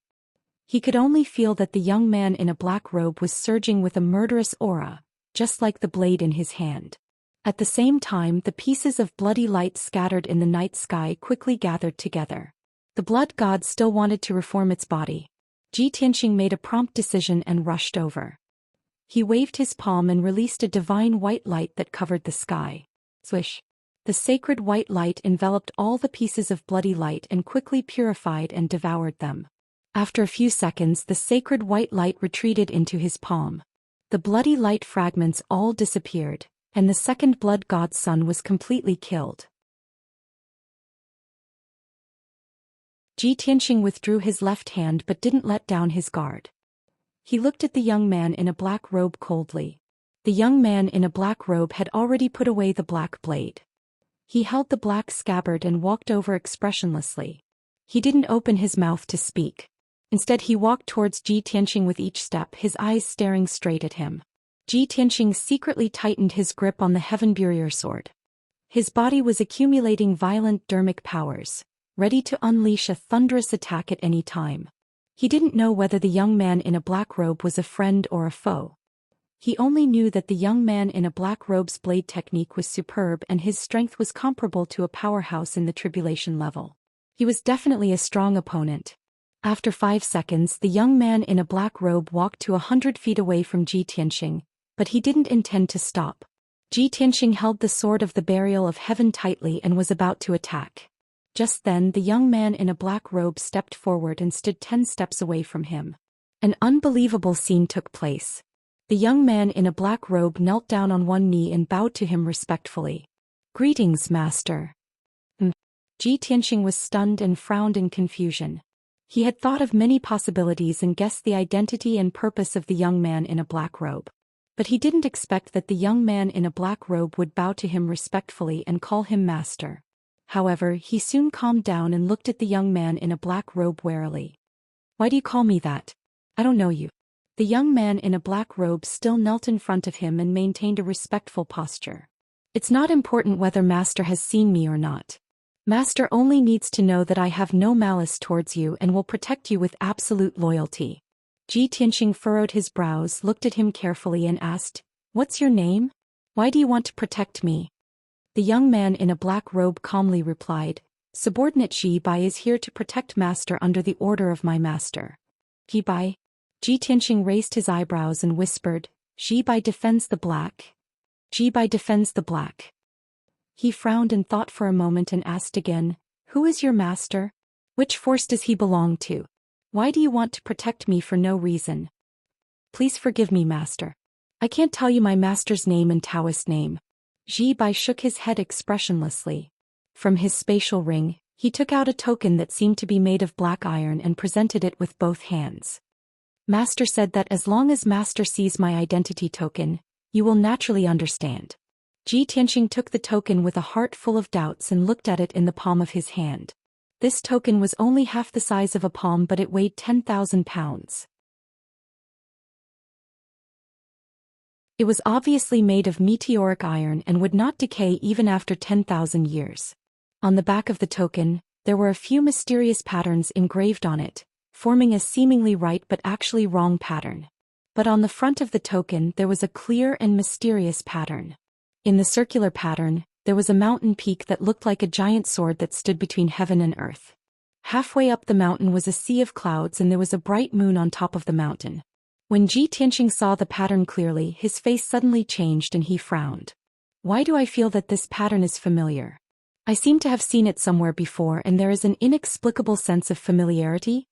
He could only feel that the young man in a black robe was surging with a murderous aura, just like the blade in his hand. At the same time, the pieces of bloody light scattered in the night sky quickly gathered together. The blood god still wanted to reform its body. Ji Tianxing made a prompt decision and rushed over. He waved his palm and released a divine white light that covered the sky. Swish. The sacred white light enveloped all the pieces of bloody light and quickly purified and devoured them. After a few seconds, the sacred white light retreated into his palm. The bloody light fragments all disappeared, and the second blood god's son was completely killed. Ji Tianxing withdrew his left hand but didn't let down his guard. He looked at the young man in a black robe coldly. The young man in a black robe had already put away the black blade. He held the black scabbard and walked over expressionlessly. He didn't open his mouth to speak. Instead he walked towards Ji Tianxing with each step, his eyes staring straight at him. Ji Tianxing secretly tightened his grip on the Heaven Barrier sword. His body was accumulating violent dermic powers, ready to unleash a thunderous attack at any time. He didn't know whether the young man in a black robe was a friend or a foe. He only knew that the young man in a black robe's blade technique was superb and his strength was comparable to a powerhouse in the tribulation level. He was definitely a strong opponent. After 5 seconds, the young man in a black robe walked to 100 feet away from Ji Tianxing, but he didn't intend to stop. Ji Tianxing held the sword of the Burial of Heaven tightly and was about to attack. Just then, the young man in a black robe stepped forward and stood 10 steps away from him. An unbelievable scene took place. The young man in a black robe knelt down on one knee and bowed to him respectfully. "Greetings, master." Ji Tianxing was stunned and frowned in confusion. He had thought of many possibilities and guessed the identity and purpose of the young man in a black robe. But he didn't expect that the young man in a black robe would bow to him respectfully and call him master. However, he soon calmed down and looked at the young man in a black robe warily. "Why do you call me that? I don't know you." The young man in a black robe still knelt in front of him and maintained a respectful posture. "It's not important whether master has seen me or not. Master only needs to know that I have no malice towards you and will protect you with absolute loyalty." Ji Tianxing furrowed his brows, looked at him carefully and asked, "What's your name? Why do you want to protect me?" The young man in a black robe calmly replied, "Subordinate Ji Bai is here to protect master under the order of my master." "Ji Bai?" Ji Tianxing raised his eyebrows and whispered, "Ji Bai defends the black. Ji Bai defends the black." He frowned and thought for a moment and asked again, "Who is your master? Which force does he belong to? Why do you want to protect me for no reason?" "Please forgive me, master. I can't tell you my master's name and Daoist name." Ji Bai shook his head expressionlessly. From his spatial ring, he took out a token that seemed to be made of black iron and presented it with both hands. "Master said that as long as master sees my identity token, you will naturally understand." Ji Tianxing took the token with a heart full of doubts and looked at it in the palm of his hand. This token was only half the size of a palm, but it weighed 10,000 pounds. It was obviously made of meteoric iron and would not decay even after 10,000 years. On the back of the token, there were a few mysterious patterns engraved on it, forming a seemingly right but actually wrong pattern. But on the front of the token there was a clear and mysterious pattern. In the circular pattern, there was a mountain peak that looked like a giant sword that stood between heaven and earth. Halfway up the mountain was a sea of clouds and there was a bright moon on top of the mountain. When Ji Tianqing saw the pattern clearly, his face suddenly changed and he frowned. Why do I feel that this pattern is familiar? I seem to have seen it somewhere before and there is an inexplicable sense of familiarity.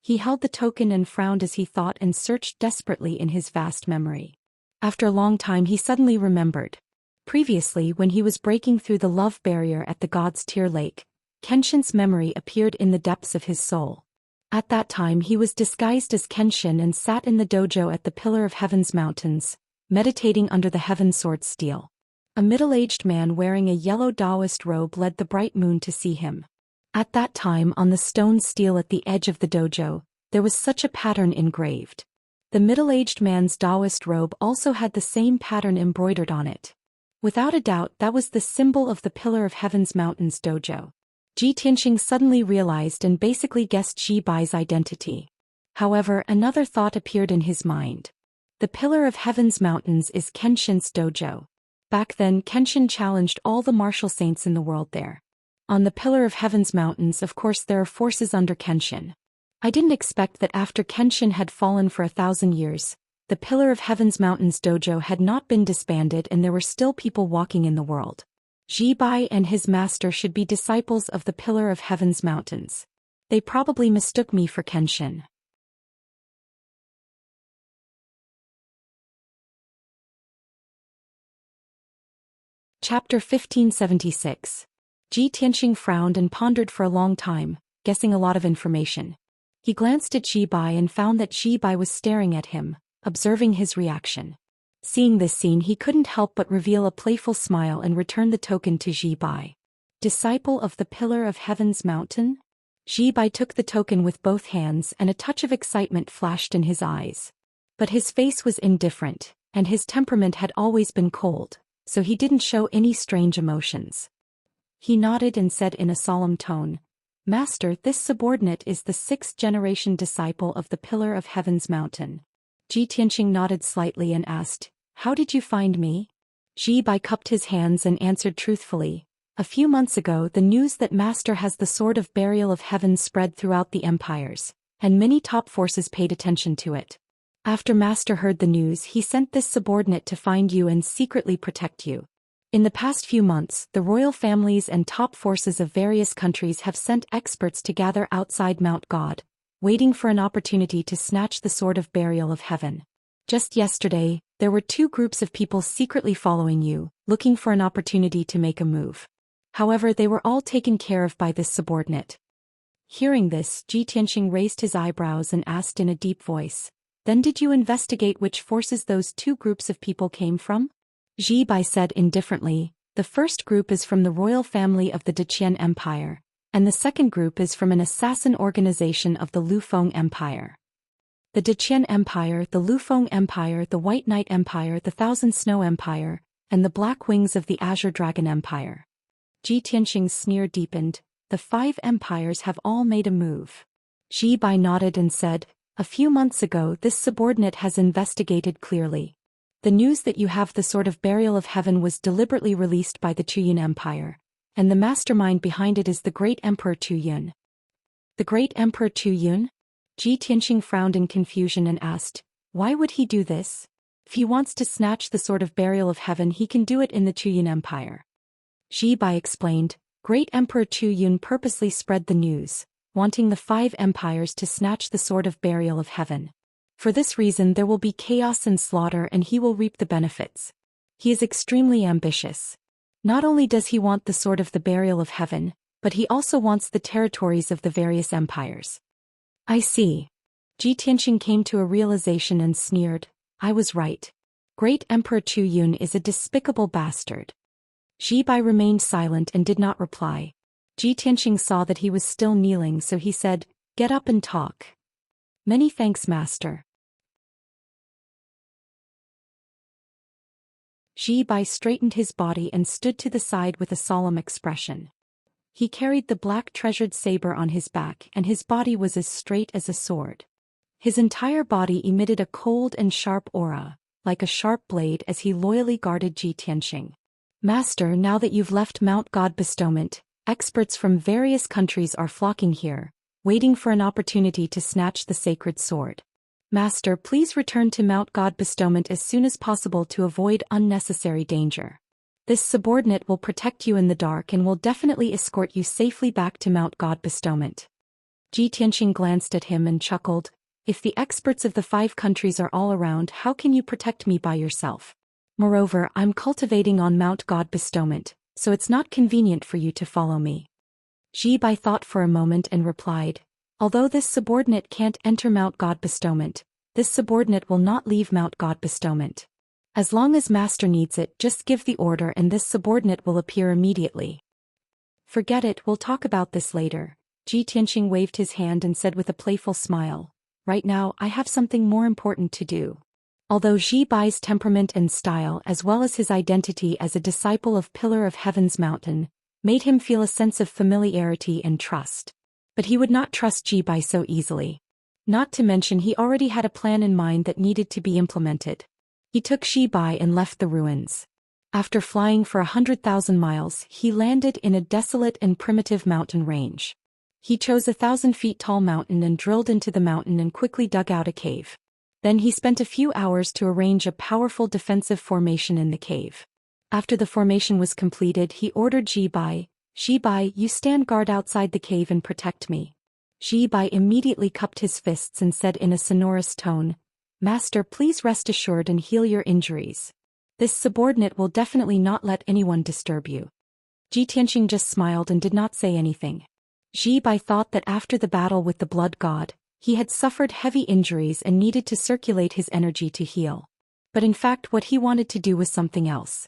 He held the token and frowned as he thought and searched desperately in his vast memory. After a long time he suddenly remembered. Previously, when he was breaking through the love barrier at the God's Tear Lake, Kenshin's memory appeared in the depths of his soul. At that time he was disguised as Kenshin and sat in the dojo at the Pillar of Heaven's mountains, meditating under the heaven sword steel. A middle-aged man wearing a yellow Daoist robe led the bright moon to see him. At that time on the stone steel at the edge of the dojo, there was such a pattern engraved. The middle-aged man's Daoist robe also had the same pattern embroidered on it. Without a doubt that was the symbol of the Pillar of Heaven's mountains dojo. Ji Tianqing suddenly realized and basically guessed Ji Bai's identity. However, another thought appeared in his mind. The Pillar of Heaven's mountains is Kenshin's dojo. Back then Kenshin challenged all the martial saints in the world there. On the Pillar of Heaven's mountains, of course, there are forces under Kenshin. I didn't expect that after Kenshin had fallen for 1,000 years, the Pillar of Heaven's mountains dojo had not been disbanded and there were still people walking in the world. Ji Bai and his master should be disciples of the Pillar of Heaven's mountains. They probably mistook me for Kenshin. Chapter 1576. Ji Tianqing frowned and pondered for a long time, guessing a lot of information. He glanced at Ji Bai and found that Ji Bai was staring at him, observing his reaction. Seeing this scene, he couldn't help but reveal a playful smile and return the token to Ji Bai. Disciple of the Pillar of Heaven's mountain? Ji Bai took the token with both hands and a touch of excitement flashed in his eyes. But his face was indifferent, and his temperament had always been cold, so he didn't show any strange emotions. He nodded and said in a solemn tone, "Master, this subordinate is the 6th-generation disciple of the Pillar of Heaven's mountain." Ji Tianqing nodded slightly and asked, "How did you find me?" Ji Bai cupped his hands and answered truthfully, "A few months ago the news that Master has the Sword of Burial of Heaven spread throughout the empires, and many top forces paid attention to it. After Master heard the news, he sent this subordinate to find you and secretly protect you. In the past few months, the royal families and top forces of various countries have sent experts to gather outside Mount God, waiting for an opportunity to snatch the Sword of Burial of Heaven. Just yesterday, there were 2 groups of people secretly following you, looking for an opportunity to make a move. However, they were all taken care of by this subordinate." Hearing this, Ji Tianqing raised his eyebrows and asked in a deep voice, "Then did you investigate which forces those 2 groups of people came from?" Ji Bai said indifferently, "The first group is from the royal family of the Deqian Empire, and the second group is from an assassin organization of the Lufeng Empire. The Deqian Empire, the Lufeng Empire, the White Knight Empire, the Thousand Snow Empire, and the Black Wings of the Azure Dragon Empire." Ji Tianqing's sneer deepened. "The 5 empires have all made a move." Ji Bai nodded and said, "A few months ago this subordinate has investigated clearly. The news that you have the Sword of Burial of Heaven was deliberately released by the Chuyun Empire, and the mastermind behind it is the Great Emperor Chuyun." "The Great Emperor Chuyun?" Ji Tianqing frowned in confusion and asked, "Why would he do this? If he wants to snatch the Sword of Burial of Heaven, he can do it in the Chuyun Empire." Ji Bai explained, "Great Emperor Chuyun purposely spread the news, wanting the 5 empires to snatch the Sword of Burial of Heaven. For this reason there will be chaos and slaughter and he will reap the benefits. He is extremely ambitious. Not only does he want the Sword of the Burial of Heaven, but he also wants the territories of the various empires." "I see." Ji Tianqing came to a realization and sneered, "I was right. Great Emperor Chuyun is a despicable bastard." Ji Bai remained silent and did not reply. Ji Tianqing saw that he was still kneeling, so he said, "Get up and talk." "Many thanks, Master." Ji Bai straightened his body and stood to the side with a solemn expression. He carried the black treasured saber on his back and his body was as straight as a sword. His entire body emitted a cold and sharp aura, like a sharp blade as he loyally guarded Ji Tianxing. Master, now that you've left Mount God Bestowment, experts from various countries are flocking here, waiting for an opportunity to snatch the sacred sword. Master, please return to Mount God Bestowment as soon as possible to avoid unnecessary danger. This subordinate will protect you in the dark and will definitely escort you safely back to Mount God Bestowment. Ji Tianxing glanced at him and chuckled. If the experts of the 5 countries are all around, how can you protect me by yourself? Moreover, I'm cultivating on Mount God Bestowment, so it's not convenient for you to follow me. Ji Bai thought for a moment and replied, although this subordinate can't enter Mount God Bestowment, this subordinate will not leave Mount God Bestowment. As long as Master needs it, just give the order and this subordinate will appear immediately. Forget it, we'll talk about this later. Ji Tianxing waved his hand and said with a playful smile, right now I have something more important to do. Although Ji Bai's temperament and style as well as his identity as a disciple of Pillar of Heaven's Mountain, made him feel a sense of familiarity and trust. But he would not trust Ji Bai so easily. Not to mention he already had a plan in mind that needed to be implemented. He took Ji Bai and left the ruins. After flying for 100,000 miles, he landed in a desolate and primitive mountain range. He chose a 1,000 feet tall mountain and drilled into the mountain and quickly dug out a cave. Then he spent a few hours to arrange a powerful defensive formation in the cave. After the formation was completed, he ordered Ji Bai, you stand guard outside the cave and protect me. Ji Bai immediately cupped his fists and said in a sonorous tone, Master, please rest assured and heal your injuries. This subordinate will definitely not let anyone disturb you. Ji Tianxing just smiled and did not say anything. Ji Bai thought that after the battle with the blood god, he had suffered heavy injuries and needed to circulate his energy to heal. But in fact what he wanted to do was something else.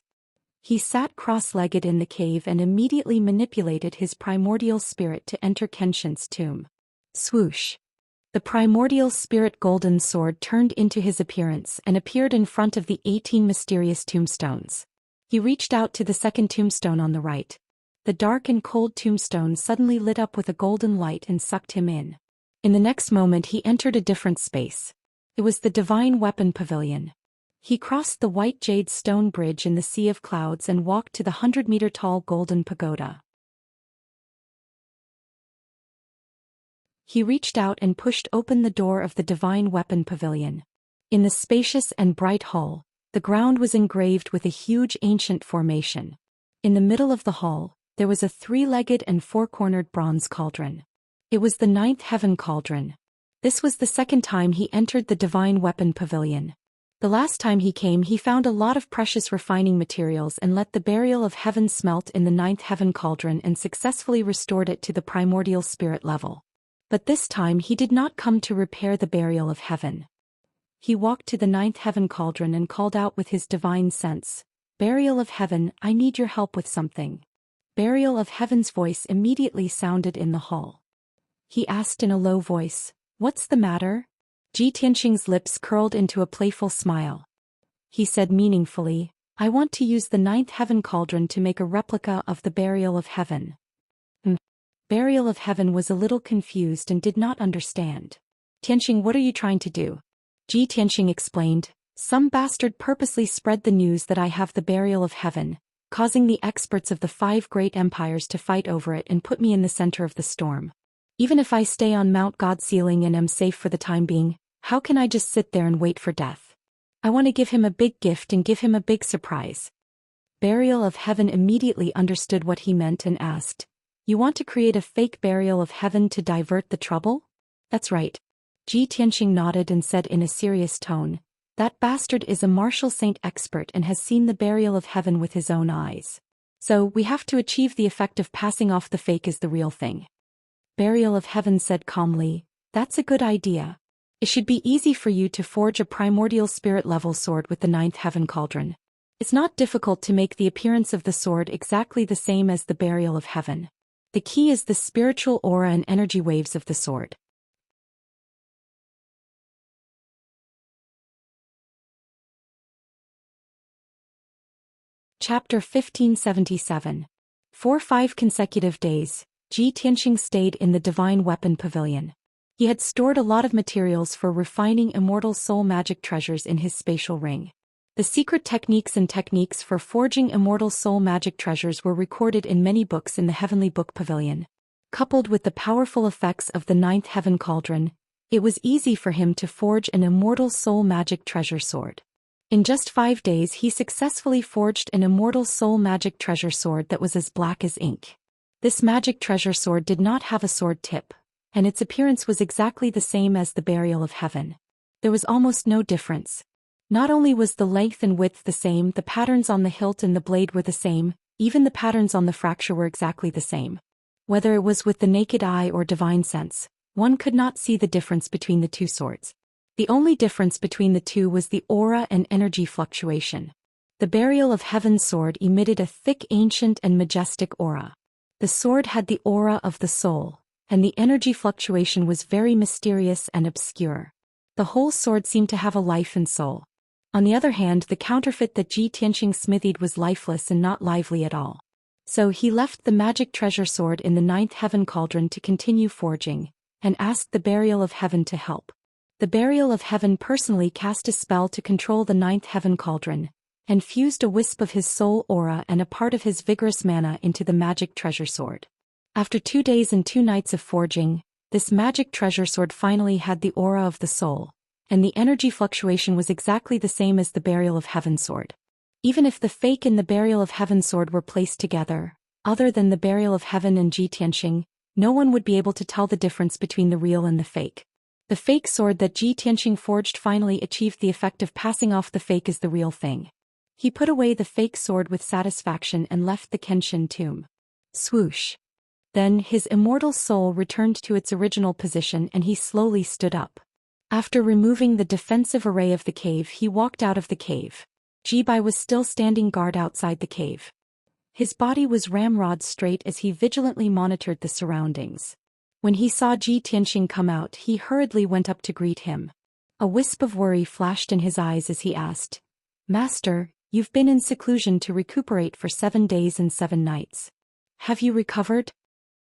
He sat cross-legged in the cave and immediately manipulated his primordial spirit to enter Kenshin's tomb. Swoosh! The primordial spirit golden sword turned into his appearance and appeared in front of the 18 mysterious tombstones. He reached out to the second tombstone on the right. The dark and cold tombstone suddenly lit up with a golden light and sucked him in. In the next moment he entered a different space. It was the Divine Weapon Pavilion. He crossed the white jade stone bridge in the sea of clouds and walked to the 100-meter-tall golden pagoda. He reached out and pushed open the door of the Divine Weapon Pavilion. In the spacious and bright hall, the ground was engraved with a huge ancient formation. In the middle of the hall, there was a 3-legged and 4-cornered bronze cauldron. It was the 9th heaven cauldron. This was the second time he entered the Divine Weapon Pavilion. The last time he came he found a lot of precious refining materials and let the burial of heaven smelt in the 9th heaven cauldron and successfully restored it to the primordial spirit level. But this time he did not come to repair the burial of heaven. He walked to the 9th heaven cauldron and called out with his divine sense, Burial of heaven, I need your help with something. Burial of heaven's voice immediately sounded in the hall. He asked in a low voice, What's the matter? Ji Tianxing's lips curled into a playful smile. He said meaningfully, I want to use the 9th heaven cauldron to make a replica of the burial of heaven. Burial of heaven was a little confused and did not understand. Tianxing, what are you trying to do? Ji Tianxing explained, some bastard purposely spread the news that I have the burial of heaven, causing the experts of the 5 great empires to fight over it and put me in the center of the storm. Even if I stay on Mount God's ceiling and am safe for the time being, how can I just sit there and wait for death? I want to give him a big gift and give him a big surprise. Burial of heaven immediately understood what he meant and asked, You want to create a fake burial of heaven to divert the trouble? That's right. Ji Tianxing nodded and said in a serious tone, That bastard is a martial saint expert and has seen the burial of heaven with his own eyes. So, we have to achieve the effect of passing off the fake as the real thing. Burial of heaven said calmly, That's a good idea. It should be easy for you to forge a primordial spirit-level sword with the 9th heaven cauldron. It's not difficult to make the appearance of the sword exactly the same as the burial of heaven. The key is the spiritual aura and energy waves of the sword. Chapter 1577. For 5 consecutive days, Ji Tianxing stayed in the Divine Weapon Pavilion. He had stored a lot of materials for refining immortal soul magic treasures in his spatial ring. The secret techniques and techniques for forging immortal soul magic treasures were recorded in many books in the Heavenly Book Pavilion. Coupled with the powerful effects of the Ninth Heaven Cauldron, it was easy for him to forge an immortal soul magic treasure sword. In just 5 days he successfully forged an immortal soul magic treasure sword that was as black as ink. This magic treasure sword did not have a sword tip, and its appearance was exactly the same as the Burial of Heaven. There was almost no difference. Not only was the length and width the same, the patterns on the hilt and the blade were the same, even the patterns on the fracture were exactly the same. Whether it was with the naked eye or divine sense, one could not see the difference between the two swords. The only difference between the two was the aura and energy fluctuation. The Burial of Heaven sword emitted a thick, ancient and majestic aura. The sword had the aura of the soul, and the energy fluctuation was very mysterious and obscure. The whole sword seemed to have a life and soul. On the other hand, the counterfeit that Ji Tianxing smithied was lifeless and not lively at all. So he left the magic treasure sword in the Ninth Heaven Cauldron to continue forging, and asked the Burial of Heaven to help. The Burial of Heaven personally cast a spell to control the Ninth Heaven Cauldron, and fused a wisp of his soul aura and a part of his vigorous mana into the magic treasure sword. After 2 days and 2 nights of forging, this magic treasure sword finally had the aura of the soul, and the energy fluctuation was exactly the same as the Burial of Heaven sword. Even if the fake and the Burial of Heaven sword were placed together, other than the Burial of Heaven and Ji Tianxing, no one would be able to tell the difference between the real and the fake. The fake sword that Ji Tianxing forged finally achieved the effect of passing off the fake as the real thing. He put away the fake sword with satisfaction and left the Kenshin tomb. Swoosh. Then his immortal soul returned to its original position and he slowly stood up. After removing the defensive array of the cave, he walked out of the cave. Ji Bai was still standing guard outside the cave. His body was ramrod straight as he vigilantly monitored the surroundings. When he saw Ji Tianxing come out, he hurriedly went up to greet him. A wisp of worry flashed in his eyes as he asked, "Master, you've been in seclusion to recuperate for 7 days and 7 nights. Have you recovered?"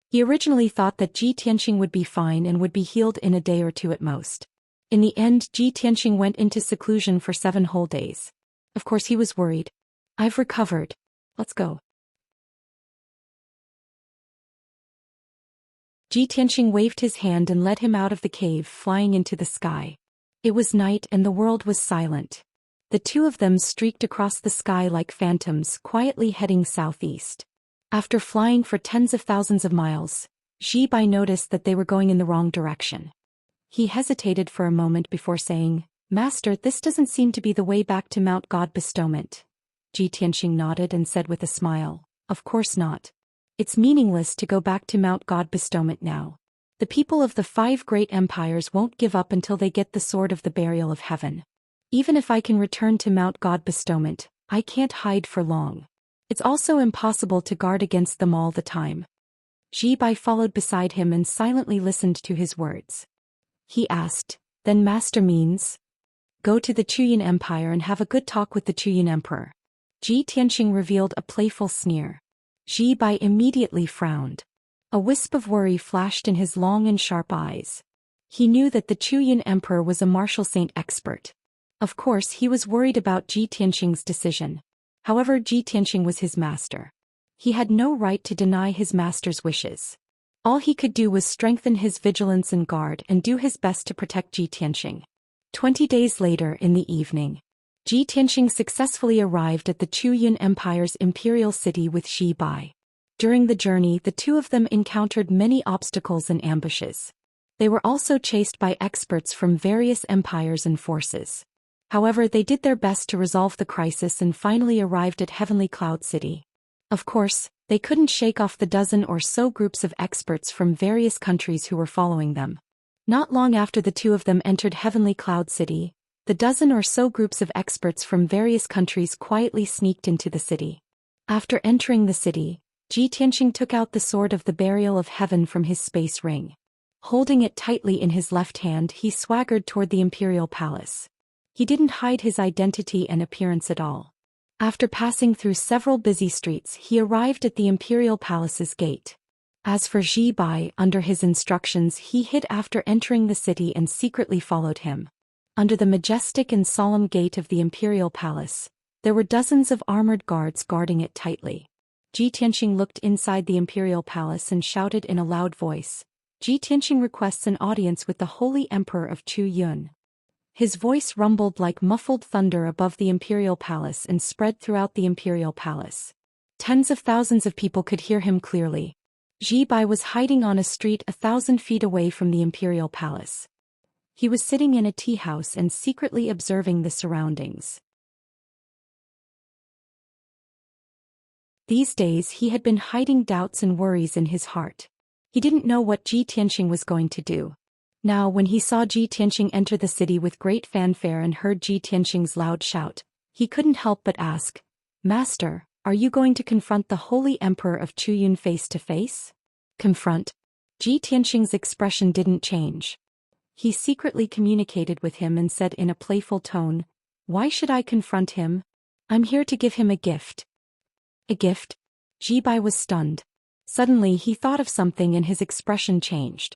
He originally thought that Ji Tianxing would be fine and would be healed in a day or 2 at most. In the end, Ji Tianxing went into seclusion for 7 whole days. Of course he was worried. "I've recovered. Let's go." Ji Tianxing waved his hand and led him out of the cave, flying into the sky. It was night and the world was silent. The two of them streaked across the sky like phantoms, quietly heading southeast. After flying for tens of thousands of miles, Ji Bai noticed that they were going in the wrong direction. He hesitated for a moment before saying, "Master, this doesn't seem to be the way back to Mount God Bestowment." Ji Tianxing nodded and said with a smile, "Of course not. It's meaningless to go back to Mount God Bestowment now. The people of the 5 great empires won't give up until they get the sword of the Burial of Heaven. Even if I can return to Mount God Bestowment, I can't hide for long. It's also impossible to guard against them all the time." Ji Bai followed beside him and silently listened to his words. He asked, "Then Master means?" "Go to the Chuyin Empire and have a good talk with the Chuyin Emperor." Ji Tianxing revealed a playful sneer. Ji Bai immediately frowned. A wisp of worry flashed in his long and sharp eyes. He knew that the Chuyin Emperor was a martial saint expert. Of course he was worried about Ji Tianxing's decision. However, Ji Tianxing was his master. He had no right to deny his master's wishes. All he could do was strengthen his vigilance and guard and do his best to protect Ji Tianxing. 20 days later in the evening, Ji Tianxing successfully arrived at the Chuyin Empire's imperial city with Ji Bai. During the journey, the two of them encountered many obstacles and ambushes. They were also chased by experts from various empires and forces. However, they did their best to resolve the crisis and finally arrived at Heavenly Cloud City. Of course, they couldn't shake off the dozen or so groups of experts from various countries who were following them. Not long after the two of them entered Heavenly Cloud City, the dozen or so groups of experts from various countries quietly sneaked into the city. After entering the city, Ji Tianxing took out the sword of the Burial of Heaven from his space ring. Holding it tightly in his left hand, he swaggered toward the imperial palace. He didn't hide his identity and appearance at all. After passing through several busy streets, he arrived at the imperial palace's gate. As for Zhi Bai, under his instructions he hid after entering the city and secretly followed him. Under the majestic and solemn gate of the imperial palace, there were dozens of armored guards guarding it tightly. Ji Tianxing looked inside the imperial palace and shouted in a loud voice, "Ji Tianxing requests an audience with the Holy Emperor of Chu Yun." His voice rumbled like muffled thunder above the imperial palace and spread throughout the imperial palace. Tens of thousands of people could hear him clearly. Zhi Bai was hiding on a street 1,000 feet away from the imperial palace. He was sitting in a tea house and secretly observing the surroundings. These days he had been hiding doubts and worries in his heart. He didn't know what Ji Tianxing was going to do. Now when he saw Ji Tianxing enter the city with great fanfare and heard Ji Tianxing's loud shout, he couldn't help but ask, "Master, are you going to confront the Holy Emperor of Chu Yun face to face?" Confront? Ji Tianxing's expression didn't change. He secretly communicated with him and said in a playful tone, "Why should I confront him? I'm here to give him a gift." A gift? Zhi Bai was stunned. Suddenly he thought of something and his expression changed.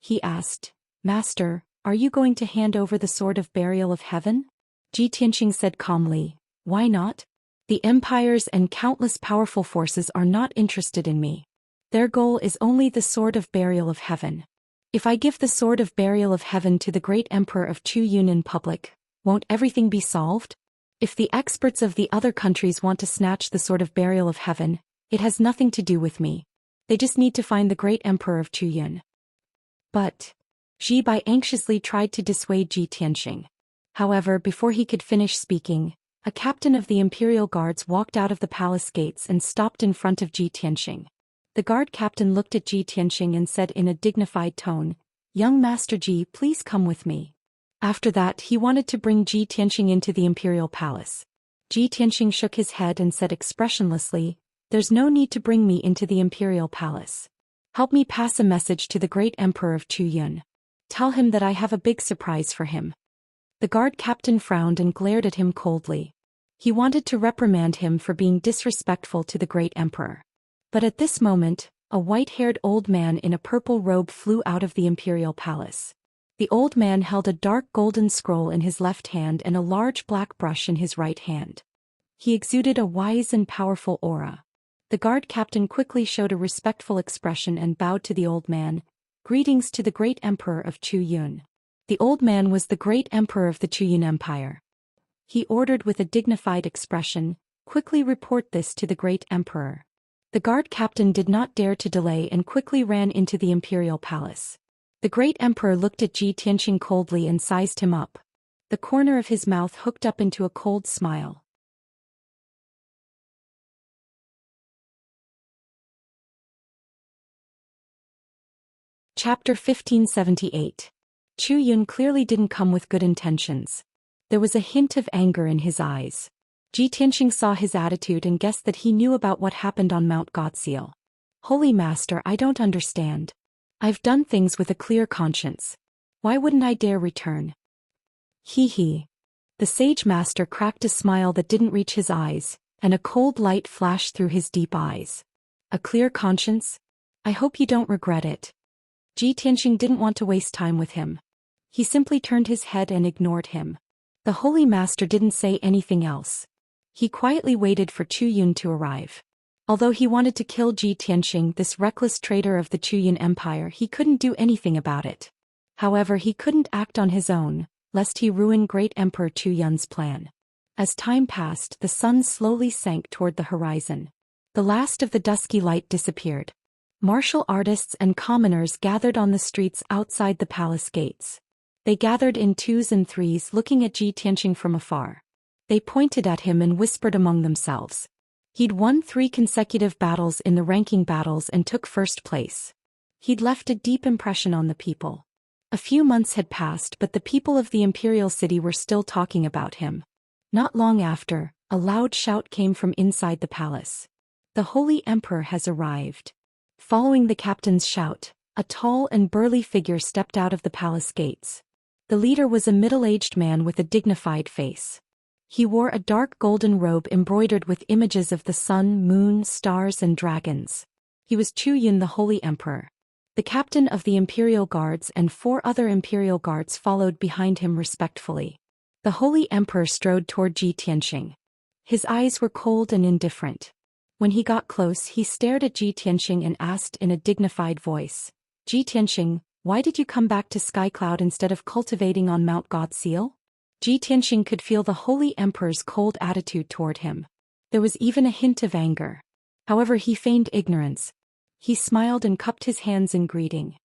He asked, "Master, are you going to hand over the Sword of Burial of Heaven?" Ji Tianxing said calmly, "Why not? The empires and countless powerful forces are not interested in me. Their goal is only the Sword of Burial of Heaven. If I give the Sword of Burial of Heaven to the great Emperor of Chu Yun in public, won't everything be solved? If the experts of the other countries want to snatch the Sword of Burial of Heaven, it has nothing to do with me. They just need to find the great Emperor of Chu Yun." But Zhi Bai anxiously tried to dissuade Ji Tianxing. However, before he could finish speaking, a captain of the imperial guards walked out of the palace gates and stopped in front of Ji Tianxing. The guard captain looked at Ji Tianxing and said in a dignified tone, "Young Master Ji, please come with me." After that he wanted to bring Ji Tianxing into the imperial palace. Ji Tianxing shook his head and said expressionlessly, "There's no need to bring me into the imperial palace. Help me pass a message to the great Emperor of Chu Yun. Tell him that I have a big surprise for him." The guard captain frowned and glared at him coldly. He wanted to reprimand him for being disrespectful to the great emperor. But at this moment, a white-haired old man in a purple robe flew out of the imperial palace. The old man held a dark golden scroll in his left hand and a large black brush in his right hand. He exuded a wise and powerful aura. The guard captain quickly showed a respectful expression and bowed to the old man, "Greetings to the great emperor of Chu Yun." The old man was the great emperor of the Chu Yun Empire. He ordered with a dignified expression, "Quickly report this to the great emperor." The guard captain did not dare to delay and quickly ran into the imperial palace. The great emperor looked at Ji Tianxing coldly and sized him up. The corner of his mouth hooked up into a cold smile. Chapter 1578. Chu Yun clearly didn't come with good intentions. There was a hint of anger in his eyes. Ji Tianxing saw his attitude and guessed that he knew about what happened on Mount Godseal. "Holy Master, I don't understand. I've done things with a clear conscience. Why wouldn't I dare return?" He. The sage master cracked a smile that didn't reach his eyes, and a cold light flashed through his deep eyes. "A clear conscience? I hope you don't regret it." Ji Tianxing didn't want to waste time with him. He simply turned his head and ignored him. The holy master didn't say anything else. He quietly waited for Chu Yun to arrive. Although he wanted to kill Ji Tianxing, this reckless traitor of the Chu Yun Empire, he couldn't do anything about it. However, he couldn't act on his own, lest he ruin great Emperor Chu Yun's plan. As time passed, the sun slowly sank toward the horizon. The last of the dusky light disappeared. Martial artists and commoners gathered on the streets outside the palace gates. They gathered in twos and threes, looking at Ji Tianxing from afar. They pointed at him and whispered among themselves. He'd won 3 consecutive battles in the ranking battles and took first place. He'd left a deep impression on the people. A few months had passed, but the people of the imperial city were still talking about him. Not long after, a loud shout came from inside the palace. "The Holy Emperor has arrived." Following the captain's shout, a tall and burly figure stepped out of the palace gates. The leader was a middle-aged man with a dignified face. He wore a dark golden robe embroidered with images of the sun, moon, stars and dragons. He was Zhou Xian, the Holy Emperor. The captain of the Imperial Guards and 4 other Imperial Guards followed behind him respectfully. The Holy Emperor strode toward Tianxing. His eyes were cold and indifferent. When he got close, he stared at Tianxing and asked in a dignified voice, "Tianxing, why did you come back to Skycloud instead of cultivating on Mount Godseal?" Tianxing could feel the Holy Emperor's cold attitude toward him. There was even a hint of anger. However, he feigned ignorance. He smiled and cupped his hands in greeting.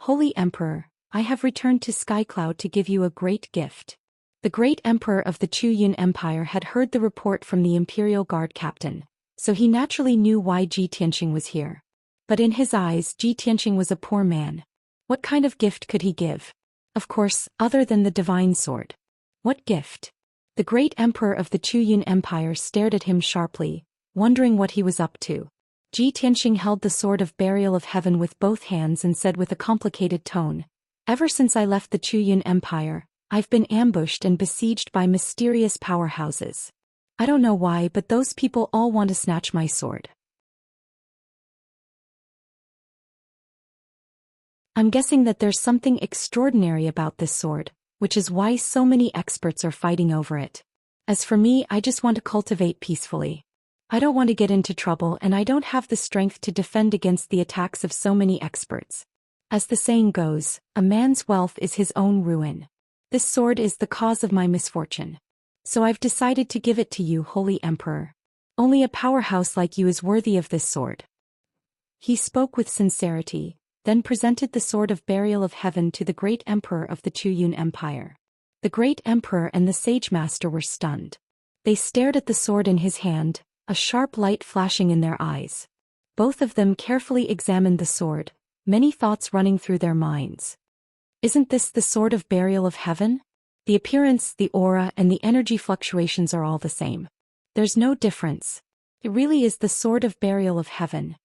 "Holy Emperor, I have returned to Skycloud to give you a great gift." The great emperor of the Zhou Xian Empire had heard the report from the Imperial Guard captain, so he naturally knew why Tianxing was here. But in his eyes, Tianxing was a poor man. What kind of gift could he give? Of course, other than the divine sword. What gift? The great emperor of the Zhou Xian Empire stared at him sharply, wondering what he was up to. Tianxing held the sword of burial of heaven with both hands and said with a complicated tone, "Ever since I left the Zhou Xian Empire, I've been ambushed and besieged by mysterious powerhouses. I don't know why, but those people all want to snatch my sword. I'm guessing that there's something extraordinary about this sword, which is why so many experts are fighting over it. As for me, I just want to cultivate peacefully. I don't want to get into trouble and I don't have the strength to defend against the attacks of so many experts. As the saying goes, a man's wealth is his own ruin. This sword is the cause of my misfortune. So I've decided to give it to you, Holy Emperor. Only a powerhouse like you is worthy of this sword." He spoke with sincerity, then presented the sword of burial of heaven to the great emperor of the Zhou Xian Empire. The great emperor and the sage master were stunned. They stared at the sword in his hand, a sharp light flashing in their eyes. Both of them carefully examined the sword, many thoughts running through their minds. Isn't this the sword of burial of heaven? The appearance, the aura, and the energy fluctuations are all the same. There's no difference. It really is the sword of burial of heaven.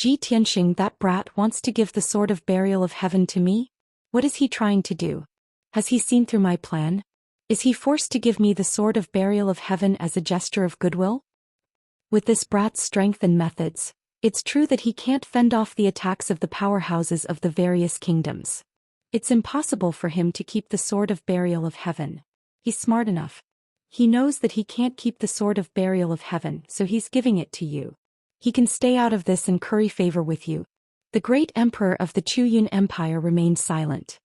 Tianxing, that brat, wants to give the sword of burial of heaven to me? What is he trying to do? Has he seen through my plan? Is he forced to give me the sword of burial of heaven as a gesture of goodwill? With this brat's strength and methods, it's true that he can't fend off the attacks of the powerhouses of the various kingdoms. It's impossible for him to keep the sword of burial of heaven. He's smart enough. He knows that he can't keep the sword of burial of heaven, so he's giving it to you. He can stay out of this and curry favor with you. The great emperor of the Zhou Xian Empire remained silent.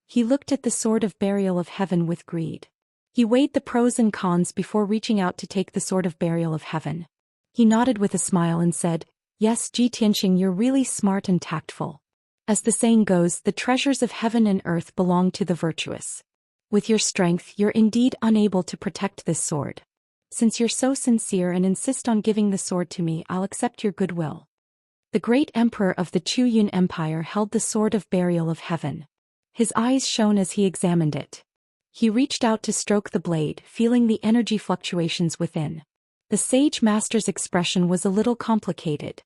He looked at the sword of burial of heaven with greed. He weighed the pros and cons before reaching out to take the sword of burial of heaven. He nodded with a smile and said, "Yes, Tianxing, you're really smart and tactful. As the saying goes, the treasures of heaven and earth belong to the virtuous. With your strength, you're indeed unable to protect this sword. Since you're so sincere and insist on giving the sword to me, I'll accept your goodwill." The great emperor of the Zhou Xian Empire held the sword of burial of heaven. His eyes shone as he examined it. He reached out to stroke the blade, feeling the energy fluctuations within. The sage master's expression was a little complicated.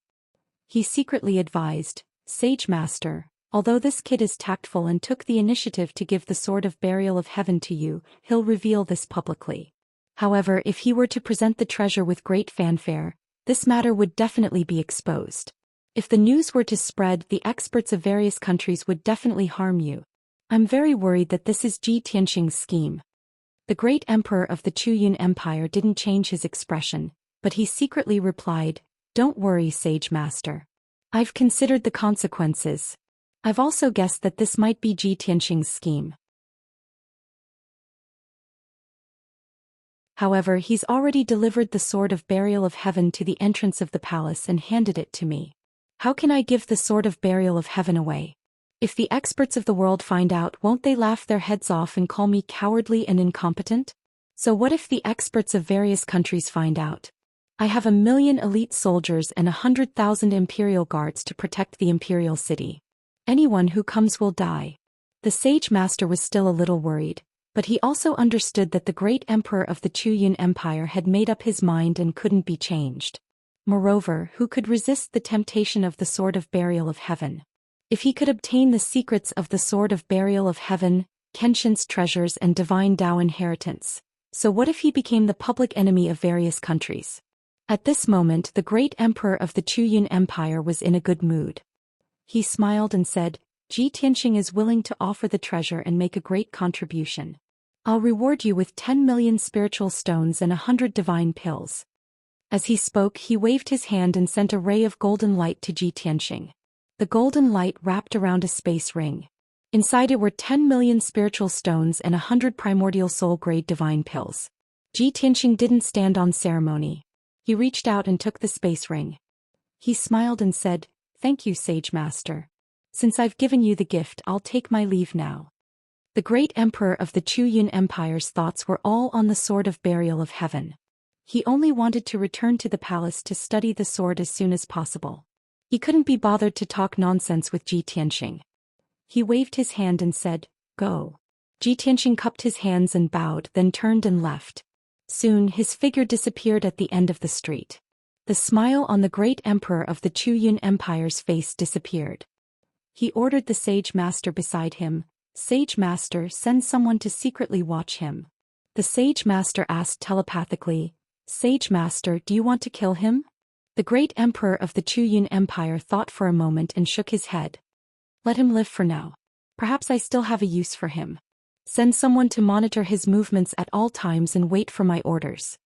He secretly advised, "Sage master, although this kid is tactful and took the initiative to give the sword of burial of heaven to you, he'll reveal this publicly. However, if he were to present the treasure with great fanfare, this matter would definitely be exposed. If the news were to spread, the experts of various countries would definitely harm you. I'm very worried that this is Tianxing's scheme." The great emperor of the Zhou Xian Empire didn't change his expression, but he secretly replied, "Don't worry, sage master. I've considered the consequences. I've also guessed that this might be Tianxing's scheme. However, he's already delivered the sword of burial of heaven to the entrance of the palace and handed it to me. How can I give the sword of burial of heaven away? If the experts of the world find out, won't they laugh their heads off and call me cowardly and incompetent? So what if the experts of various countries find out? I have 1,000,000 elite soldiers and 100,000 imperial guards to protect the imperial city. Anyone who comes will die." The sage master was still a little worried, but he also understood that the great emperor of the Zhou Xian Empire had made up his mind and couldn't be changed. Moreover, who could resist the temptation of the sword of burial of heaven? If he could obtain the secrets of the sword of burial of heaven, Kenshin's treasures and divine Dao inheritance, So what if he became the public enemy of various countries? At this moment, the great emperor of the Zhou Empire was in a good mood. He smiled and said, Ji Tianxing is willing to offer the treasure and make a great contribution. I'll reward you with 10 million spiritual stones and 100 divine pills. As he spoke, he waved his hand and sent a ray of golden light to Ji Tianxing. The golden light wrapped around a space ring. Inside it were 10 million spiritual stones and 100 primordial soul-grade divine pills. Ji Tianxing didn't stand on ceremony. He reached out and took the space ring. He smiled and said, Thank you, Sage Master. Since I've given you the gift, I'll take my leave now. The great emperor of the Zhou Empire's thoughts were all on the sword of burial of heaven. He only wanted to return to the palace to study the sword as soon as possible. He couldn't be bothered to talk nonsense with Ji Tianxing. He waved his hand and said, Go. Ji Tianxing cupped his hands and bowed, then turned and left. Soon his figure disappeared at the end of the street. The smile on the great emperor of the Zhou Empire's face disappeared. He ordered the sage master beside him, Sage Master, send someone to secretly watch him. The Sage Master asked telepathically, Sage Master, do you want to kill him? The great emperor of the Zhou Empire thought for a moment and shook his head. Let him live for now. Perhaps I still have a use for him. Send someone to monitor his movements at all times and wait for my orders.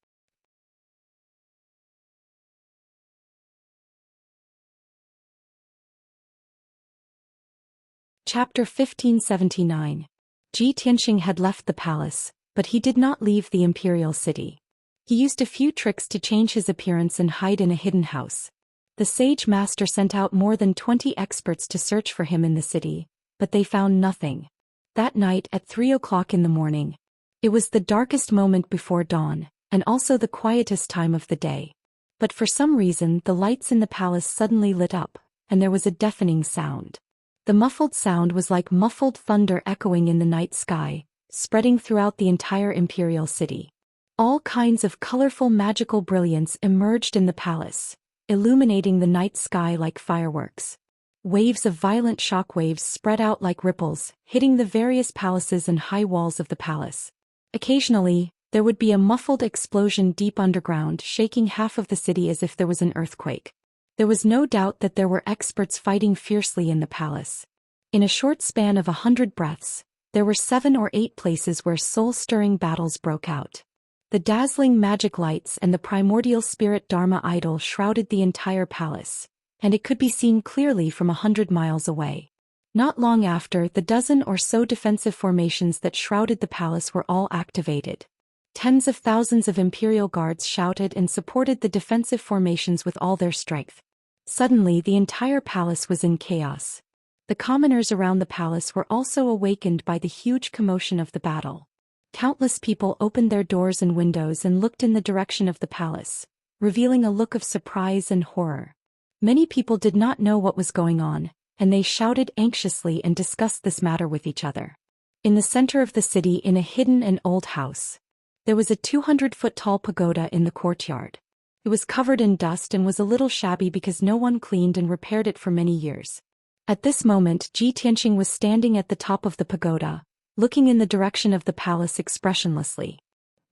Chapter 1579. Ji Tianxing had left the palace, but he did not leave the imperial city. He used a few tricks to change his appearance and hide in a hidden house. The sage master sent out more than 20 experts to search for him in the city, but they found nothing. That night at 3 o'clock in the morning, it was the darkest moment before dawn, and also the quietest time of the day. But for some reason the lights in the palace suddenly lit up, and there was a deafening sound. The muffled sound was like muffled thunder echoing in the night sky, spreading throughout the entire imperial city. All kinds of colorful magical brilliance emerged in the palace, illuminating the night sky like fireworks. Waves of violent shockwaves spread out like ripples, hitting the various palaces and high walls of the palace. Occasionally, there would be a muffled explosion deep underground, shaking half of the city as if there was an earthquake. There was no doubt that there were experts fighting fiercely in the palace. In a short span of 100 breaths, there were 7 or 8 places where soul-stirring battles broke out. The dazzling magic lights and the primordial spirit Dharma idol shrouded the entire palace, and it could be seen clearly from 100 miles away. Not long after, the dozen or so defensive formations that shrouded the palace were all activated. Tens of thousands of imperial guards shouted and supported the defensive formations with all their strength. Suddenly the entire palace was in chaos. The commoners around the palace were also awakened by the huge commotion of the battle. Countless people opened their doors and windows and looked in the direction of the palace, revealing a look of surprise and horror. Many people did not know what was going on, and they shouted anxiously and discussed this matter with each other. In the center of the city, in a hidden and old house, there was a 200-foot-tall pagoda in the courtyard. It was covered in dust and was a little shabby because no one cleaned and repaired it for many years. At this moment, Ji Tianxing was standing at the top of the pagoda, looking in the direction of the palace expressionlessly.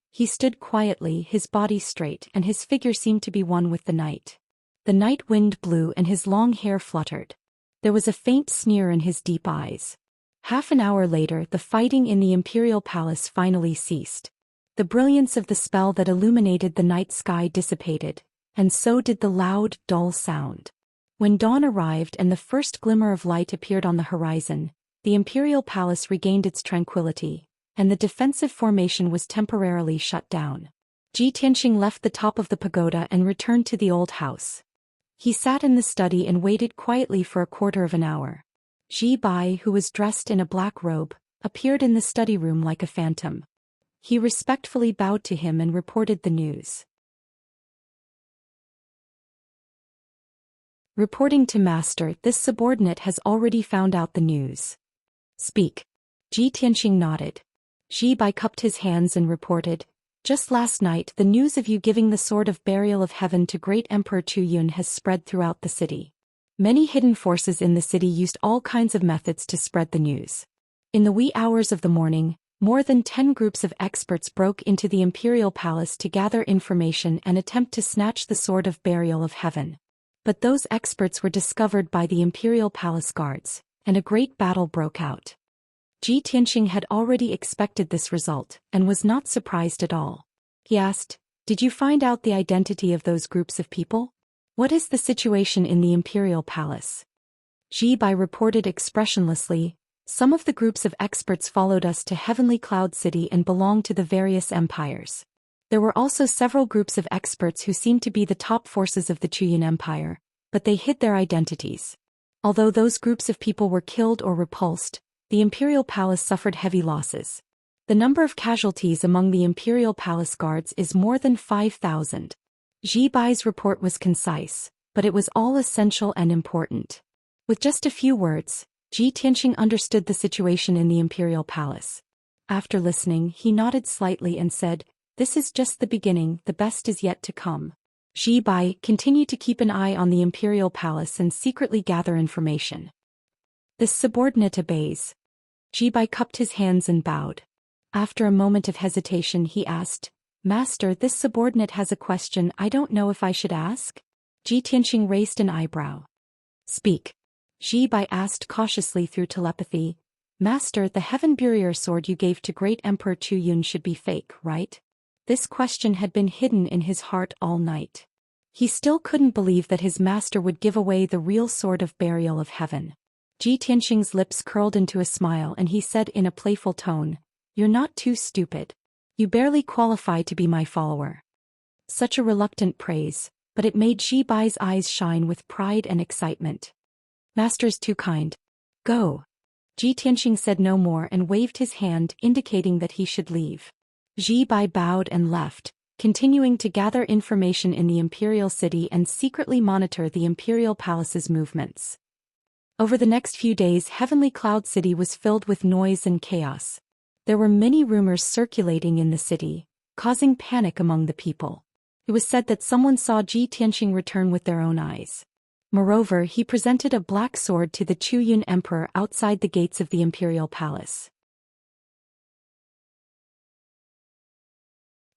He stood quietly, his body straight, and his figure seemed to be one with the night. The night wind blew and his long hair fluttered. There was a faint sneer in his deep eyes. Half an hour later, the fighting in the imperial palace finally ceased. The brilliance of the spell that illuminated the night sky dissipated, and so did the loud, dull sound. When dawn arrived and the first glimmer of light appeared on the horizon, the imperial palace regained its tranquility, and the defensive formation was temporarily shut down. Ji Tianxing left the top of the pagoda and returned to the old house. He sat in the study and waited quietly for a quarter of an hour. Ji Bai, who was dressed in a black robe, appeared in the study room like a phantom. He respectfully bowed to him and reported the news. Reporting to Master, this subordinate has already found out the news. Speak. Ji Tianxing nodded. Ji Bai cupped his hands and reported, just last night the news of you giving the Sword of Burial of Heaven to Great Emperor Zhou has spread throughout the city. Many hidden forces in the city used all kinds of methods to spread the news. In the wee hours of the morning, More than 10 groups of experts broke into the imperial palace to gather information and attempt to snatch the sword of burial of heaven. But those experts were discovered by the imperial palace guards, and a great battle broke out. Ji Tianxing had already expected this result, and was not surprised at all. He asked, "Did you find out the identity of those groups of people? What is the situation in the imperial palace?" Ji Bai reported expressionlessly, "Some of the groups of experts followed us to Heavenly Cloud City and belonged to the various empires. There were also several groups of experts who seemed to be the top forces of the Chuyan Empire, but they hid their identities. Although those groups of people were killed or repulsed, the imperial palace suffered heavy losses. The number of casualties among the imperial palace guards is more than 5,000. Ji Bai's report was concise, but it was all essential and important. With just a few words, Ji Tianxing understood the situation in the imperial palace. After listening, he nodded slightly and said, "This is just the beginning, the best is yet to come." Ji Bai continued to keep an eye on the imperial palace and secretly gather information. "This subordinate obeys." Ji Bai cupped his hands and bowed. After a moment of hesitation he asked, "Master, this subordinate has a question I don't know if I should ask?" Ji Tianxing raised an eyebrow. "Speak." Ji Bai asked cautiously through telepathy, "Master, the Heaven Burier sword you gave to Great Emperor Chu Yun should be fake, right?" This question had been hidden in his heart all night. He still couldn't believe that his master would give away the real sword of burial of heaven. Ji Tianxing's lips curled into a smile and he said in a playful tone, "You're not too stupid. You barely qualify to be my follower." Such a reluctant praise, but it made Ji Bai's eyes shine with pride and excitement. "Master's too kind. Go." Ji Tianxing said no more and waved his hand indicating that he should leave. Ji Bai bowed and left, continuing to gather information in the imperial city and secretly monitor the imperial palace's movements. Over the next few days, Heavenly Cloud City was filled with noise and chaos. There were many rumors circulating in the city, causing panic among the people. It was said that someone saw Ji Tianxing return with their own eyes. Moreover, he presented a black sword to the Chu Yun Emperor outside the gates of the imperial palace.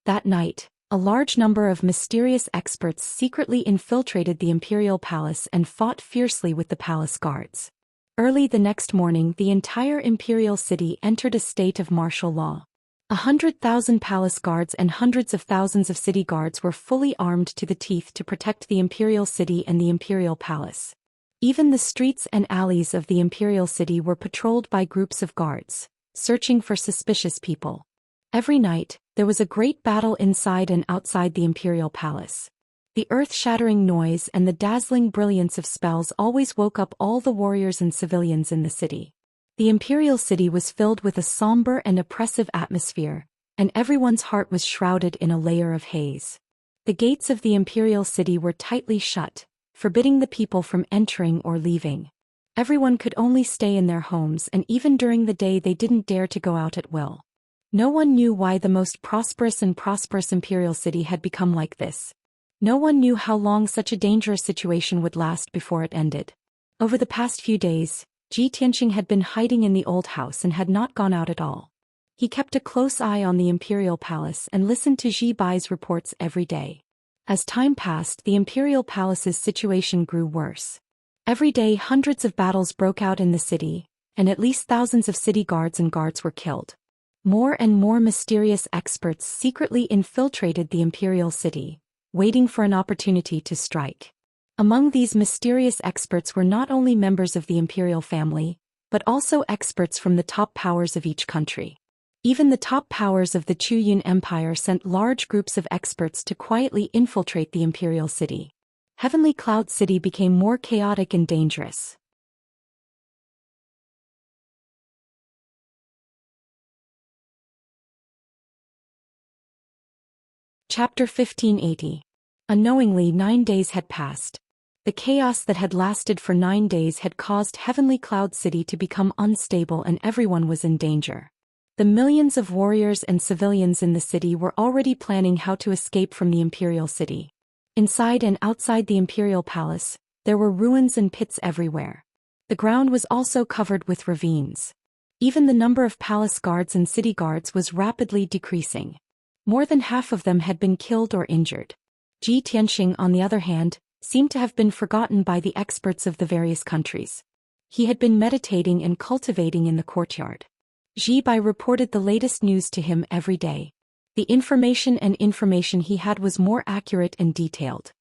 That night, a large number of mysterious experts secretly infiltrated the imperial palace and fought fiercely with the palace guards. Early the next morning, the entire imperial city entered a state of martial law. 100,000 palace guards and hundreds of thousands of city guards were fully armed to the teeth to protect the imperial city and the imperial palace. Even the streets and alleys of the imperial city were patrolled by groups of guards, searching for suspicious people. Every night, there was a great battle inside and outside the imperial palace. The earth-shattering noise and the dazzling brilliance of spells always woke up all the warriors and civilians in the city. The imperial city was filled with a somber and oppressive atmosphere, and everyone's heart was shrouded in a layer of haze. The gates of the imperial city were tightly shut, forbidding the people from entering or leaving. Everyone could only stay in their homes, and even during the day they didn't dare to go out at will. No one knew why the most prosperous imperial city had become like this. No one knew how long such a dangerous situation would last before it ended. Over the past few days, Ji Tianxing had been hiding in the old house and had not gone out at all. He kept a close eye on the imperial palace and listened to Ji Bai's reports every day. As time passed, the imperial palace's situation grew worse. Every day hundreds of battles broke out in the city, and at least thousands of city guards and guards were killed. More and more mysterious experts secretly infiltrated the imperial city, waiting for an opportunity to strike. Among these mysterious experts were not only members of the imperial family, but also experts from the top powers of each country. Even the top powers of the Chu Yun Empire sent large groups of experts to quietly infiltrate the imperial city. Heavenly Cloud City became more chaotic and dangerous. Chapter 1580. Unknowingly, 9 days had passed. The chaos that had lasted for 9 days had caused Heavenly Cloud City to become unstable and everyone was in danger. The millions of warriors and civilians in the city were already planning how to escape from the imperial city. Inside and outside the imperial palace, there were ruins and pits everywhere. The ground was also covered with ravines. Even the number of palace guards and city guards was rapidly decreasing. More than half of them had been killed or injured. Ji Tianxing, on the other hand, seemed to have been forgotten by the experts of the various countries. He had been meditating and cultivating in the courtyard. Ji Bai reported the latest news to him every day. The information he had was more accurate and detailed.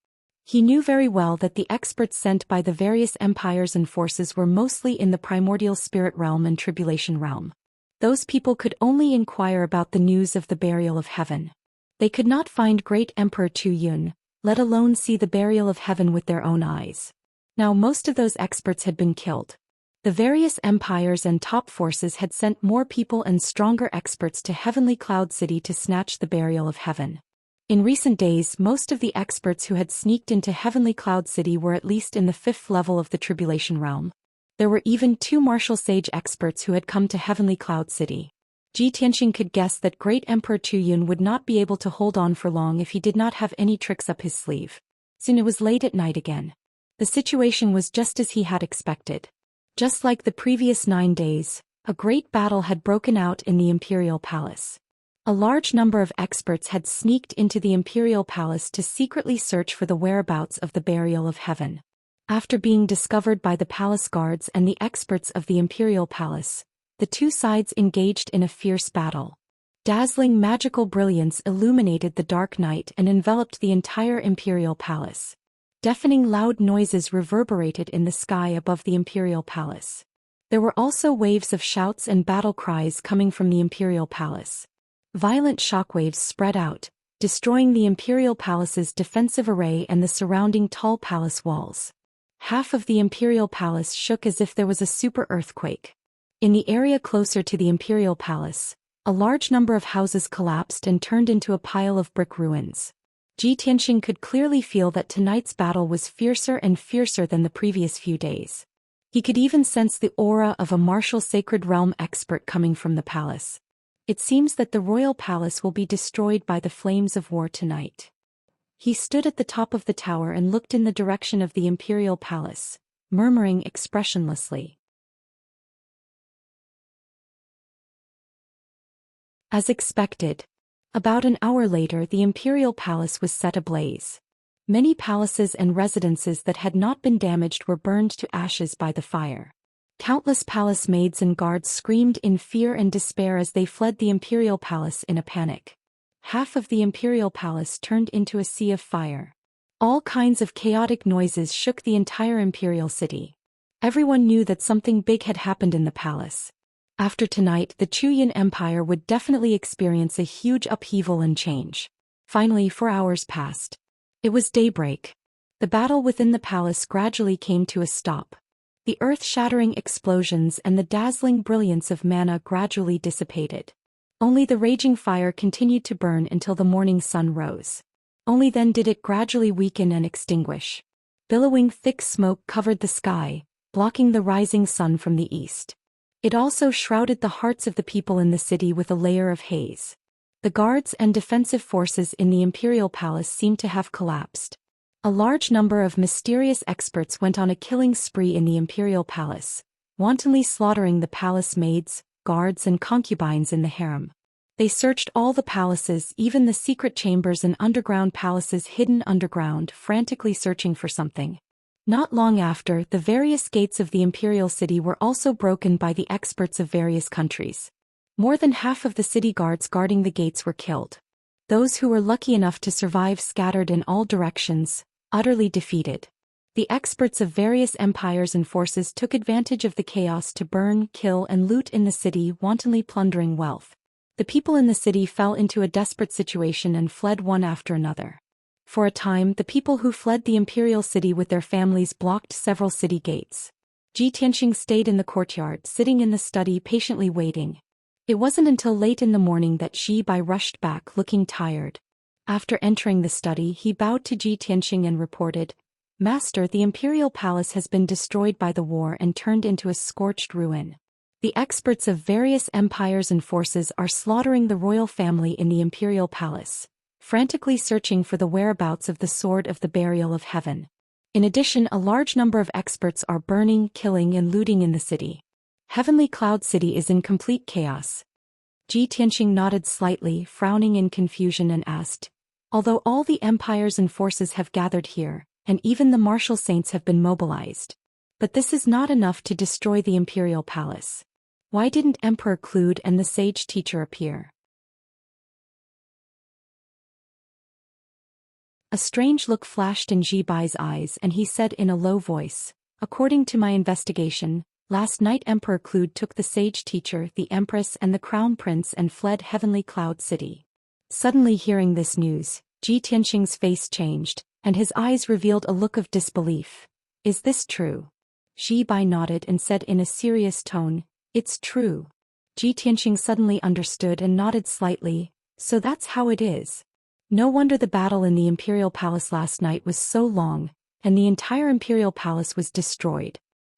He knew very well that the experts sent by the various empires and forces were mostly in the primordial spirit realm and tribulation realm. Those people could only inquire about the news of the burial of heaven. They could not find great Emperor Tu Yun, let alone see the burial of heaven with their own eyes. Now most of those experts had been killed. The various empires and top forces had sent more people and stronger experts to Heavenly Cloud City to snatch the burial of heaven. In recent days, most of the experts who had sneaked into Heavenly Cloud City were at least in the 5th level of the Tribulation Realm. There were even 2 martial sage experts who had come to Heavenly Cloud City. Ji Tianxing could guess that Great Emperor Tu Yun would not be able to hold on for long if he did not have any tricks up his sleeve. Soon it was late at night again. The situation was just as he had expected. Just like the previous 9 days, a great battle had broken out in the Imperial Palace. A large number of experts had sneaked into the Imperial Palace to secretly search for the whereabouts of the burial of heaven. After being discovered by the palace guards and the experts of the Imperial Palace, the two sides engaged in a fierce battle. Dazzling magical brilliance illuminated the dark night and enveloped the entire Imperial Palace. Deafening loud noises reverberated in the sky above the Imperial Palace. There were also waves of shouts and battle cries coming from the Imperial Palace. Violent shockwaves spread out, destroying the Imperial Palace's defensive array and the surrounding tall palace walls. Half of the Imperial Palace shook as if there was a super earthquake. In the area closer to the Imperial Palace, a large number of houses collapsed and turned into a pile of brick ruins. Ji Tianxing could clearly feel that tonight's battle was fiercer and fiercer than the previous few days. He could even sense the aura of a martial sacred realm expert coming from the palace. It seems that the royal palace will be destroyed by the flames of war tonight. He stood at the top of the tower and looked in the direction of the Imperial Palace, murmuring expressionlessly. As expected, about an hour later the Imperial Palace was set ablaze. Many palaces and residences that had not been damaged were burned to ashes by the fire. Countless palace maids and guards screamed in fear and despair as they fled the Imperial Palace in a panic. Half of the Imperial Palace turned into a sea of fire. All kinds of chaotic noises shook the entire Imperial City. Everyone knew that something big had happened in the palace. After tonight, the Chuyan Empire would definitely experience a huge upheaval and change. Finally, 4 hours passed. It was daybreak. The battle within the palace gradually came to a stop. The earth-shattering explosions and the dazzling brilliance of mana gradually dissipated. Only the raging fire continued to burn until the morning sun rose. Only then did it gradually weaken and extinguish. Billowing thick smoke covered the sky, blocking the rising sun from the east. It also shrouded the hearts of the people in the city with a layer of haze. The guards and defensive forces in the Imperial Palace seemed to have collapsed. A large number of mysterious experts went on a killing spree in the Imperial Palace, wantonly slaughtering the palace maids, guards and concubines in the harem. They searched all the palaces, even the secret chambers and underground palaces hidden underground, frantically searching for something. Not long after, the various gates of the Imperial City were also broken by the experts of various countries. More than half of the city guards guarding the gates were killed. Those who were lucky enough to survive scattered in all directions, utterly defeated. The experts of various empires and forces took advantage of the chaos to burn, kill and loot in the city, wantonly plundering wealth. The people in the city fell into a desperate situation and fled one after another. For a time, the people who fled the Imperial City with their families blocked several city gates. Ji Tianxing stayed in the courtyard, sitting in the study patiently waiting. It wasn't until late in the morning that Ji Bai rushed back looking tired. After entering the study, he bowed to Ji Tianxing and reported, "Master, the Imperial Palace has been destroyed by the war and turned into a scorched ruin. The experts of various empires and forces are slaughtering the royal family in the Imperial Palace, frantically searching for the whereabouts of the sword of the burial of heaven. In addition, a large number of experts are burning, killing and looting in the city. Heavenly Cloud City is in complete chaos. Ji Tianxing nodded slightly, frowning in confusion and asked, although all the empires and forces have gathered here, and even the martial saints have been mobilized. But this is not enough to destroy the imperial palace. Why didn't Emperor Clued and the sage teacher appear? A strange look flashed in Ji Bai's eyes and he said in a low voice, according to my investigation, last night Emperor Clued took the sage teacher, the empress and the crown prince and fled Heavenly Cloud City. Suddenly hearing this news, Ji Tianxing's face changed, and his eyes revealed a look of disbelief. Is this true? Ji Bai nodded and said in a serious tone, it's true. Ji Tianxing suddenly understood and nodded slightly, so that's how it is. No wonder the battle in the Imperial Palace last night was so long, and the entire Imperial Palace was destroyed.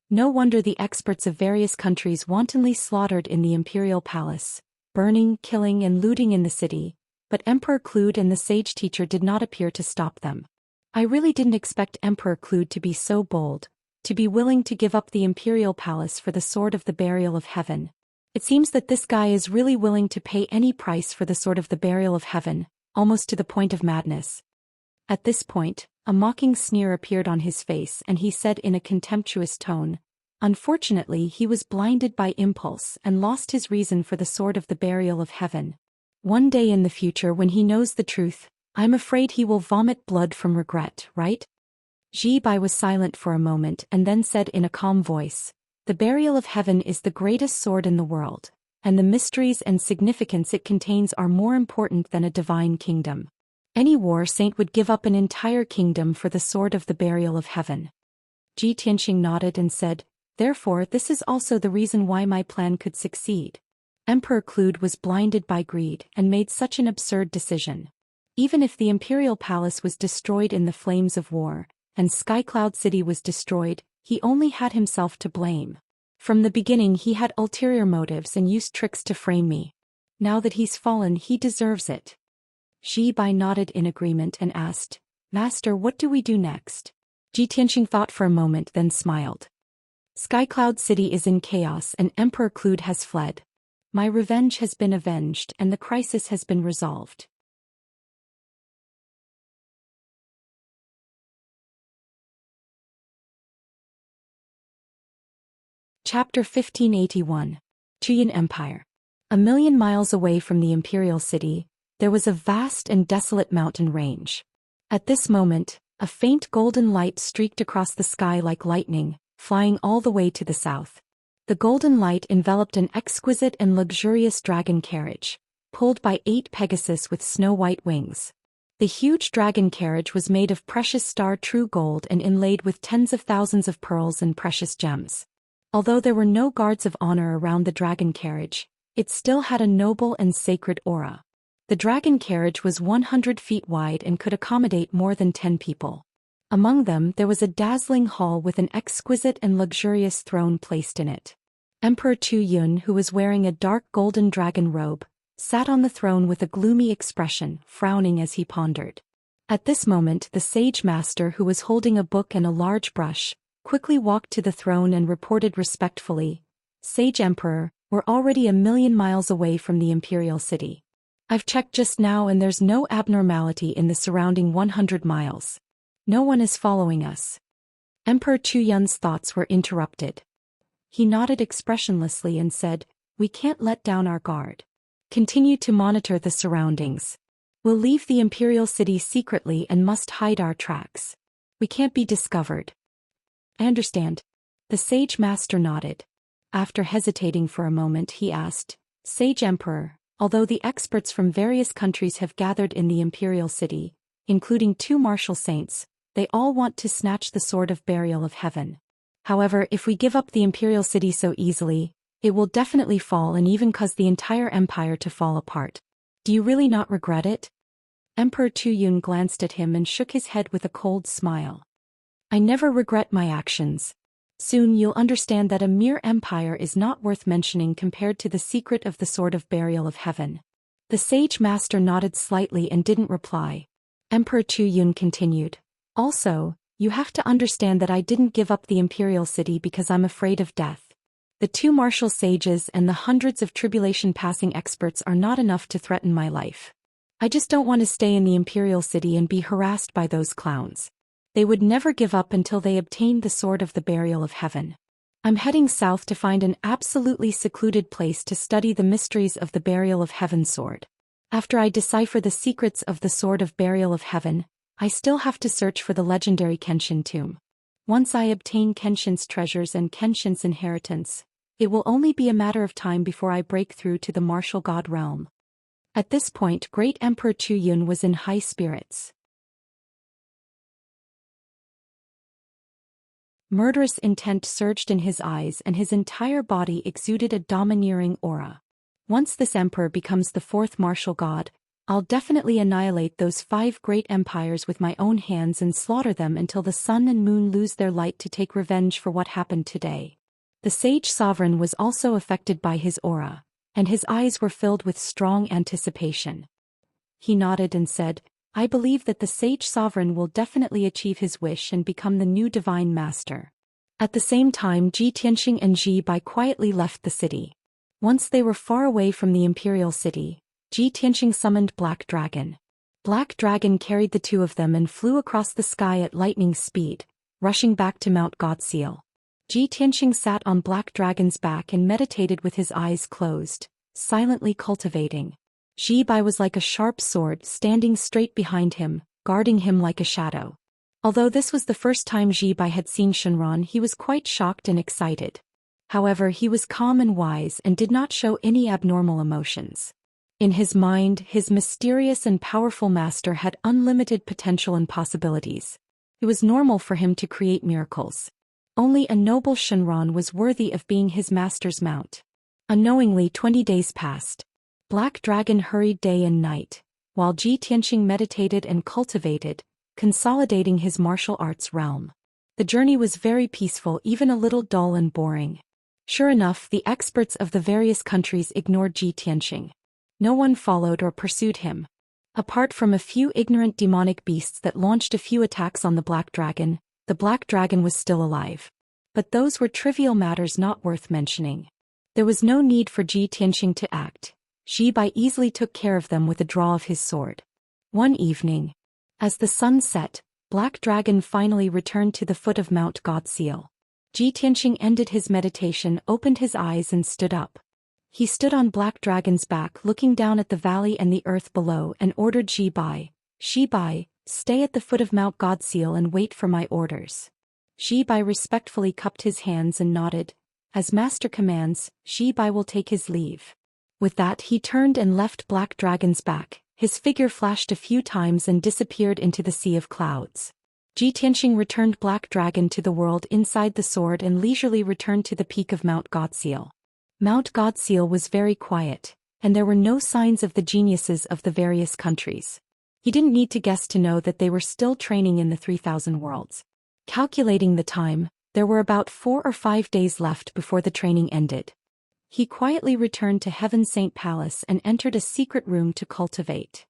No wonder the experts of various countries wantonly slaughtered in the Imperial Palace, burning, killing and looting in the city, but Emperor Clued and the sage teacher did not appear to stop them. I really didn't expect Emperor Clued to be so bold, to be willing to give up the Imperial Palace for the Sword of the Burial of Heaven. It seems that this guy is really willing to pay any price for the Sword of the Burial of Heaven, almost to the point of madness. At this point, a mocking sneer appeared on his face and he said in a contemptuous tone, unfortunately he was blinded by impulse and lost his reason for the Sword of the Burial of Heaven. One day in the future when he knows the truth, I'm afraid he will vomit blood from regret, right? Ji Bai was silent for a moment and then said in a calm voice, the Burial of Heaven is the greatest sword in the world, and the mysteries and significance it contains are more important than a divine kingdom. Any war saint would give up an entire kingdom for the Sword of the Burial of Heaven. Ji Tianxing nodded and said, therefore this is also the reason why my plan could succeed. Emperor Clued was blinded by greed and made such an absurd decision. Even if the Imperial Palace was destroyed in the flames of war, and Skycloud City was destroyed, he only had himself to blame. From the beginning he had ulterior motives and used tricks to frame me. Now that he's fallen he deserves it. Ji Bai nodded in agreement and asked, Master, what do we do next? Ji Tianxing thought for a moment then smiled. Skycloud City is in chaos and Emperor Clued has fled. My revenge has been avenged and the crisis has been resolved. Chapter 1581. Qian Empire. 1,000,000 miles away from the imperial city, there was a vast and desolate mountain range. At this moment, a faint golden light streaked across the sky like lightning, flying all the way to the south. The golden light enveloped an exquisite and luxurious dragon carriage, pulled by 8 Pegasus with snow-white wings. The huge dragon carriage was made of precious star true gold and inlaid with tens of thousands of pearls and precious gems. Although there were no guards of honor around the dragon carriage, it still had a noble and sacred aura. The dragon carriage was 100 feet wide and could accommodate more than 10 people. Among them there was a dazzling hall with an exquisite and luxurious throne placed in it. Emperor Tu Yun, who was wearing a dark golden dragon robe, sat on the throne with a gloomy expression, frowning as he pondered. At this moment the sage master, who was holding a book and a large brush, quickly walked to the throne and reported respectfully, Sage Emperor, we're already 1,000,000 miles away from the imperial city. I've checked just now and there's no abnormality in the surrounding 100 miles. No one is following us. Emperor Tu Yun's thoughts were interrupted. He nodded expressionlessly and said, we can't let down our guard. Continue to monitor the surroundings. We'll leave the imperial city secretly and must hide our tracks. We can't be discovered. I understand. The sage master nodded. After hesitating for a moment he asked, Sage Emperor, although the experts from various countries have gathered in the imperial city, including 2 martial saints, they all want to snatch the Sword of Burial of Heaven. However, if we give up the imperial city so easily, it will definitely fall and even cause the entire empire to fall apart. Do you really not regret it? Emperor Tu Yun glanced at him and shook his head with a cold smile. I never regret my actions. Soon you'll understand that a mere empire is not worth mentioning compared to the secret of the Sword of Burial of Heaven. The sage master nodded slightly and didn't reply. Emperor Tu Yun continued. Also, you have to understand that I didn't give up the imperial city because I'm afraid of death. The two martial sages and the hundreds of tribulation-passing experts are not enough to threaten my life. I just don't want to stay in the Imperial City and be harassed by those clowns. They would never give up until they obtained the Sword of the Burial of Heaven. I'm heading south to find an absolutely secluded place to study the mysteries of the Burial of Heaven sword. After I decipher the secrets of the Sword of Burial of Heaven, I still have to search for the legendary Kenshin tomb. Once I obtain Kenshin's treasures and Kenshin's inheritance, it will only be a matter of time before I break through to the martial god realm. At this point, Great Emperor Zhou Xian was in high spirits. Murderous intent surged in his eyes and his entire body exuded a domineering aura. Once this emperor becomes the fourth martial god, I'll definitely annihilate those 5 great empires with my own hands and slaughter them until the sun and moon lose their light to take revenge for what happened today. The sage sovereign was also affected by his aura, and his eyes were filled with strong anticipation. He nodded and said, I believe that the sage sovereign will definitely achieve his wish and become the new divine master. At the same time, Ji Tianxing and Ji Bai quietly left the city. Once they were far away from the imperial city, Ji Tianxing summoned Black Dragon. Black Dragon carried the two of them and flew across the sky at lightning speed, rushing back to Mount Godseal. Ji Tianxing sat on Black Dragon's back and meditated with his eyes closed, silently cultivating. Ji Bai was like a sharp sword standing straight behind him, guarding him like a shadow. Although this was the first time Ji Bai had seen Shenron, he was quite shocked and excited. However, he was calm and wise and did not show any abnormal emotions. In his mind, his mysterious and powerful master had unlimited potential and possibilities. It was normal for him to create miracles. Only a noble Shenron was worthy of being his master's mount. Unknowingly, 20 days passed. Black Dragon hurried day and night, while Ji Tianxing meditated and cultivated, consolidating his martial arts realm. The journey was very peaceful, even a little dull and boring. Sure enough, the experts of the various countries ignored Ji Tianxing. No one followed or pursued him. Apart from a few ignorant demonic beasts that launched a few attacks on the Black Dragon, the Black Dragon was still alive. But those were trivial matters not worth mentioning. There was no need for Ji Tianxing to act. Ji Bai easily took care of them with a draw of his sword. One evening, as the sun set, Black Dragon finally returned to the foot of Mount Godseal. Ji Tianxing ended his meditation, opened his eyes and stood up. He stood on Black Dragon's back looking down at the valley and the earth below and ordered Ji Bai, stay at the foot of Mount Godseal and wait for my orders. Ji Bai respectfully cupped his hands and nodded. As master commands, Ji Bai will take his leave. With that, he turned and left Black Dragon's back. His figure flashed a few times and disappeared into the sea of clouds. Ji Tianxing returned Black Dragon to the world inside the sword and leisurely returned to the peak of Mount Godseal. Mount Godseal was very quiet, and there were no signs of the geniuses of the various countries. He didn't need to guess to know that they were still training in the 3,000 worlds. Calculating the time, there were about 4 or 5 days left before the training ended. He quietly returned to Heaven Saint Palace and entered a secret room to cultivate.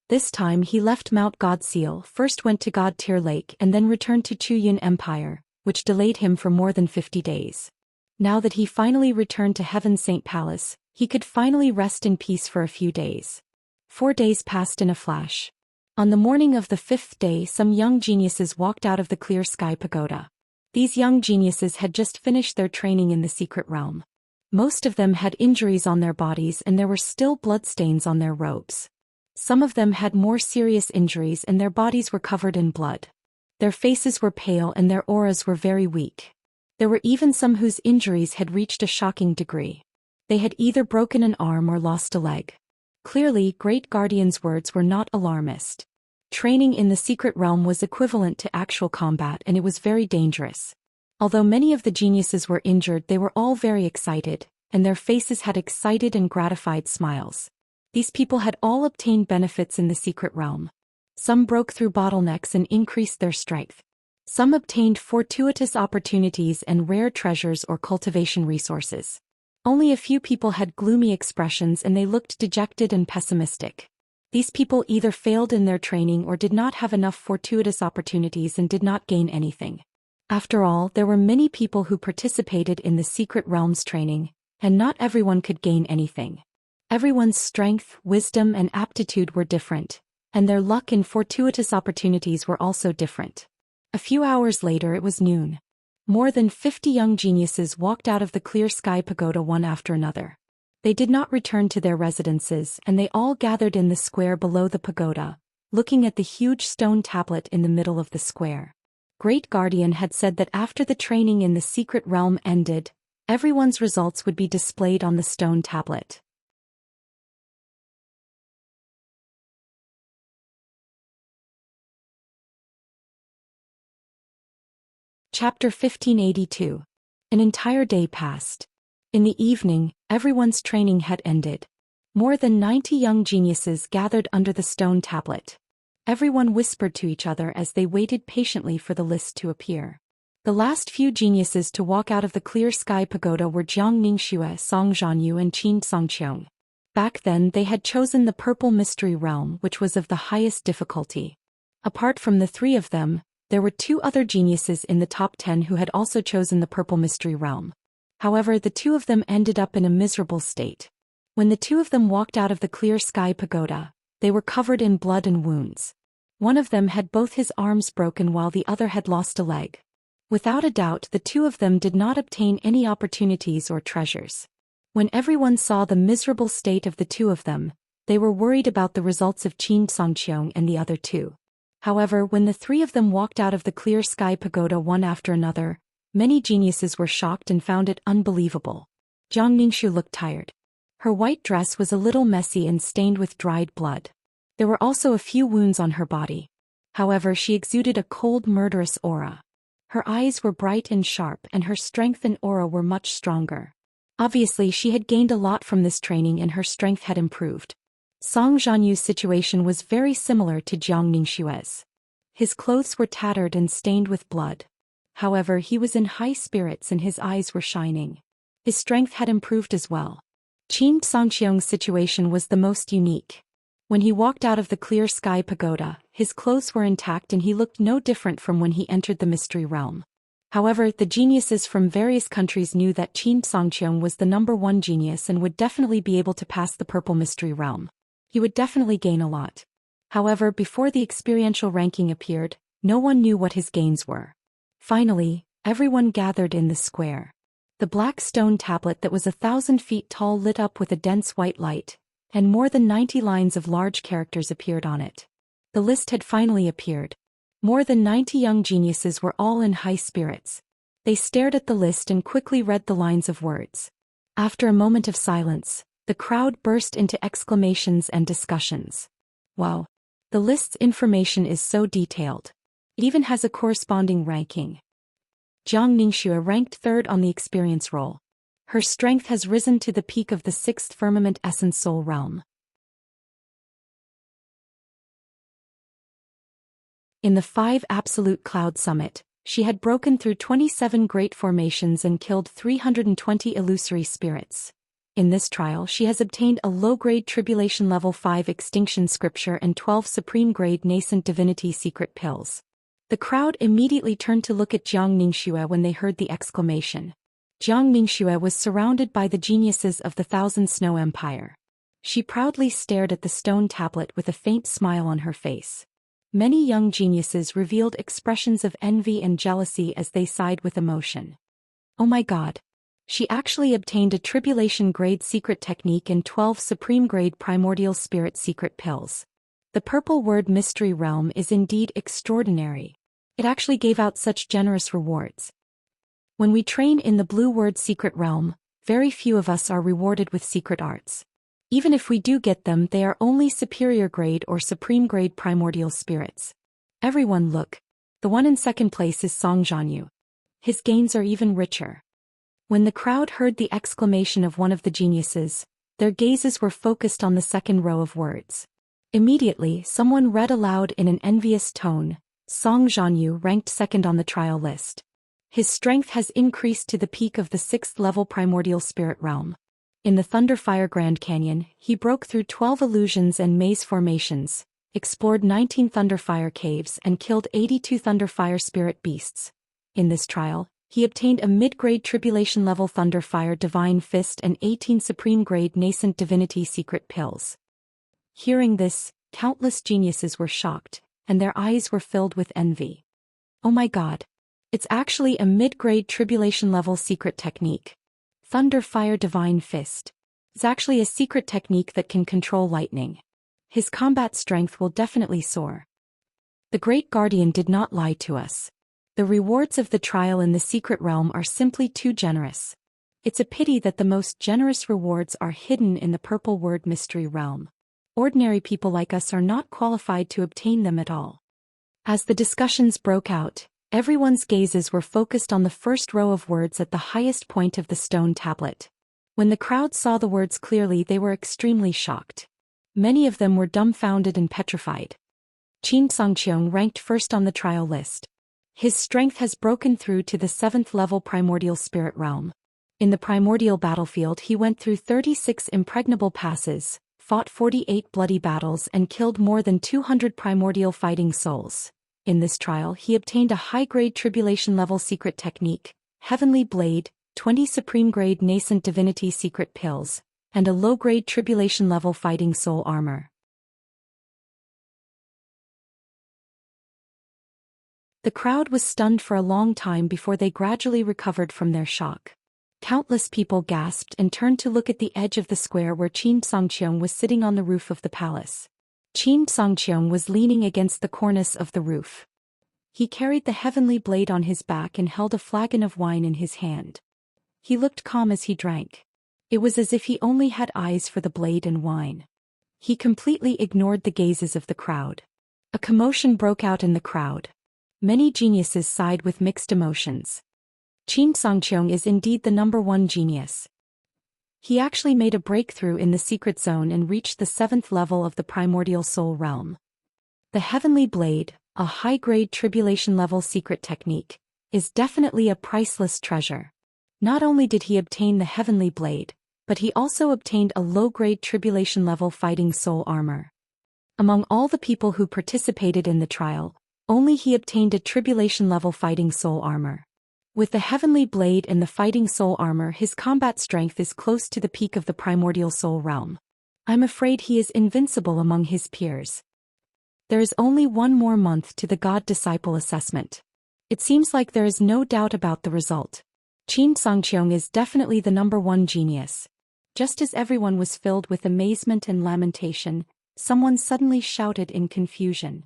This time he left Mount Godseal, first went to God Tier Lake and then returned to Zhou Xian Empire, which delayed him for more than 50 days. Now that he finally returned to Heaven Saint Palace, he could finally rest in peace for a few days. 4 days passed in a flash. On the morning of the 5th day, some young geniuses walked out of the Clear Sky Pagoda. These young geniuses had just finished their training in the secret realm. Most of them had injuries on their bodies and there were still bloodstains on their robes. Some of them had more serious injuries and their bodies were covered in blood. Their faces were pale and their auras were very weak. There were even some whose injuries had reached a shocking degree. They had either broken an arm or lost a leg. Clearly, Great Guardian's words were not alarmist. Training in the secret realm was equivalent to actual combat and it was very dangerous. Although many of the geniuses were injured, they were all very excited, and their faces had excited and gratified smiles. These people had all obtained benefits in the secret realm. Some broke through bottlenecks and increased their strength. Some obtained fortuitous opportunities and rare treasures or cultivation resources. Only a few people had gloomy expressions and they looked dejected and pessimistic. These people either failed in their training or did not have enough fortuitous opportunities and did not gain anything. After all, there were many people who participated in the Secret Realms training, and not everyone could gain anything. Everyone's strength, wisdom, and aptitude were different, and their luck and fortuitous opportunities were also different. A few hours later it was noon. More than 50 young geniuses walked out of the Clear Sky Pagoda one after another. They did not return to their residences, and they all gathered in the square below the pagoda, looking at the huge stone tablet in the middle of the square. Great Guardian had said that after the training in the secret realm ended, everyone's results would be displayed on the stone tablet. Chapter 1582. An entire day passed. In the evening, everyone's training had ended. More than 90 young geniuses gathered under the stone tablet. Everyone whispered to each other as they waited patiently for the list to appear. The last few geniuses to walk out of the Clear Sky Pagoda were Jiang Ningxue, Song Zhanyu, and Qin Songqiong. Back then they had chosen the Purple Mystery Realm, which was of the highest difficulty. Apart from the three of them, there were two other geniuses in the top 10 who had also chosen the Purple Mystery Realm. However, the two of them ended up in a miserable state. When the two of them walked out of the Clear Sky Pagoda, they were covered in blood and wounds. One of them had both his arms broken while the other had lost a leg. Without a doubt, the two of them did not obtain any opportunities or treasures. When everyone saw the miserable state of the two of them, they were worried about the results of Qin Songqiong and the other two. However, when the three of them walked out of the Clear Sky Pagoda one after another, many geniuses were shocked and found it unbelievable. Jiang Ningxue looked tired. Her white dress was a little messy and stained with dried blood. There were also a few wounds on her body. However, she exuded a cold, murderous aura. Her eyes were bright and sharp, and her strength and aura were much stronger. Obviously, she had gained a lot from this training and her strength had improved. Song Zhanyu's situation was very similar to Jiang Ningxue's. His clothes were tattered and stained with blood. However, he was in high spirits and his eyes were shining. His strength had improved as well. Qin Songqiong's situation was the most unique. When he walked out of the Clear Sky Pagoda, his clothes were intact and he looked no different from when he entered the Mystery Realm. However, the geniuses from various countries knew that Qin Songqiong was the #1 genius and would definitely be able to pass the Purple Mystery Realm. He would definitely gain a lot. However, before the experiential ranking appeared, no one knew what his gains were. Finally, everyone gathered in the square. The black stone tablet that was 1,000 feet tall lit up with a dense white light, and more than 90 lines of large characters appeared on it. The list had finally appeared. More than 90 young geniuses were all in high spirits. They stared at the list and quickly read the lines of words. After a moment of silence, the crowd burst into exclamations and discussions. Wow! The list's information is so detailed. It even has a corresponding ranking. Jiang Ningxue ranked 3rd on the experience roll. Her strength has risen to the peak of the 6th Firmament Essence Soul Realm. In the 5 Absolute Cloud Summit, she had broken through 27 great formations and killed 320 illusory spirits. In this trial, she has obtained a low-grade Tribulation Level 5 Extinction Scripture and 12 Supreme-grade Nascent Divinity Secret Pills. The crowd immediately turned to look at Jiang Ningxue when they heard the exclamation. Jiang Ningxue was surrounded by the geniuses of the Thousand Snow Empire. She proudly stared at the stone tablet with a faint smile on her face. Many young geniuses revealed expressions of envy and jealousy as they sighed with emotion. Oh my God! She actually obtained a Tribulation-grade secret technique and 12 Supreme-grade Primordial Spirit secret pills. The Purple Word Mystery Realm is indeed extraordinary. It actually gave out such generous rewards. When we train in the Blue Word Secret Realm, very few of us are rewarded with secret arts. Even if we do get them, they are only superior grade or supreme grade primordial spirits. Everyone look. The one in 2nd place is Song Zhanyu. His gains are even richer. When the crowd heard the exclamation of one of the geniuses, their gazes were focused on the 2nd row of words. Immediately, someone read aloud in an envious tone, Song Zhanyu ranked 2nd on the trial list. His strength has increased to the peak of the 6th level primordial spirit realm. In the Thunderfire Grand Canyon, he broke through 12 illusions and maze formations, explored 19 Thunderfire caves and killed 82 Thunderfire spirit beasts. In this trial, he obtained a mid-grade tribulation-level Thunder Fire Divine Fist and 18 supreme-grade Nascent Divinity Secret Pills. Hearing this, countless geniuses were shocked, and their eyes were filled with envy. Oh my god. It's actually a mid-grade tribulation-level secret technique. Thunder Fire Divine Fist. It's actually a secret technique that can control lightning. His combat strength will definitely soar. The Great Guardian did not lie to us. The rewards of the trial in the secret realm are simply too generous. It's a pity that the most generous rewards are hidden in the Purple Word Mystery realm. Ordinary people like us are not qualified to obtain them at all. As the discussions broke out, everyone's gazes were focused on the first row of words at the highest point of the stone tablet. When the crowd saw the words clearly, they were extremely shocked. Many of them were dumbfounded and petrified. Xianxia ranked first on the trial list. His strength has broken through to the 7th level primordial spirit realm. In the primordial battlefield he went through 36 impregnable passes, fought 48 bloody battles and killed more than 200 primordial fighting souls. In this trial he obtained a high-grade tribulation-level secret technique, Heavenly Blade, 20 supreme-grade Nascent Divinity Secret Pills, and a low-grade tribulation-level fighting soul armor. The crowd was stunned for a long time before they gradually recovered from their shock. Countless people gasped and turned to look at the edge of the square where Xianxia was sitting on the roof of the palace. Xianxia was leaning against the cornice of the roof. He carried the heavenly blade on his back and held a flagon of wine in his hand. He looked calm as he drank. It was as if he only had eyes for the blade and wine. He completely ignored the gazes of the crowd. A commotion broke out in the crowd. Many geniuses sighed with mixed emotions. Xianxia is indeed the #1 genius. He actually made a breakthrough in the secret zone and reached the 7th level of the primordial soul realm. The Heavenly Blade, a high-grade tribulation-level secret technique, is definitely a priceless treasure. Not only did he obtain the Heavenly Blade, but he also obtained a low-grade tribulation-level fighting soul armor. Among all the people who participated in the trial, only he obtained a tribulation-level fighting soul armor. With the Heavenly Blade and the fighting soul armor, his combat strength is close to the peak of the primordial soul realm. I'm afraid he is invincible among his peers. There is only one more month to the God-Disciple assessment. It seems like there is no doubt about the result. Xianxia is definitely the #1 genius. Just as everyone was filled with amazement and lamentation, someone suddenly shouted in confusion.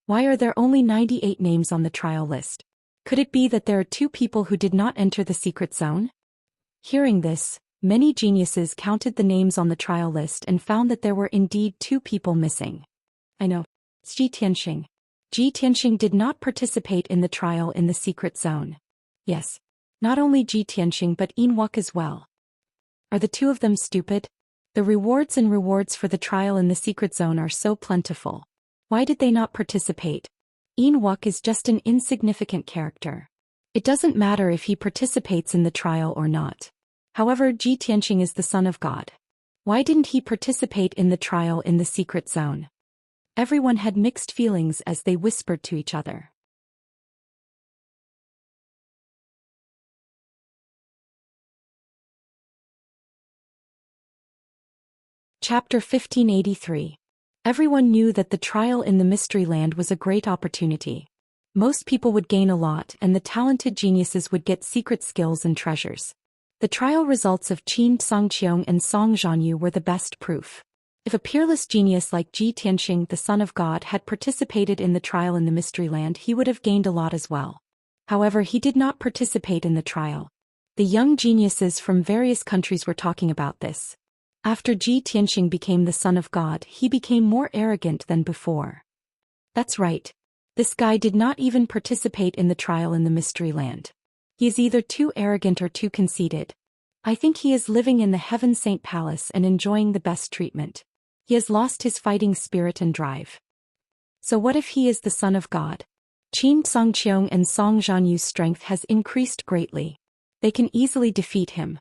Why are there only 98 names on the trial list? Could it be that there are 2 people who did not enter the secret zone? Hearing this, many geniuses counted the names on the trial list and found that there were indeed 2 people missing. I know. Zhi Tianxing did not participate in the trial in the secret zone. Yes. Not only Zhi Tianxing but Immortal as well. Are the 2 of them stupid? The rewards for the trial in the secret zone are so plentiful. Why did they not participate? Immortal is just an insignificant character. It doesn't matter if he participates in the trial or not. However, Zhi Tianxing is the son of God. Why didn't he participate in the trial in the secret zone? Everyone had mixed feelings as they whispered to each other. Chapter 1583. Everyone knew that the trial in the Mystery Land was a great opportunity. Most people would gain a lot and the talented geniuses would get secret skills and treasures. The trial results of Xianxia and Song Zhanyu were the best proof. If a peerless genius like Zhi Tianxing, the son of God, had participated in the trial in the Mystery Land, he would have gained a lot as well. However, he did not participate in the trial. The young geniuses from various countries were talking about this. After Zhi Tianxing became the son of God, he became more arrogant than before. That's right. This guy did not even participate in the trial in the Mystery Land. He is either too arrogant or too conceited. I think he is living in the Heaven Saint Palace and enjoying the best treatment. He has lost his fighting spirit and drive. So what if he is the son of God? Xianxia and Song Zhanyu's strength has increased greatly. They can easily defeat him.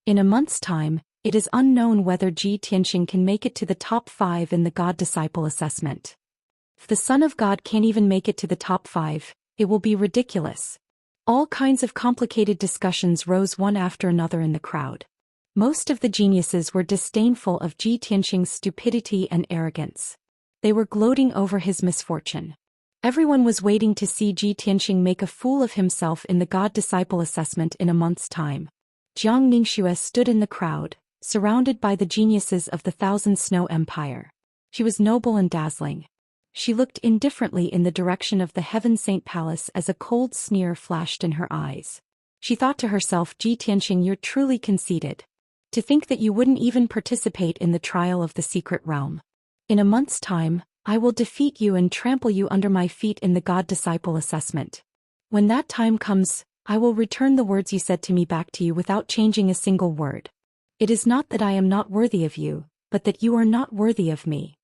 In a month's time, it is unknown whether Zhi Tianxing can make it to the top 5 in the God-Disciple assessment. If the Son of God can't even make it to the top 5, it will be ridiculous. All kinds of complicated discussions rose one after another in the crowd. Most of the geniuses were disdainful of Ji Tianxing's stupidity and arrogance. They were gloating over his misfortune. Everyone was waiting to see Ji Tianxing make a fool of himself in the God-disciple assessment in a month's time. Jiang Ningxue stood in the crowd, surrounded by the geniuses of the Thousand Snow Empire. She was noble and dazzling. She looked indifferently in the direction of the Heaven Saint Palace as a cold sneer flashed in her eyes. She thought to herself, Ji Tianxing, you're truly conceited. To think that you wouldn't even participate in the trial of the secret realm. In a month's time, I will defeat you and trample you under my feet in the God-disciple assessment. When that time comes, I will return the words you said to me back to you without changing a single word. It is not that I am not worthy of you, but that you are not worthy of me.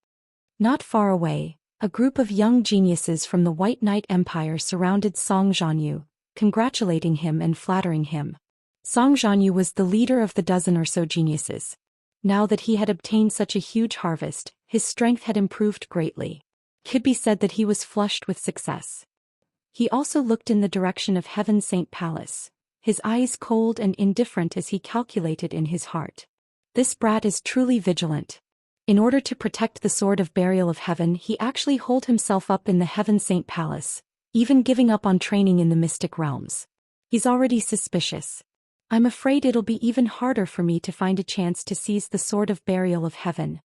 Not far away, a group of young geniuses from the White Knight Empire surrounded Song Zhanyu, congratulating him and flattering him. Song Zhanyu was the leader of the dozen or so geniuses. Now that he had obtained such a huge harvest, his strength had improved greatly. It could be said that he was flushed with success. He also looked in the direction of Heaven Saint Palace, his eyes cold and indifferent as he calculated in his heart. This brat is truly vigilant. In order to protect the sword of burial of heaven, he actually holed himself up in the Heaven Saint Palace, even giving up on training in the mystic realms. He's already suspicious. I'm afraid it'll be even harder for me to find a chance to seize the sword of burial of heaven.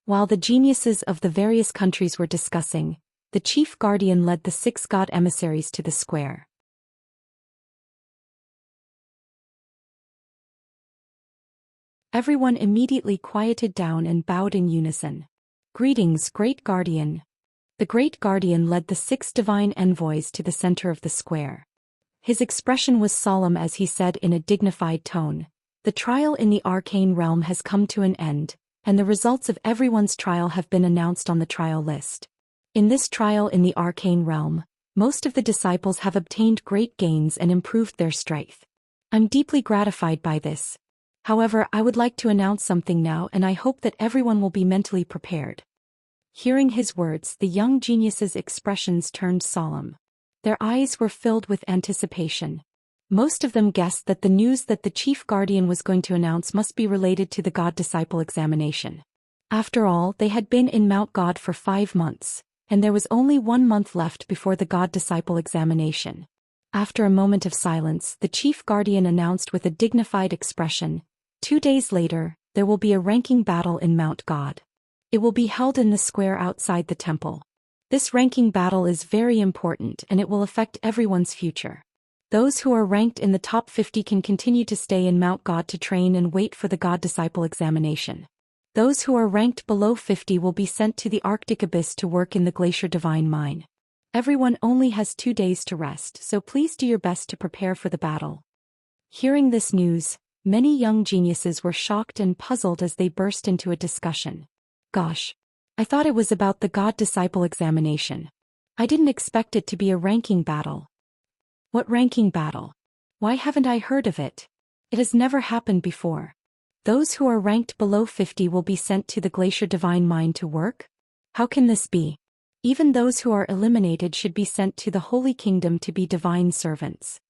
While the geniuses of the various countries were discussing, the chief guardian led the 6 god emissaries to the square. Everyone immediately quieted down and bowed in unison. Greetings, Great Guardian. The Great Guardian led the 6 divine envoys to the center of the square. His expression was solemn as he said in a dignified tone, the trial in the arcane realm has come to an end, and the results of everyone's trial have been announced on the trial list. In this trial in the arcane realm, most of the disciples have obtained great gains and improved their strength. I'm deeply gratified by this. However, I would like to announce something now, and I hope that everyone will be mentally prepared. Hearing his words, the young geniuses' expressions turned solemn. Their eyes were filled with anticipation. Most of them guessed that the news that the chief guardian was going to announce must be related to the God-disciple examination. After all, they had been in Mount God for 5 months, and there was only 1 month left before the God-disciple examination. After a moment of silence, the chief guardian announced with a dignified expression, 2 days later, there will be a ranking battle in Mount God. It will be held in the square outside the temple. This ranking battle is very important and it will affect everyone's future. Those who are ranked in the top 50 can continue to stay in Mount God to train and wait for the God-disciple examination. Those who are ranked below 50 will be sent to the Arctic Abyss to work in the Glacier Divine Mine. Everyone only has 2 days to rest, so please do your best to prepare for the battle. Hearing this news, many young geniuses were shocked and puzzled as they burst into a discussion. Gosh! I thought it was about the God-disciple examination. I didn't expect it to be a ranking battle. What ranking battle? Why haven't I heard of it? It has never happened before. Those who are ranked below 50 will be sent to the Glacier Divine Mine to work? How can this be? Even those who are eliminated should be sent to the Holy Kingdom to be divine servants.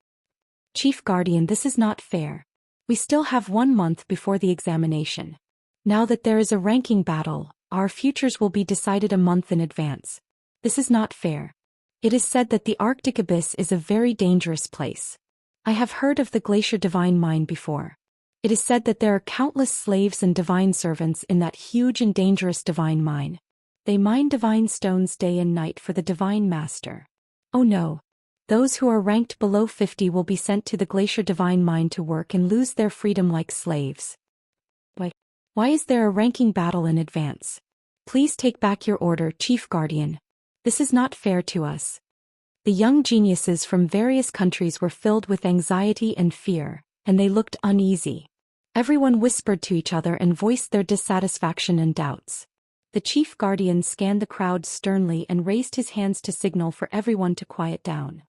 Chief Guardian, this is not fair. We still have 1 month before the examination. Now that there is a ranking battle, our futures will be decided a month in advance. This is not fair. It is said that the Arctic Abyss is a very dangerous place. I have heard of the Glacier Divine Mine before. It is said that there are countless slaves and divine servants in that huge and dangerous divine mine. They mine divine stones day and night for the divine master. Oh no. Those who are ranked below 50 will be sent to the Glacier Divine Mine to work and lose their freedom like slaves. Why is there a ranking battle in advance? Please take back your order, Chief Guardian. This is not fair to us. The young geniuses from various countries were filled with anxiety and fear, and they looked uneasy. Everyone whispered to each other and voiced their dissatisfaction and doubts. The Chief Guardian scanned the crowd sternly and raised his hands to signal for everyone to quiet down.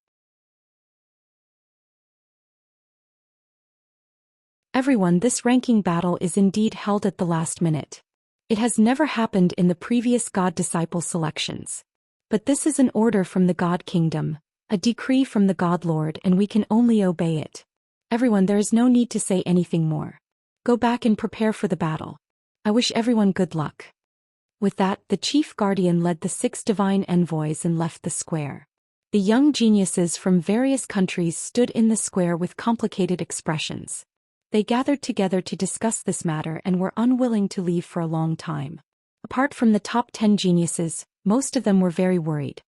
Everyone, this ranking battle is indeed held at the last minute. It has never happened in the previous God-disciple selections. But this is an order from the God Kingdom, A decree from the God Lord, and we can only obey it. Everyone, there is no need to say anything more. Go back and prepare for the battle. I wish everyone good luck." With that, the chief guardian led the 6 divine envoys and left the square. The young geniuses from various countries stood in the square with complicated expressions. They gathered together to discuss this matter and were unwilling to leave for a long time. Apart from the top 10 geniuses, most of them were very worried.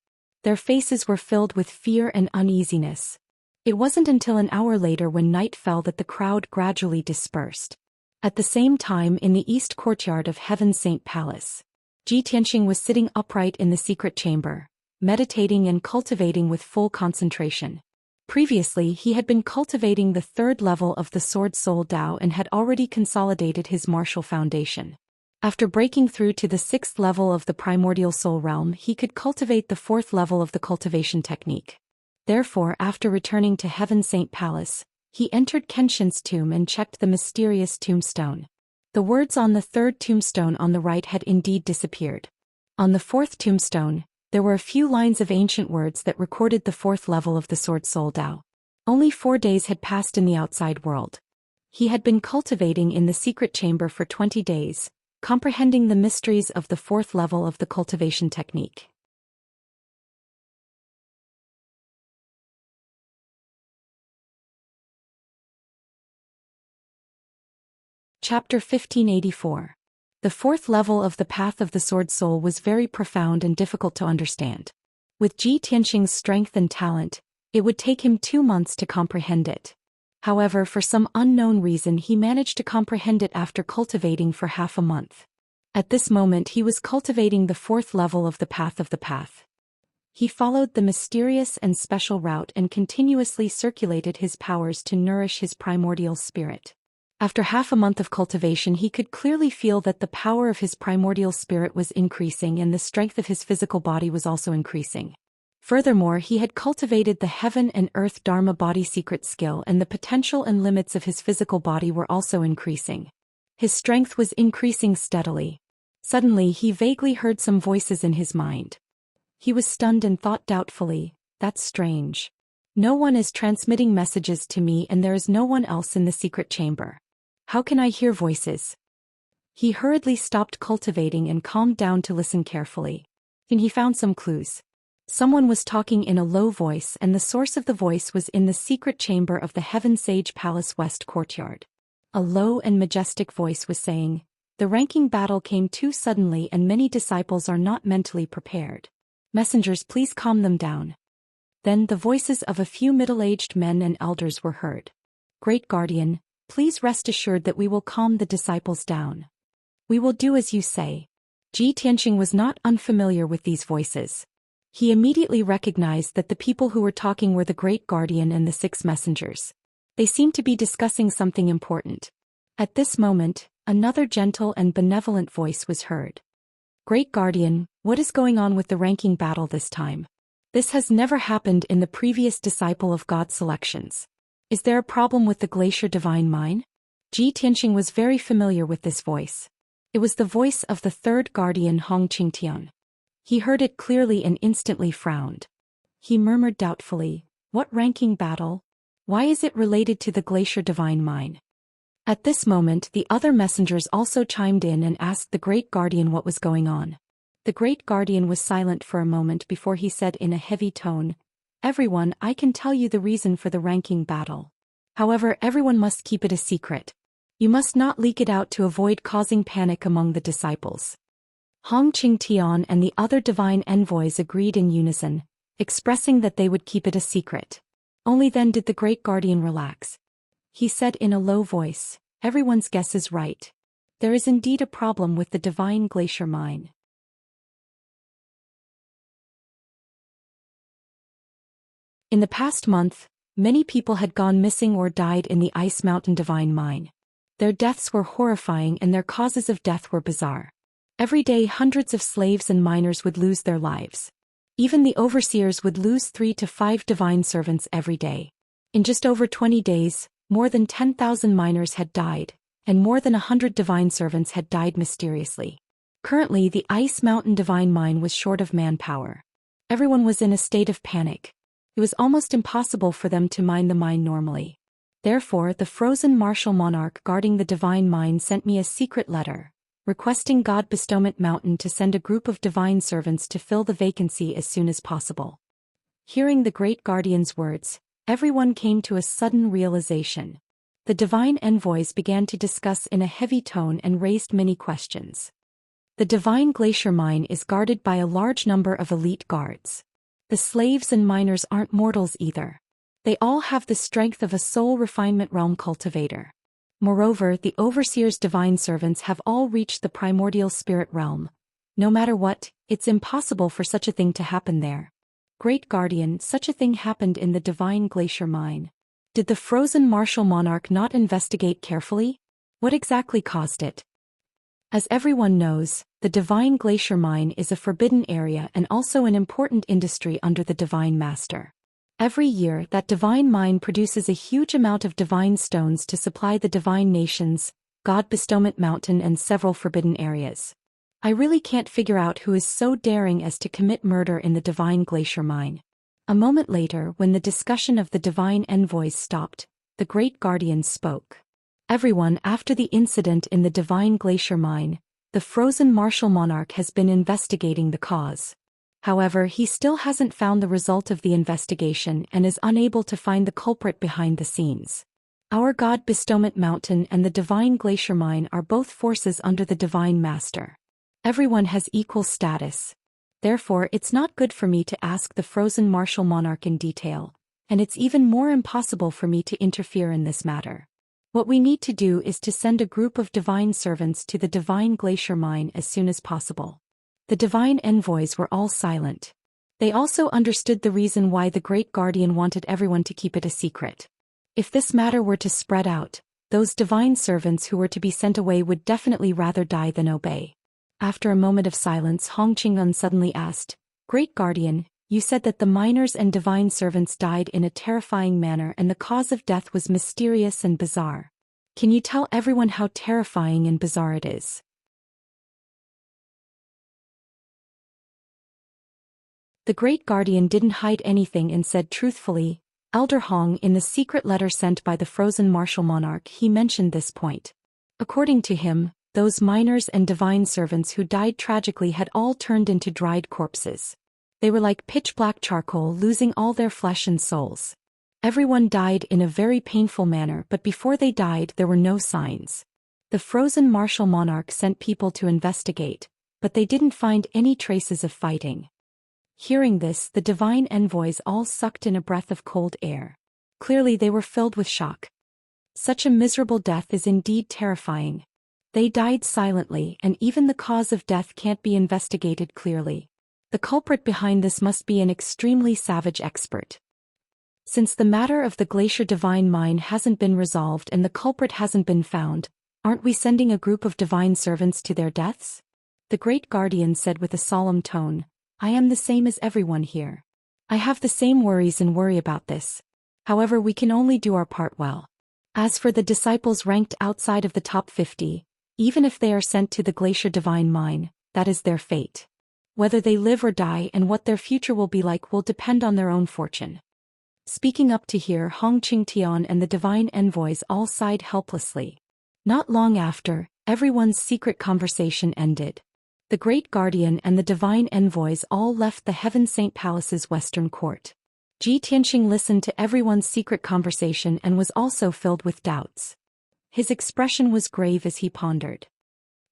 Their faces were filled with fear and uneasiness. It wasn't until an hour later when night fell that the crowd gradually dispersed. At the same time, in the east courtyard of Heaven's Saint Palace, Xianxia was sitting upright in the secret chamber, meditating and cultivating with full concentration. Previously, he had been cultivating the 3rd level of the Sword Soul Dao and had already consolidated his martial foundation. After breaking through to the 6th level of the Primordial Soul Realm, he could cultivate the 4th level of the Cultivation technique. Therefore, after returning to Heaven's Saint Palace, he entered Kenshin's tomb and checked the mysterious tombstone. The words on the 3rd tombstone on the right had indeed disappeared. On the 4th tombstone, there were a few lines of ancient words that recorded the 4th level of the Sword Soul Dao. Only 4 days had passed in the outside world. He had been cultivating in the secret chamber for 20 days, comprehending the mysteries of the 4th level of the cultivation technique. Chapter 1584. The 4th level of the Path of the Sword Soul was very profound and difficult to understand. With Xianxia's strength and talent, it would take him 2 months to comprehend it. However, for some unknown reason he managed to comprehend it after cultivating for half a month. At this moment he was cultivating the 4th level of the Path of the Path. He followed the mysterious and special route and continuously circulated his powers to nourish his primordial spirit. After half a month of cultivation, he could clearly feel that the power of his primordial spirit was increasing and the strength of his physical body was also increasing. Furthermore, he had cultivated the Heaven and Earth Dharma body secret skill, and the potential and limits of his physical body were also increasing. His strength was increasing steadily. Suddenly, he vaguely heard some voices in his mind. He was stunned and thought doubtfully, "That's strange. No one is transmitting messages to me and there is no one else in the secret chamber. How can I hear voices?" He hurriedly stopped cultivating and calmed down to listen carefully. And he found some clues. Someone was talking in a low voice, and the source of the voice was in the secret chamber of the Heaven Sage Palace West Courtyard. A low and majestic voice was saying, "The ranking battle came too suddenly and many disciples are not mentally prepared. Messengers, please calm them down." Then the voices of a few middle-aged men and elders were heard. "Great Guardian, please rest assured that we will calm the disciples down. We will do as you say." Xianxia was not unfamiliar with these voices. He immediately recognized that the people who were talking were the Great Guardian and the 6 messengers. They seemed to be discussing something important. At this moment, another gentle and benevolent voice was heard. "Great Guardian, what is going on with the ranking battle this time? This has never happened in the previous Disciple of God selections. Is there a problem with the Glacier Divine Mine?" Xianxia was very familiar with this voice. It was the voice of the 3rd Guardian Hongqingtian. He heard it clearly and instantly frowned. He murmured doubtfully, "What ranking battle? Why is it related to the Glacier Divine Mine?" At this moment the other messengers also chimed in and asked the Great Guardian what was going on. The Great Guardian was silent for a moment before he said in a heavy tone, "Everyone, I can tell you the reason for the ranking battle. However, everyone must keep it a secret. You must not leak it out to avoid causing panic among the disciples." Hongqingtian and the other divine envoys agreed in unison, expressing that they would keep it a secret. Only then did the Great Guardian relax. He said in a low voice, "Everyone's guess is right. There is indeed a problem with the divine glacier mine." In the past month, many people had gone missing or died in the Ice Mountain Divine Mine. Their deaths were horrifying and their causes of death were bizarre. Every day hundreds of slaves and miners would lose their lives. Even the overseers would lose 3 to 5 divine servants every day. In just over 20 days, more than 10,000 miners had died, and more than 100 divine servants had died mysteriously. Currently, the Ice Mountain Divine Mine was short of manpower. Everyone was in a state of panic. It was almost impossible for them to mine the mine normally. Therefore, the frozen martial monarch guarding the divine mine sent me a secret letter, requesting God Bestowment Mountain to send a group of divine servants to fill the vacancy as soon as possible. Hearing the great guardian's words, everyone came to a sudden realization. The divine envoys began to discuss in a heavy tone and raised many questions. The divine glacier mine is guarded by a large number of elite guards. The slaves and miners aren't mortals either. They all have the strength of a soul refinement realm cultivator. Moreover, the overseer's divine servants have all reached the primordial spirit realm. No matter what, it's impossible for such a thing to happen there. Great Guardian, such a thing happened in the divine glacier mine. Did the frozen martial monarch not investigate carefully? What exactly caused it? As everyone knows, the divine glacier mine is a forbidden area and also an important industry under the divine master. Every year, that divine mine produces a huge amount of divine stones to supply the divine nations, God Bestowment Mountain and several forbidden areas. I really can't figure out who is so daring as to commit murder in the divine glacier mine. A moment later, when the discussion of the divine envoys stopped, the great guardian spoke. Everyone, after the incident in the divine glacier mine, the frozen martial monarch has been investigating the cause. However, he still hasn't found the result of the investigation and is unable to find the culprit behind the scenes. Our God Bestowment Mountain and the divine glacier mine are both forces under the divine master. Everyone has equal status. Therefore, it's not good for me to ask the frozen martial monarch in detail, and it's even more impossible for me to interfere in this matter. What we need to do is to send a group of divine servants to the divine glacier mine as soon as possible. The divine envoys were all silent. They also understood the reason why the great guardian wanted everyone to keep it a secret. If this matter were to spread out, those divine servants who were to be sent away would definitely rather die than obey. After a moment of silence, Hong Qingyun suddenly asked, "Great Guardian, you said that the miners and divine servants died in a terrifying manner and the cause of death was mysterious and bizarre. Can you tell everyone how terrifying and bizarre it is?" The great guardian didn't hide anything and said truthfully, "Elder Hong, in the secret letter sent by the frozen martial monarch, he mentioned this point. According to him, those miners and divine servants who died tragically had all turned into dried corpses. They were like pitch-black charcoal, losing all their flesh and souls. Everyone died in a very painful manner, but before they died there were no signs. The frozen martial monarch sent people to investigate, but they didn't find any traces of fighting." Hearing this, the divine envoys all sucked in a breath of cold air. Clearly they were filled with shock. Such a miserable death is indeed terrifying. They died silently, and even the cause of death can't be investigated clearly. The culprit behind this must be an extremely savage expert. Since the matter of the glacier divine mine hasn't been resolved and the culprit hasn't been found, aren't we sending a group of divine servants to their deaths? The great guardian said with a solemn tone, "I am the same as everyone here. I have the same worries and worry about this. However, we can only do our part well. As for the disciples ranked outside of the top 50, even if they are sent to the glacier divine mine, that is their fate. Whether they live or die and what their future will be like will depend on their own fortune." Speaking up to hear, Hong Qingtian and the divine envoys all sighed helplessly. Not long after, everyone's secret conversation ended. The great guardian and the divine envoys all left the Heaven Saint Palace's western court. Ji Tianxing listened to everyone's secret conversation and was also filled with doubts. His expression was grave as he pondered.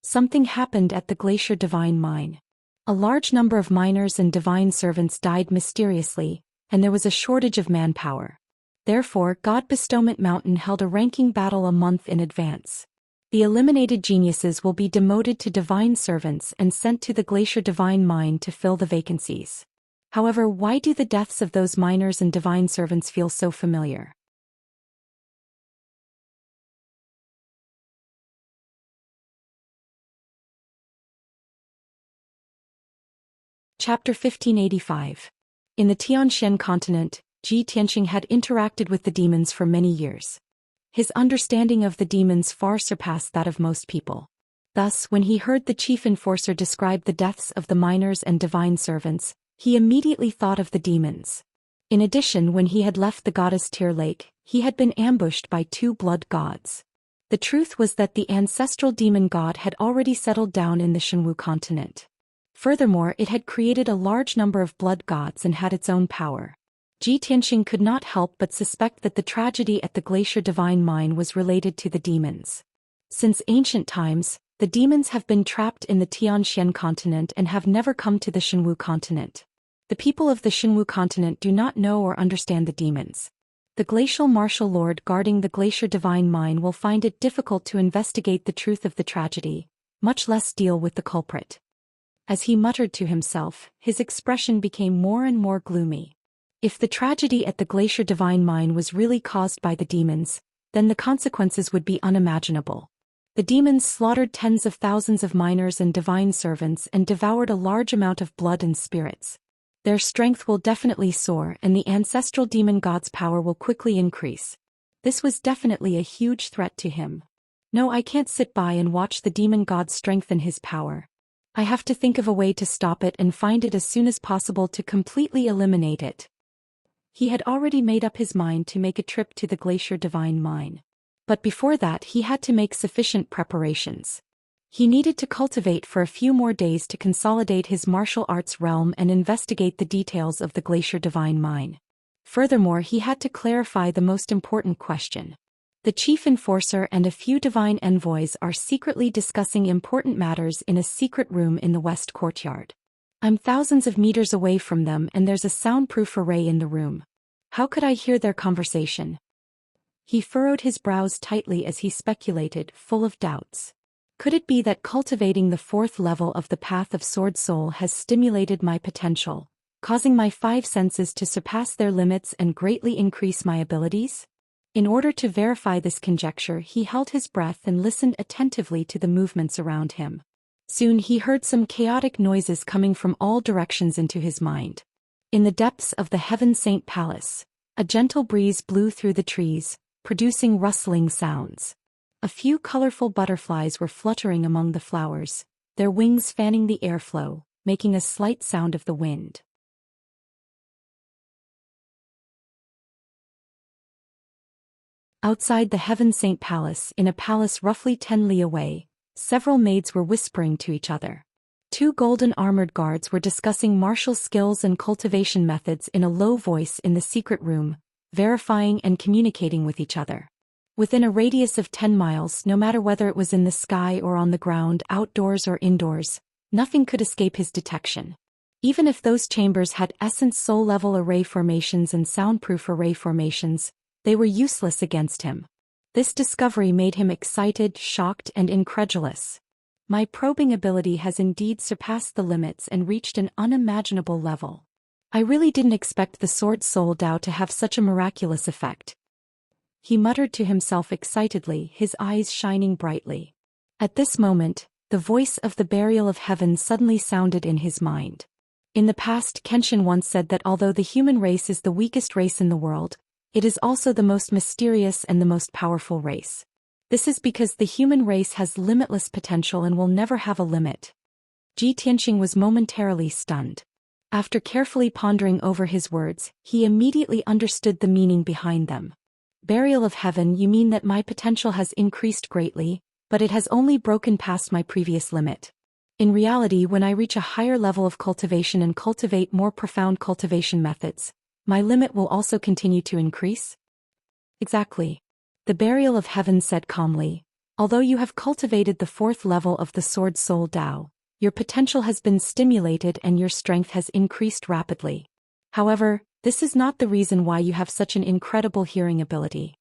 Something happened at the glacier divine mine. A large number of miners and divine servants died mysteriously, and there was a shortage of manpower. Therefore, God Bestowment Mountain held a ranking battle a month in advance. The eliminated geniuses will be demoted to divine servants and sent to the glacier divine mine to fill the vacancies. However, why do the deaths of those miners and divine servants feel so familiar? Chapter 1585. In the Tianxian continent, Ji Tianxing had interacted with the demons for many years. His understanding of the demons far surpassed that of most people. Thus, when he heard the chief enforcer describe the deaths of the miners and divine servants, he immediately thought of the demons. In addition, when he had left the goddess Tear Lake, he had been ambushed by 2 blood gods. The truth was that the ancestral demon god had already settled down in the Shenwu continent. Furthermore, it had created a large number of blood gods and had its own power. Ji Tianxing could not help but suspect that the tragedy at the Glacier Divine Mine was related to the demons. Since ancient times, the demons have been trapped in the Xian continent and have never come to the Shenwu continent. The people of the Shenwu continent do not know or understand the demons. The glacial martial lord guarding the Glacier Divine Mine will find it difficult to investigate the truth of the tragedy, much less deal with the culprit. As he muttered to himself, his expression became more and more gloomy. If the tragedy at the Glacier Divine Mine was really caused by the demons, then the consequences would be unimaginable. The demons slaughtered tens of thousands of miners and divine servants and devoured a large amount of blood and spirits. Their strength will definitely soar and the ancestral demon god's power will quickly increase. This was definitely a huge threat to him. No, I can't sit by and watch the demon god strengthen his power. I have to think of a way to stop it and find it as soon as possible to completely eliminate it. He had already made up his mind to make a trip to the Glacier Divine Mine. But before that he had to make sufficient preparations. He needed to cultivate for a few more days to consolidate his martial arts realm and investigate the details of the Glacier Divine Mine. Furthermore, he had to clarify the most important question. The chief enforcer and a few divine envoys are secretly discussing important matters in a secret room in the west courtyard. I'm thousands of meters away from them and there's a soundproof array in the room. How could I hear their conversation? He furrowed his brows tightly as he speculated, full of doubts. Could it be that cultivating the 4th level of the Path of Sword Soul has stimulated my potential, causing my 5 senses to surpass their limits and greatly increase my abilities? In order to verify this conjecture, he held his breath and listened attentively to the movements around him. Soon he heard some chaotic noises coming from all directions into his mind. In the depths of the Heaven Saint Palace, a gentle breeze blew through the trees, producing rustling sounds. A few colorful butterflies were fluttering among the flowers, their wings fanning the airflow, making a slight sound of the wind. Outside the Heaven Saint Palace, in a palace roughly 10 li away, several maids were whispering to each other. 2 golden armored guards were discussing martial skills and cultivation methods in a low voice in the secret room, verifying and communicating with each other. Within a radius of 10 miles, no matter whether it was in the sky or on the ground, outdoors or indoors, nothing could escape his detection. Even if those chambers had essence soul-level array formations and soundproof array formations, they were useless against him. This discovery made him excited, shocked, and incredulous. My probing ability has indeed surpassed the limits and reached an unimaginable level. I really didn't expect the Sword Soul Dao to have such a miraculous effect. He muttered to himself excitedly, his eyes shining brightly. At this moment, the voice of the Burial of Heaven suddenly sounded in his mind. In the past, Kenshin once said that although the human race is the weakest race in the world, it is also the most mysterious and the most powerful race. This is because the human race has limitless potential and will never have a limit. Ji Tianxing was momentarily stunned. After carefully pondering over his words, he immediately understood the meaning behind them. Burial of Heaven, you mean that my potential has increased greatly, but it has only broken past my previous limit. In reality, when I reach a higher level of cultivation and cultivate more profound cultivation methods, my limit will also continue to increase? Exactly. The Burial of Heaven said calmly. Although you have cultivated the 4th level of the Sword Soul Dao, your potential has been stimulated and your strength has increased rapidly. However, this is not the reason why you have such an incredible hearing ability.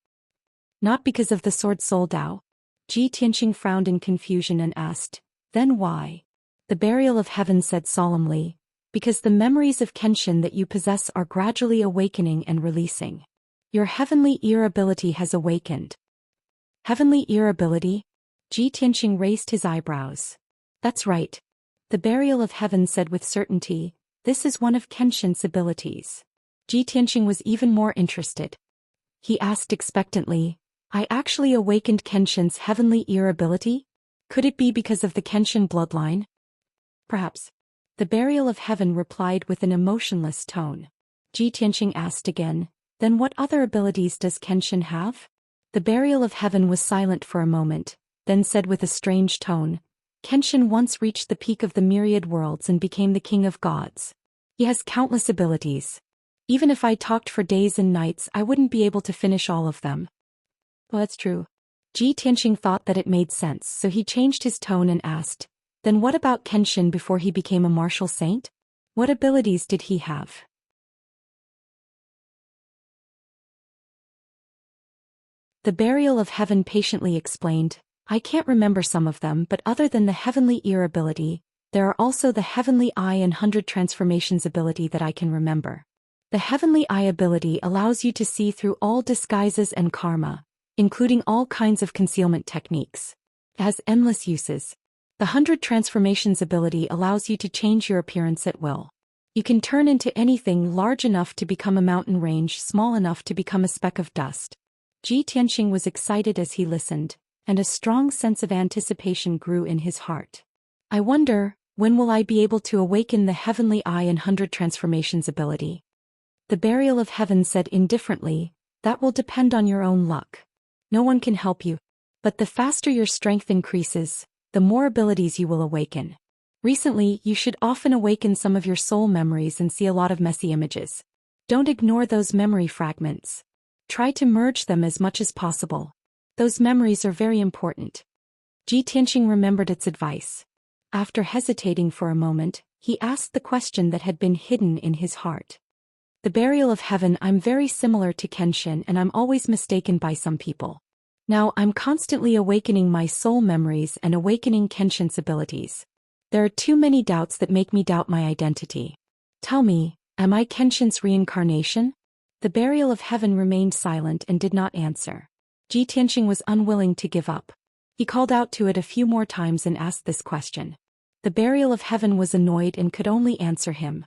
Not because of the Sword Soul Dao? Ji Tianxing frowned in confusion and asked, then why? The Burial of Heaven said solemnly, because the memories of Kenshin that you possess are gradually awakening and releasing. Your heavenly ear ability has awakened. Heavenly ear ability? Ji Tianxing raised his eyebrows. That's right. The Burial of Heaven said with certainty, this is one of Kenshin's abilities. Ji Tianxing was even more interested. He asked expectantly, I actually awakened Kenshin's heavenly ear ability? Could it be because of the Kenshin bloodline? Perhaps. The Burial of Heaven replied with an emotionless tone. Ji Tianxing asked again. Then what other abilities does Kenshin have? The Burial of Heaven was silent for a moment, then said with a strange tone, Kenshin once reached the peak of the myriad worlds and became the king of gods. He has countless abilities. Even if I talked for days and nights, I wouldn't be able to finish all of them. Well, that's true. Ji Tianxing thought that it made sense, so he changed his tone and asked, then what about Kenshin before he became a martial saint? What abilities did he have? The Burial of Heaven patiently explained, I can't remember some of them, but other than the Heavenly Ear ability, there are also the Heavenly Eye and 100 Transformations ability that I can remember. The Heavenly Eye ability allows you to see through all disguises and karma, including all kinds of concealment techniques. It has endless uses. The 100 Transformations ability allows you to change your appearance at will. You can turn into anything large enough to become a mountain range, small enough to become a speck of dust. Ji Tianxing was excited as he listened, and a strong sense of anticipation grew in his heart. I wonder, when will I be able to awaken the Heavenly Eye and 100 Transformations ability? The Burial of Heaven said indifferently, that will depend on your own luck. No one can help you. But the faster your strength increases, the more abilities you will awaken. Recently, you should often awaken some of your soul memories and see a lot of messy images. Don't ignore those memory fragments. Try to merge them as much as possible. Those memories are very important. Ji Tianxing remembered its advice. After hesitating for a moment, he asked the question that had been hidden in his heart. The Burial of Heaven, I'm very similar to Kenshin and I'm always mistaken by some people. Now I'm constantly awakening my soul memories and awakening Kenshin's abilities. There are too many doubts that make me doubt my identity. Tell me, am I Kenshin's reincarnation? The Burial of Heaven remained silent and did not answer. Ji Tianxing was unwilling to give up. He called out to it a few more times and asked this question. The Burial of Heaven was annoyed and could only answer him.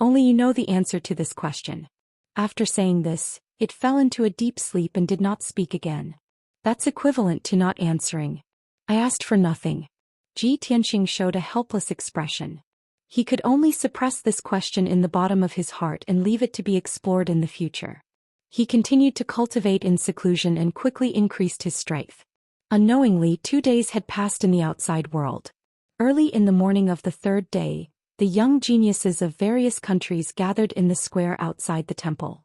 Only you know the answer to this question. After saying this, it fell into a deep sleep and did not speak again. That's equivalent to not answering. I asked for nothing. Ji Tianxing showed a helpless expression. He could only suppress this question in the bottom of his heart and leave it to be explored in the future. He continued to cultivate in seclusion and quickly increased his strength. Unknowingly, 2 days had passed in the outside world. Early in the morning of the third day, the young geniuses of various countries gathered in the square outside the temple.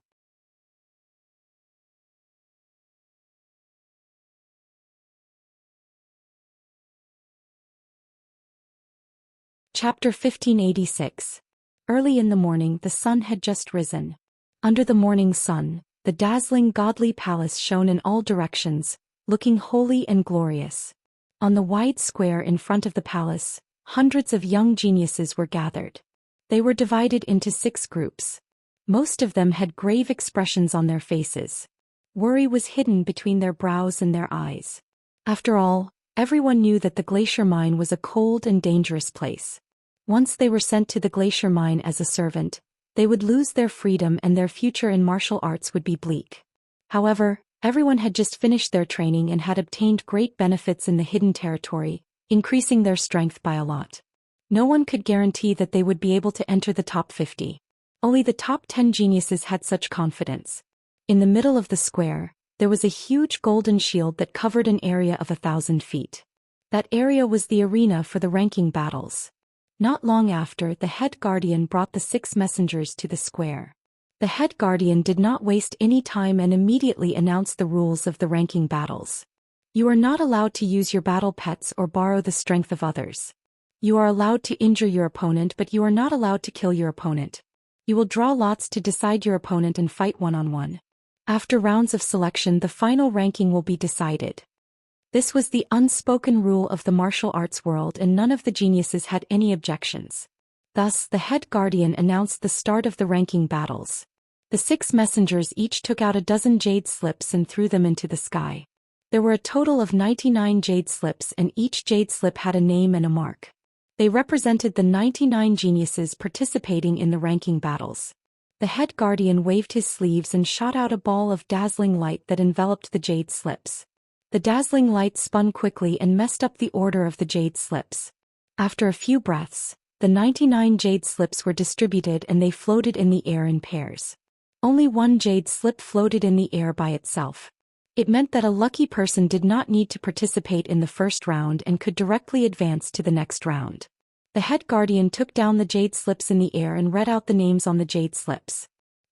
Chapter 1586. Early in the morning the sun had just risen. Under the morning sun, the dazzling godly palace shone in all directions, looking holy and glorious. On the wide square in front of the palace, hundreds of young geniuses were gathered. They were divided into 6 groups. Most of them had grave expressions on their faces. Worry was hidden between their brows and their eyes. After all, everyone knew that the glacier mine was a cold and dangerous place. Once they were sent to the glacier mine as a servant, they would lose their freedom and their future in martial arts would be bleak. However, everyone had just finished their training and had obtained great benefits in the hidden territory, increasing their strength by a lot. No one could guarantee that they would be able to enter the top 50. Only the top 10 geniuses had such confidence. In the middle of the square, there was a huge golden shield that covered an area of 1,000 feet. That area was the arena for the ranking battles. Not long after, the head guardian brought the 6 messengers to the square. The head guardian did not waste any time and immediately announced the rules of the ranking battles. You are not allowed to use your battle pets or borrow the strength of others. You are allowed to injure your opponent, but you are not allowed to kill your opponent. You will draw lots to decide your opponent and fight one-on-one. After rounds of selection, the final ranking will be decided. This was the unspoken rule of the martial arts world, and none of the geniuses had any objections. Thus, the head guardian announced the start of the ranking battles. The 6 messengers each took out a dozen jade slips and threw them into the sky. There were a total of 99 jade slips, and each jade slip had a name and a mark. They represented the 99 geniuses participating in the ranking battles. The head guardian waved his sleeves and shot out a ball of dazzling light that enveloped the jade slips. The dazzling light spun quickly and messed up the order of the jade slips. After a few breaths, The 99 jade slips were distributed and they floated in the air in pairs. Only one jade slip floated in the air by itself. It meant that a lucky person did not need to participate in the first round and could directly advance to the next round. The head guardian took down the jade slips in the air and read out the names on the jade slips.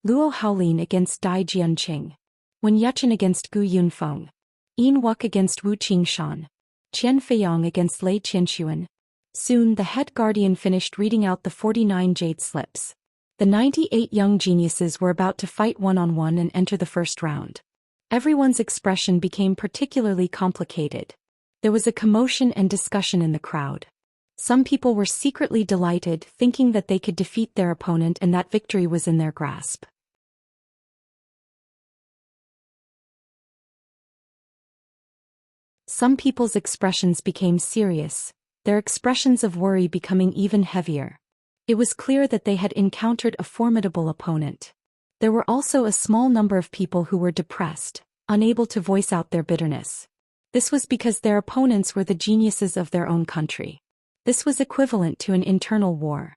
Luo Haolin against Dai Jianqing. Wen Yuchen against Gu Yunfeng. Yin Wuk against Wu Qingshan. Qian Feiyang against Lei Qianxuan. Soon the head guardian finished reading out the 49 jade slips. The 98 young geniuses were about to fight one-on-one and enter the first round. Everyone's expression became particularly complicated. There was a commotion and discussion in the crowd. Some people were secretly delighted, thinking that they could defeat their opponent and that victory was in their grasp. Some people's expressions became serious, their expressions of worry becoming even heavier. It was clear that they had encountered a formidable opponent. There were also a small number of people who were depressed, unable to voice out their bitterness. This was because their opponents were the geniuses of their own country. This was equivalent to an internal war.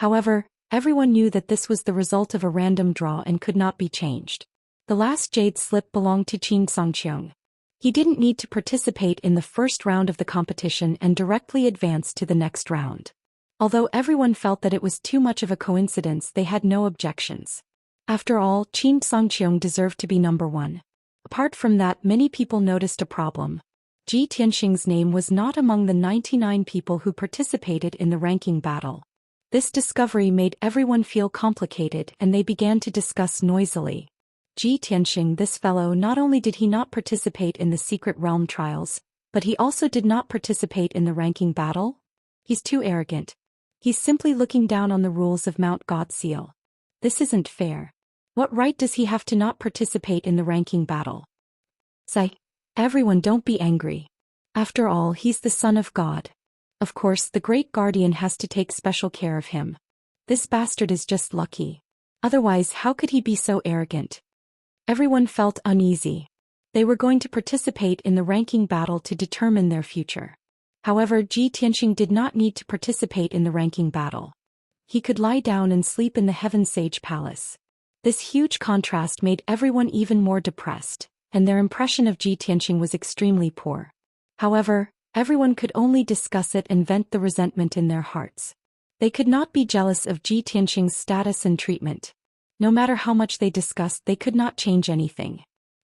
However, everyone knew that this was the result of a random draw and could not be changed. The last jade slip belonged to Qin Songqiong. He didn't need to participate in the first round of the competition and directly advanced to the next round. Although everyone felt that it was too much of a coincidence, they had no objections. After all, Qin Songqiong deserved to be number one. Apart from that, many people noticed a problem. Ji Tianxing's name was not among the 99 people who participated in the ranking battle. This discovery made everyone feel complicated and they began to discuss noisily. Ji Tianxing, this fellow, not only did he not participate in the secret realm trials, but he also did not participate in the ranking battle? He's too arrogant. He's simply looking down on the rules of Mount God Seal. This isn't fair. What right does he have to not participate in the ranking battle? Say, everyone, don't be angry. After all, he's the son of God. Of course, the great guardian has to take special care of him. This bastard is just lucky. Otherwise, how could he be so arrogant? Everyone felt uneasy. They were going to participate in the ranking battle to determine their future. However, Ji Tianxing did not need to participate in the ranking battle. He could lie down and sleep in the Heaven Sage Palace. This huge contrast made everyone even more depressed, and their impression of Ji Tianxing was extremely poor. However, everyone could only discuss it and vent the resentment in their hearts. They could not be jealous of Ji Tianxing's status and treatment. No matter how much they discussed, they could not change anything.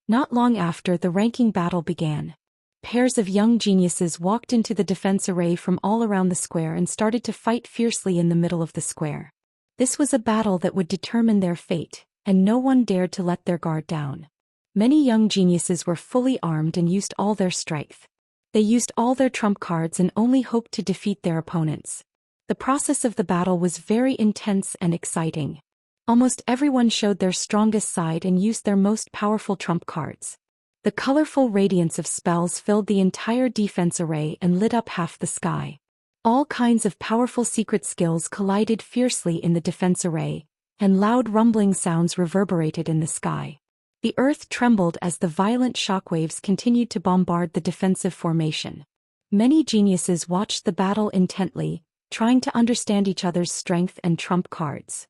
Not long after, the ranking battle began. Pairs of young geniuses walked into the defense array from all around the square and started to fight fiercely in the middle of the square. This was a battle that would determine their fate, and no one dared to let their guard down. Many young geniuses were fully armed and used all their strength. They used all their trump cards and only hoped to defeat their opponents. The process of the battle was very intense and exciting. Almost everyone showed their strongest side and used their most powerful trump cards. The colorful radiance of spells filled the entire defense array and lit up half the sky. All kinds of powerful secret skills collided fiercely in the defense array, and loud rumbling sounds reverberated in the sky. The earth trembled as the violent shockwaves continued to bombard the defensive formation. Many geniuses watched the battle intently, trying to understand each other's strength and trump cards.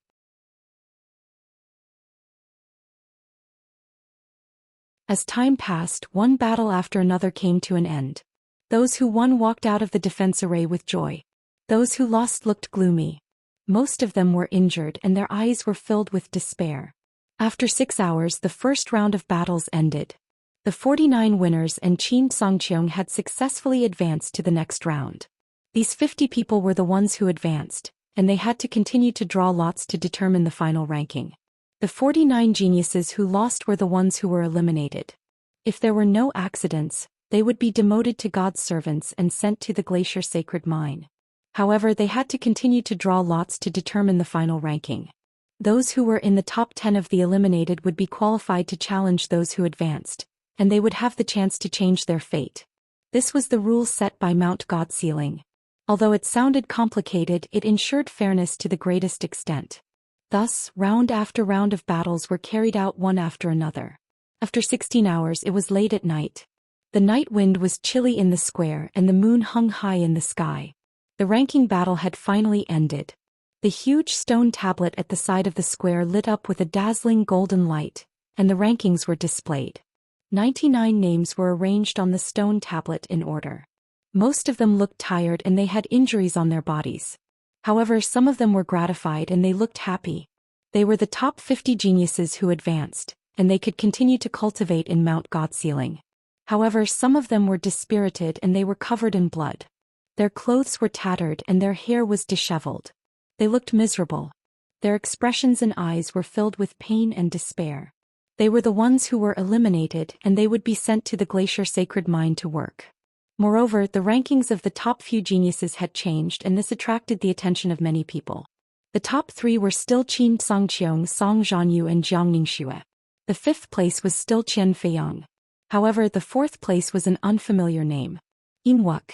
As time passed, one battle after another came to an end. Those who won walked out of the defense array with joy. Those who lost looked gloomy. Most of them were injured and their eyes were filled with despair. After 6 hours, the first round of battles ended. The 49 winners and Qin Songqiong had successfully advanced to the next round. These 50 people were the ones who advanced, and they had to continue to draw lots to determine the final ranking. The 49 geniuses who lost were the ones who were eliminated. If there were no accidents, they would be demoted to God's servants and sent to the Glacier Sacred Mine. However, they had to continue to draw lots to determine the final ranking. Those who were in the top 10 of the eliminated would be qualified to challenge those who advanced, and they would have the chance to change their fate. This was the rule set by Mount God Sealing. Although it sounded complicated, it ensured fairness to the greatest extent. Thus, round after round of battles were carried out one after another. After 16 hours, it was late at night. The night wind was chilly in the square and the moon hung high in the sky. The ranking battle had finally ended. The huge stone tablet at the side of the square lit up with a dazzling golden light, and the rankings were displayed. 99 names were arranged on the stone tablet in order. Most of them looked tired and they had injuries on their bodies. However, some of them were gratified and they looked happy. They were the top 50 geniuses who advanced, and they could continue to cultivate in Mount God Ceiling. However, some of them were dispirited and they were covered in blood. Their clothes were tattered and their hair was disheveled. They looked miserable. Their expressions and eyes were filled with pain and despair. They were the ones who were eliminated and they would be sent to the Glacier Sacred Mine to work. Moreover, the rankings of the top few geniuses had changed and this attracted the attention of many people. The top 3 were still Qin Sangqiong, Song Zhanyu and Jiang Ningxue. The 5th place was still Qian Feiyang. However, the 4th place was an unfamiliar name. Imwuk.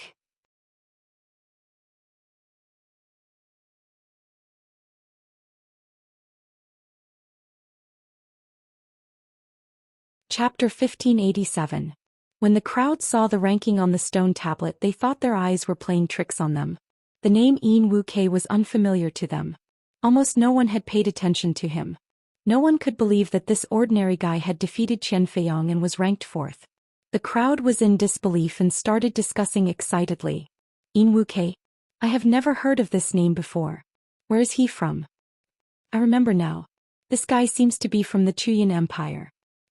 Chapter 1587. When the crowd saw the ranking on the stone tablet, they thought their eyes were playing tricks on them. The name Yin Wu Kei was unfamiliar to them. Almost no one had paid attention to him. No one could believe that this ordinary guy had defeated Qian Feiyang and was ranked 4th. The crowd was in disbelief and started discussing excitedly. Yin Wu Kei? I have never heard of this name before. Where is he from? I remember now. This guy seems to be from the Chuyan Empire.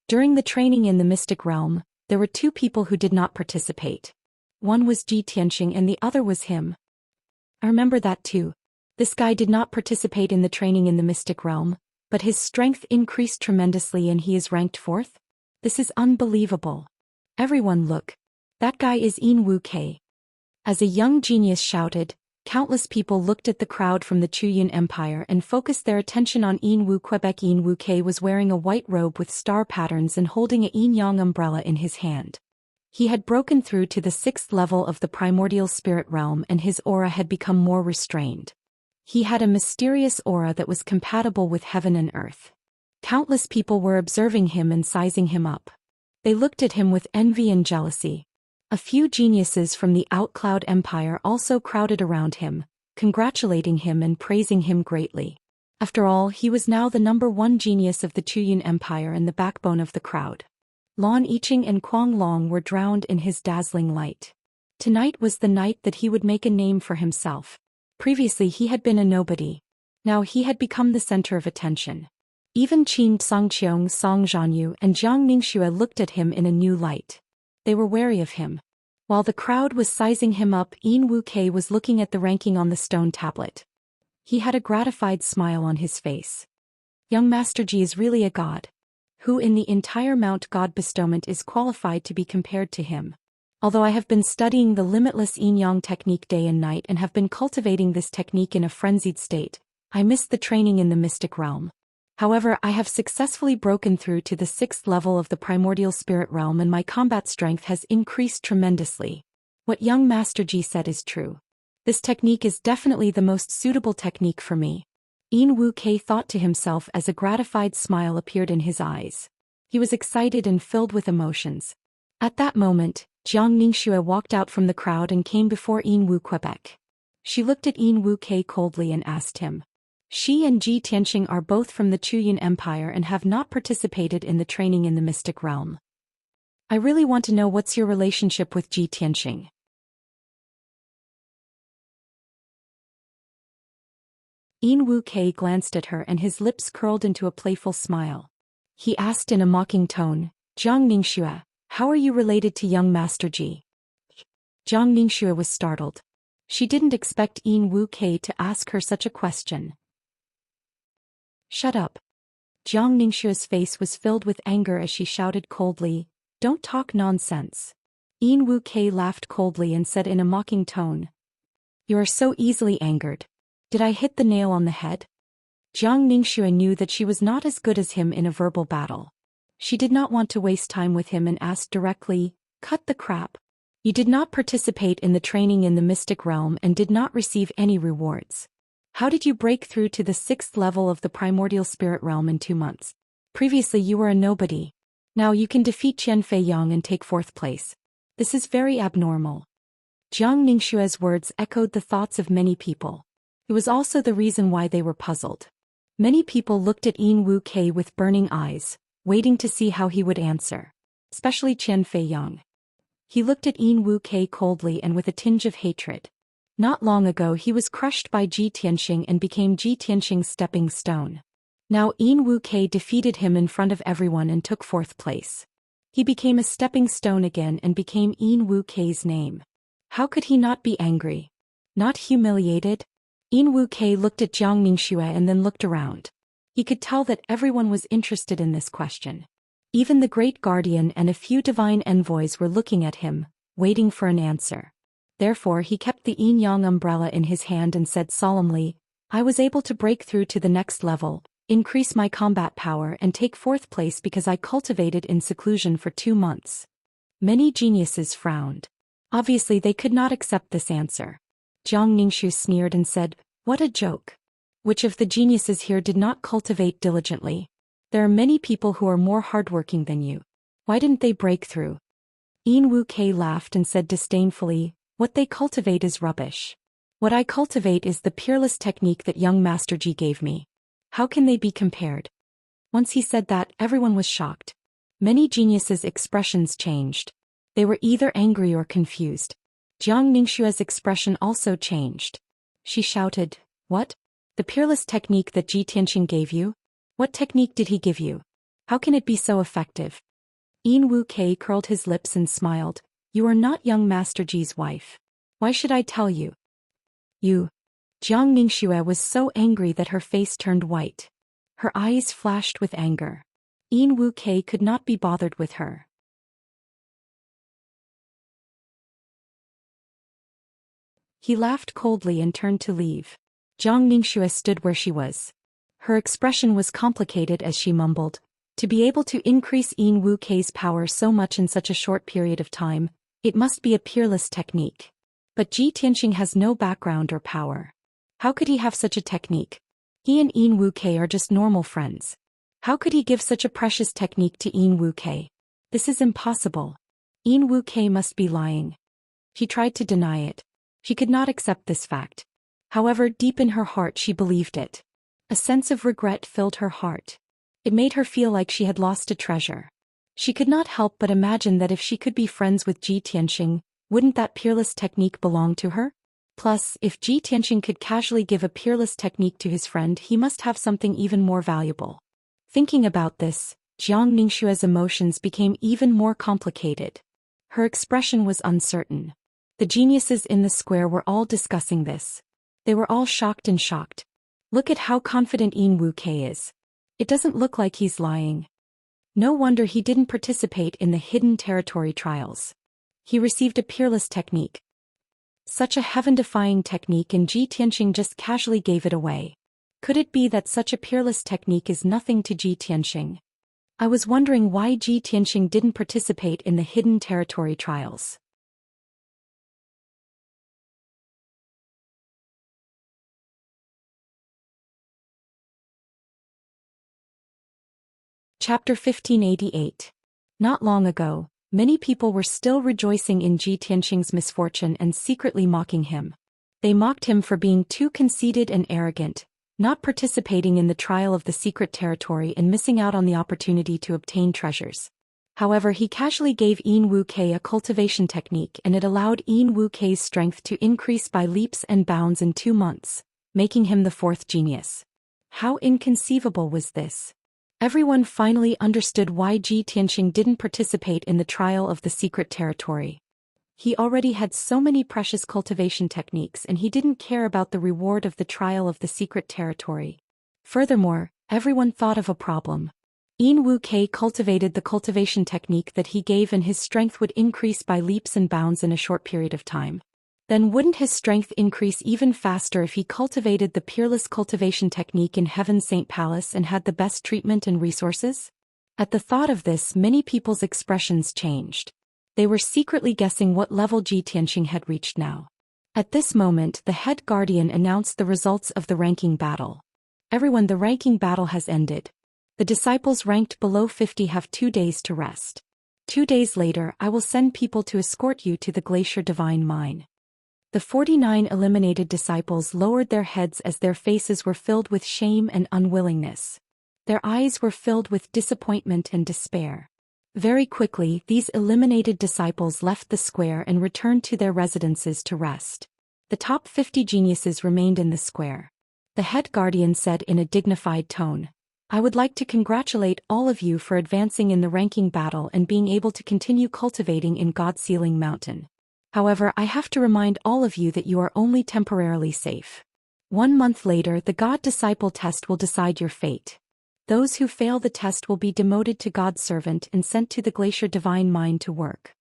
During the training in the mystic realm, there were 2 people who did not participate. One was Ji Tianxing and the other was him. I remember that too. This guy did not participate in the training in the mystic realm, but his strength increased tremendously and he is ranked 4th? This is unbelievable. Everyone look. That guy is Yin Wu Kei. As a young genius shouted, countless people looked at the crowd from the Chuyan Empire and focused their attention on Yin Wu Quebec. Yin Wu Kei was wearing a white robe with star patterns and holding a yin-yang umbrella in his hand. He had broken through to the 6th level of the primordial spirit realm and his aura had become more restrained. He had a mysterious aura that was compatible with heaven and earth. Countless people were observing him and sizing him up. They looked at him with envy and jealousy. A few geniuses from the Outcloud Empire also crowded around him, congratulating him and praising him greatly. After all, he was now the #1 genius of the Chuyan Empire and the backbone of the crowd. Lan Yiqing and Kuang Long were drowned in his dazzling light. Tonight was the night that he would make a name for himself. Previously he had been a nobody. Now he had become the center of attention. Even Qin Sangqiong, Song Zhanyu and Jiang Ningxue looked at him in a new light. They were wary of him. While the crowd was sizing him up, Yin Wu Kei was looking at the ranking on the stone tablet. He had a gratified smile on his face. Young Master Ji is really a god. Who in the entire Mount God bestowment is qualified to be compared to him? Although I have been studying the limitless yin-yang technique day and night and have been cultivating this technique in a frenzied state, I missed the training in the mystic realm. However, I have successfully broken through to the 6th level of the primordial spirit realm and my combat strength has increased tremendously. What young Master Ji said is true. This technique is definitely the most suitable technique for me. Yin Wu Kei thought to himself as a gratified smile appeared in his eyes. He was excited and filled with emotions. At that moment, Jiang Ningxue walked out from the crowd and came before Yin Wu Quebec. She looked at Yin Wu Kei coldly and asked him. She and Ji Tianxing are both from the Chuyan Empire and have not participated in the training in the mystic realm. I really want to know what's your relationship with Ji Tianxing. Yin Wu Kei glanced at her and his lips curled into a playful smile. He asked in a mocking tone, Jiang Ningxue, how are you related to young Master Ji? Jiang Ningxue was startled. She didn't expect Yin Wu Kei to ask her such a question. Shut up. Jiang Ningxue's face was filled with anger as she shouted coldly, don't talk nonsense. Yin Wu Kei laughed coldly and said in a mocking tone, you are so easily angered. Did I hit the nail on the head? Jiang Ningxue knew that she was not as good as him in a verbal battle. She did not want to waste time with him and asked directly, cut the crap. You did not participate in the training in the mystic realm and did not receive any rewards. How did you break through to the 6th level of the primordial spirit realm in 2 months? Previously you were a nobody. Now you can defeat Qian Feiyang and take 4th place. This is very abnormal. Jiang Ningxue's words echoed the thoughts of many people. It was also the reason why they were puzzled. Many people looked at Yin Wu Kei with burning eyes, waiting to see how he would answer. Especially Qian Fei Yang. He looked at Yin Wu Kei coldly and with a tinge of hatred. Not long ago he was crushed by Ji Tianxing and became Ji Tianxing's stepping stone. Now Yin Wu Kei defeated him in front of everyone and took 4th place. He became a stepping stone again and became Yin Wu Kei's name. How could he not be angry? Not humiliated? Yin Wu Kei looked at Jiang Ningxue and then looked around. He could tell that everyone was interested in this question. Even the Great Guardian and a few divine envoys were looking at him, waiting for an answer. Therefore he kept the yin-yang umbrella in his hand and said solemnly, I was able to break through to the next level, increase my combat power and take 4th place because I cultivated in seclusion for 2 months. Many geniuses frowned. Obviously they could not accept this answer. Jiang Ningxu sneered and said, what a joke. Which of the geniuses here did not cultivate diligently? There are many people who are more hardworking than you. Why didn't they break through? Yin Wu Kei laughed and said disdainfully, what they cultivate is rubbish. What I cultivate is the peerless technique that young Master Ji gave me. How can they be compared? Once he said that, everyone was shocked. Many geniuses' expressions changed. They were either angry or confused. Jiang Ningxue's expression also changed. She shouted, what? The peerless technique that Ji Tianxing gave you? What technique did he give you? How can it be so effective? Yin Wu Kei curled his lips and smiled. You are not young Master Ji's wife. Why should I tell you? You. Jiang Ningxue was so angry that her face turned white. Her eyes flashed with anger. Yin Wu Kei could not be bothered with her. He laughed coldly and turned to leave. Jiang Ningxue stood where she was. Her expression was complicated as she mumbled, to be able to increase Yin Wu Kei's power so much in such a short period of time, it must be a peerless technique. But Ji Tianxing has no background or power. How could he have such a technique? He and Yin Wu Kei are just normal friends. How could he give such a precious technique to Yin Wu Kei? This is impossible. Yin Wu Kei must be lying. She tried to deny it. She could not accept this fact. However, deep in her heart she believed it. A sense of regret filled her heart. It made her feel like she had lost a treasure. She could not help but imagine that if she could be friends with Ji Tianxing, wouldn't that peerless technique belong to her? Plus, if Ji Tianxing could casually give a peerless technique to his friend, he must have something even more valuable. Thinking about this, Jiang Ningxue's emotions became even more complicated. Her expression was uncertain. The geniuses in the square were all discussing this. They were all shocked and shocked. Look at how confident Yin Wu Kei is. It doesn't look like he's lying. No wonder he didn't participate in the hidden territory trials. He received a peerless technique. Such a heaven-defying technique, and Ji Tianxing just casually gave it away. Could it be that such a peerless technique is nothing to Ji Tianxing? I was wondering why Ji Tianxing didn't participate in the hidden territory trials. Chapter 1588. Not long ago, many people were still rejoicing in Ji Tianxing's misfortune and secretly mocking him. They mocked him for being too conceited and arrogant, not participating in the trial of the secret territory and missing out on the opportunity to obtain treasures. However, he casually gave Yin Wu Kei a cultivation technique, and it allowed Yin Wu Kei's strength to increase by leaps and bounds in 2 months, making him the 4th genius. How inconceivable was this? Everyone finally understood why Ji Tianxing didn't participate in the trial of the secret territory. He already had so many precious cultivation techniques, and he didn't care about the reward of the trial of the secret territory. Furthermore, everyone thought of a problem. Yin Wu Kei cultivated the cultivation technique that he gave, and his strength would increase by leaps and bounds in a short period of time. Then wouldn't his strength increase even faster if he cultivated the peerless cultivation technique in Heaven's Saint Palace and had the best treatment and resources? At the thought of this, many people's expressions changed. They were secretly guessing what level Ji Tianxing had reached now. At this moment, the head guardian announced the results of the ranking battle. Everyone, the ranking battle has ended. The disciples ranked below 50 have 2 days to rest. 2 days later, I will send people to escort you to the Glacier Divine Mine. The 49 eliminated disciples lowered their heads as their faces were filled with shame and unwillingness. Their eyes were filled with disappointment and despair. Very quickly, these eliminated disciples left the square and returned to their residences to rest. The top 50 geniuses remained in the square. The head guardian said in a dignified tone, "I would like to congratulate all of you for advancing in the ranking battle and being able to continue cultivating in God-Sealing Mountain. However, I have to remind all of you that you are only temporarily safe. 1 month later, the God-Disciple test will decide your fate. Those who fail the test will be demoted to God's servant and sent to the Glacier Divine Mine to work."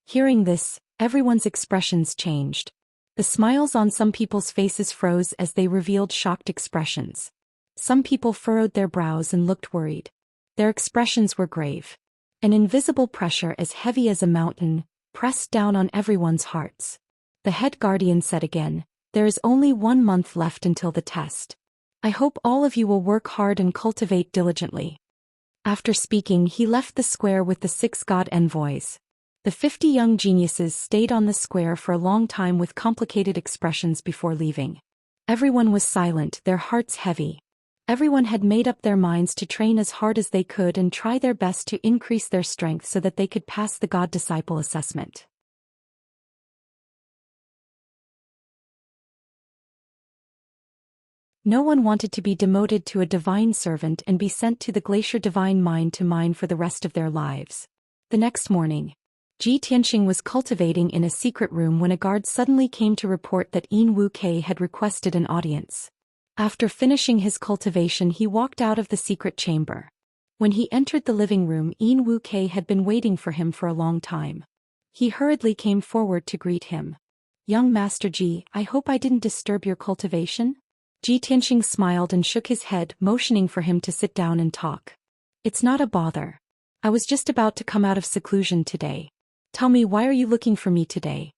Hearing this, everyone's expressions changed. The smiles on some people's faces froze as they revealed shocked expressions. Some people furrowed their brows and looked worried. Their expressions were grave. An invisible pressure as heavy as a mountain pressed down on everyone's hearts. The head guardian said again, "There is only 1 month left until the test. I hope all of you will work hard and cultivate diligently." After speaking, he left the square with the 6 god envoys. The 50 young geniuses stayed on the square for a long time with complicated expressions before leaving. Everyone was silent, their hearts heavy. Everyone had made up their minds to train as hard as they could and try their best to increase their strength so that they could pass the God-Disciple assessment. No one wanted to be demoted to a divine servant and be sent to the Glacier Divine Mine to mine for the rest of their lives. The next morning, Xianxia was cultivating in a secret room when a guard suddenly came to report that Wuxia had requested an audience. After finishing his cultivation, he walked out of the secret chamber. When he entered the living room, Wuxia had been waiting for him for a long time. He hurriedly came forward to greet him. "Young Master Ji, I hope I didn't disturb your cultivation?" Xianxia smiled and shook his head, motioning for him to sit down and talk. "It's not a bother. I was just about to come out of seclusion today. Tell me, why are you looking for me today?"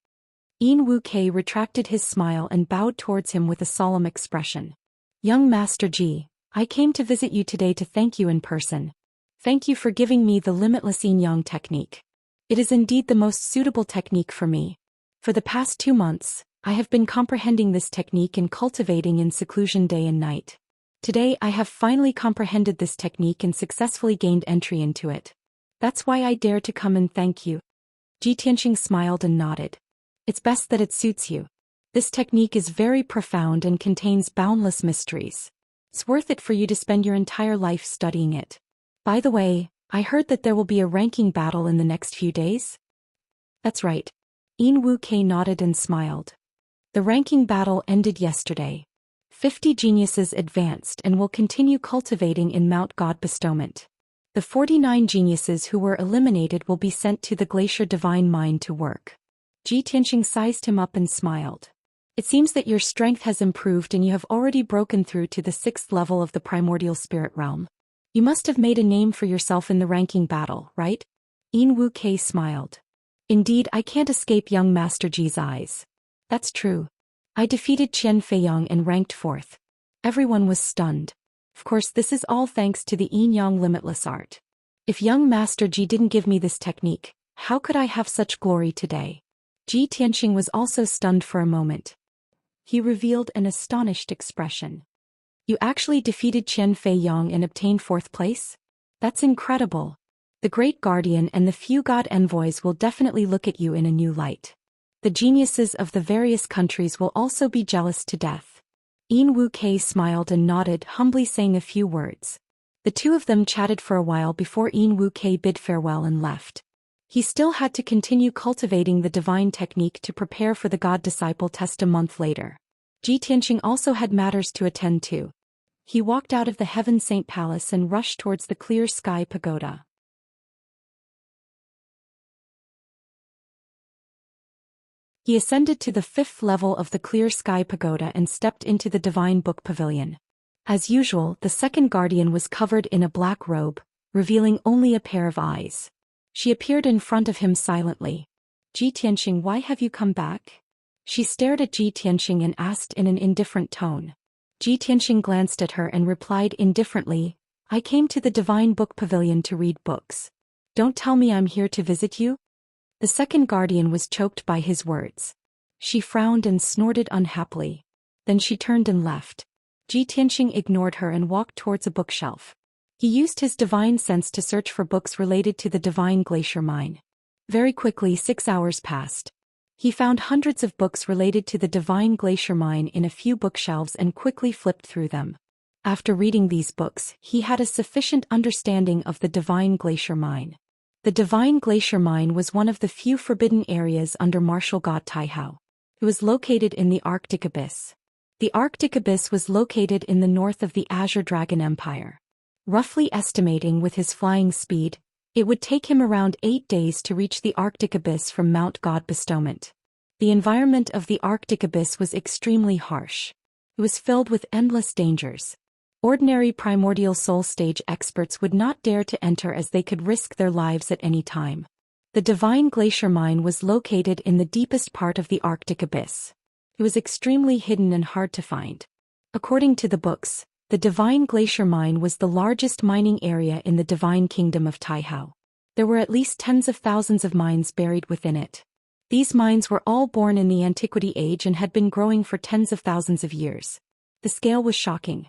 Wuxia retracted his smile and bowed towards him with a solemn expression. "Young Master Ji, I came to visit you today to thank you in person. Thank you for giving me the limitless Yin Yang technique. It is indeed the most suitable technique for me. For the past 2 months, I have been comprehending this technique and cultivating in seclusion day and night. Today I have finally comprehended this technique and successfully gained entry into it. That's why I dare to come and thank you." Xianxia smiled and nodded. "It's best that it suits you. This technique is very profound and contains boundless mysteries. It's worth it for you to spend your entire life studying it. By the way, I heard that there will be a ranking battle in the next few days?" "That's right." Wuxia nodded and smiled. "The ranking battle ended yesterday. 50 geniuses advanced and will continue cultivating in Mount God Bestowment. The 49 geniuses who were eliminated will be sent to the Glacier Divine Mine to work." Xianxia sized him up and smiled. "It seems that your strength has improved and you have already broken through to the 6th level of the primordial spirit realm. You must have made a name for yourself in the ranking battle, right?" Wuxia smiled. "Indeed, I can't escape young Master Ji's eyes. That's true. I defeated Qian Feiyang and ranked 4th. Everyone was stunned. Of course, this is all thanks to the Yin Yang limitless art. If young Master Ji didn't give me this technique, how could I have such glory today?" Xianxia was also stunned for a moment. He revealed an astonished expression. "You actually defeated Qian Feiyang and obtained 4th place? That's incredible. The Great Guardian and the few God envoys will definitely look at you in a new light. The geniuses of the various countries will also be jealous to death." Wuxia smiled and nodded, humbly saying a few words. The two of them chatted for a while before Wuxia bid farewell and left. He still had to continue cultivating the divine technique to prepare for the God-Disciple test a month later. Xianxia also had matters to attend to. He walked out of the Heaven Saint Palace and rushed towards the Clear Sky Pagoda. He ascended to the 5th level of the Clear Sky Pagoda and stepped into the Divine Book Pavilion. As usual, the second guardian was covered in a black robe, revealing only a pair of eyes. She appeared in front of him silently. "Xianxia, why have you come back?" She stared at Xianxia and asked in an indifferent tone. Xianxia glanced at her and replied indifferently, "I came to the Divine Book Pavilion to read books. Don't tell me I'm here to visit you?" The second guardian was choked by his words. She frowned and snorted unhappily. Then she turned and left. Tianxing ignored her and walked towards a bookshelf. He used his divine sense to search for books related to the divine glacier mine. Very quickly 6 hours passed. He found hundreds of books related to the divine glacier mine in a few bookshelves and quickly flipped through them. After reading these books, he had a sufficient understanding of the divine glacier mine. The divine glacier mine was one of the few forbidden areas under martial god Taihao. It was located in the Arctic Abyss. The Arctic Abyss was located in the north of the Azure Dragon Empire. Roughly estimating with his flying speed, it would take him around 8 days to reach the Arctic Abyss from Mount God Bestowment. The environment of the Arctic Abyss was extremely harsh. It was filled with endless dangers. Ordinary primordial soul stage experts would not dare to enter as they could risk their lives at any time. The divine glacier mine was located in the deepest part of the Arctic Abyss. It was extremely hidden and hard to find. According to the books, the divine glacier mine was the largest mining area in the divine kingdom of Taihao. There were at least tens of thousands of mines buried within it. These mines were all born in the Antiquity Age and had been growing for tens of thousands of years. The scale was shocking.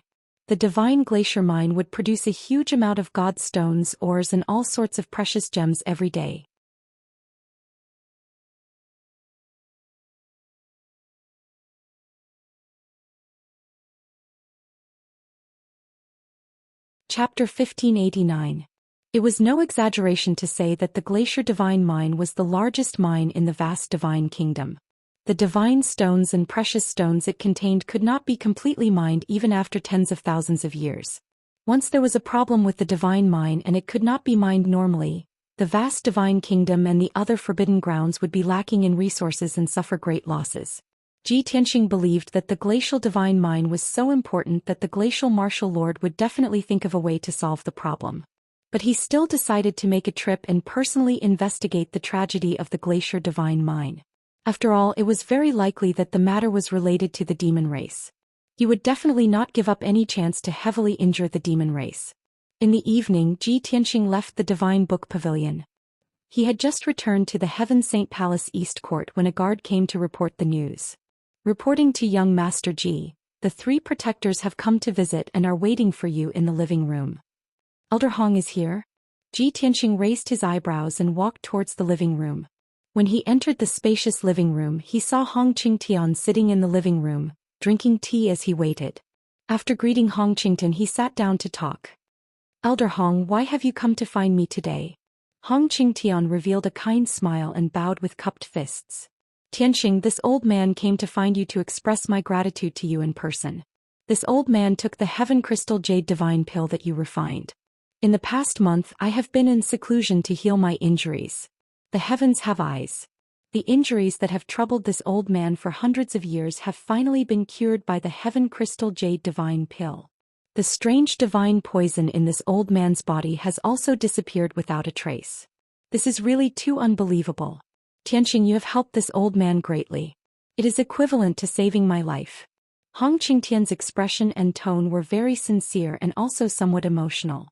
The divine glacier mine would produce a huge amount of god stones, ores and all sorts of precious gems every day. Chapter 1589. It was no exaggeration to say that the glacier divine mine was the largest mine in the vast divine kingdom. The divine stones and precious stones it contained could not be completely mined even after tens of thousands of years. Once there was a problem with the divine mine and it could not be mined normally, the vast divine kingdom and the other forbidden grounds would be lacking in resources and suffer great losses. Tianxing believed that the glacial divine mine was so important that the glacial martial lord would definitely think of a way to solve the problem. But he still decided to make a trip and personally investigate the tragedy of the glacier divine mine. After all, it was very likely that the matter was related to the demon race. He would definitely not give up any chance to heavily injure the demon race. In the evening, Tianxing left the divine book pavilion. He had just returned to the Heaven Saint Palace East Court when a guard came to report the news. Reporting to young Master Ji, the 3 protectors have come to visit and are waiting for you in the living room. Elder Hong is here? Tianxing raised his eyebrows and walked towards the living room. When he entered the spacious living room, he saw Hong Qingtian sitting in the living room, drinking tea as he waited. After greeting Hong Qingtian, he sat down to talk. Elder Hong, why have you come to find me today? Hong Qingtian revealed a kind smile and bowed with cupped fists. Tianxing, this old man came to find you to express my gratitude to you in person. This old man took the Heaven Crystal Jade Divine Pill that you refined. In the past month, I have been in seclusion to heal my injuries. The heavens have eyes. The injuries that have troubled this old man for hundreds of years have finally been cured by the Heaven Crystal Jade Divine Pill. The strange divine poison in this old man's body has also disappeared without a trace. This is really too unbelievable. Tianxing, you have helped this old man greatly. It is equivalent to saving my life. Hong Qingtian's expression and tone were very sincere and also somewhat emotional.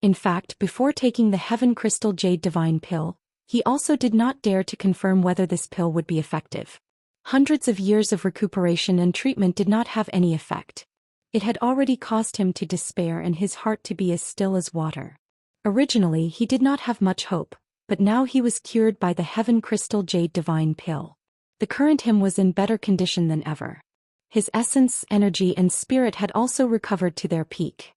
In fact, before taking the Heaven Crystal Jade Divine Pill, he also did not dare to confirm whether this pill would be effective. Hundreds of years of recuperation and treatment did not have any effect. It had already caused him to despair and his heart to be as still as water. Originally, he did not have much hope, but now he was cured by the Heaven Crystal Jade Divine Pill. The current him was in better condition than ever. His essence, energy and spirit had also recovered to their peak.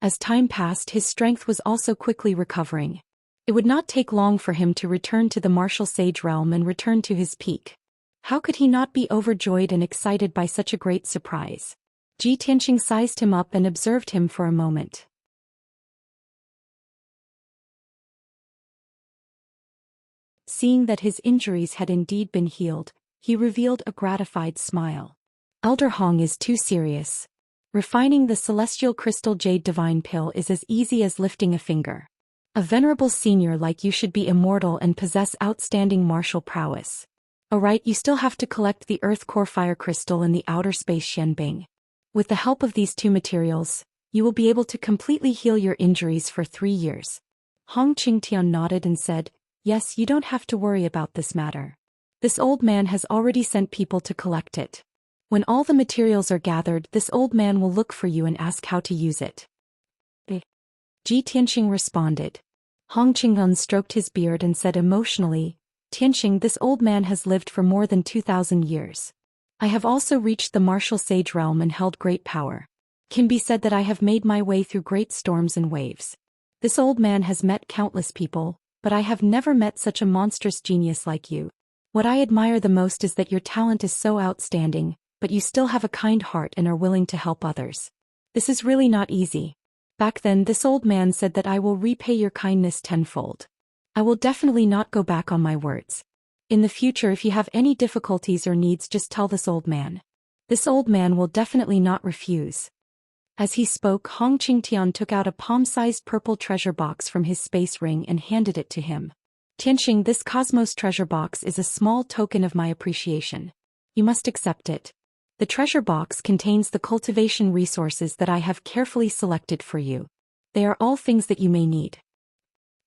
As time passed, his strength was also quickly recovering. It would not take long for him to return to the martial sage realm and return to his peak. How could he not be overjoyed and excited by such a great surprise? Tianxing sized him up and observed him for a moment. Seeing that his injuries had indeed been healed, he revealed a gratified smile. Elder Hong is too serious. Refining the Celestial Crystal Jade Divine Pill is as easy as lifting a finger. A venerable senior like you should be immortal and possess outstanding martial prowess. Alright, you still have to collect the Earth Core Fire Crystal and the Outer Space Xianbing. With the help of these 2 materials, you will be able to completely heal your injuries for 3 years. Hong Qingtian nodded and said, yes, you don't have to worry about this matter. This old man has already sent people to collect it. When all the materials are gathered, this old man will look for you and ask how to use it. Ji Tianxing responded. Hong Qingyun stroked his beard and said emotionally, Tianxing, this old man has lived for more than 2,000 years. I have also reached the martial sage realm and held great power. Can be said that I have made my way through great storms and waves. This old man has met countless people, but I have never met such a monstrous genius like you. What I admire the most is that your talent is so outstanding, but you still have a kind heart and are willing to help others. This is really not easy. Back then this old man said that I will repay your kindness tenfold. I will definitely not go back on my words. In the future, if you have any difficulties or needs, just tell this old man. This old man will definitely not refuse. As he spoke, Hong Qingtian took out a palm-sized purple treasure box from his space ring and handed it to him. Tianxing, this cosmos treasure box is a small token of my appreciation. You must accept it. The treasure box contains the cultivation resources that I have carefully selected for you. They are all things that you may need.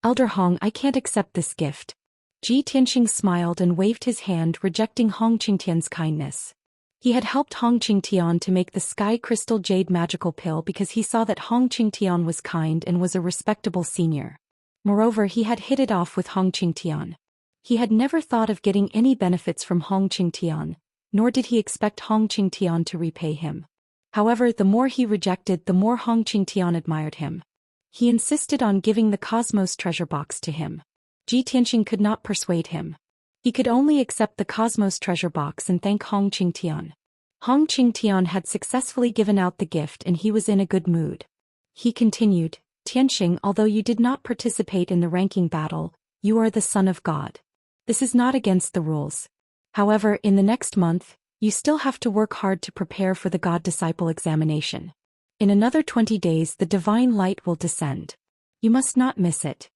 Elder Hong, I can't accept this gift. Ji Tianxing smiled and waved his hand, rejecting Hong Qingtian's kindness. He had helped Hong Qingtian to make the Sky Crystal Jade magical pill because he saw that Hong Qingtian was kind and was a respectable senior. Moreover, he had hit it off with Hong Qingtian. He had never thought of getting any benefits from Hong Qingtian, nor did he expect Hong Qingtian to repay him. However, the more he rejected, the more Hong Qingtian admired him. He insisted on giving the Cosmos treasure box to him. Ji Tianxing could not persuade him. He could only accept the Cosmos treasure box and thank Hong Qingtian. Hong Qingtian had successfully given out the gift and he was in a good mood. He continued, Tianxing, although you did not participate in the ranking battle, you are the son of God. This is not against the rules. However, in the next month, you still have to work hard to prepare for the God-Disciple examination. In another 20 days the divine light will descend. You must not miss it.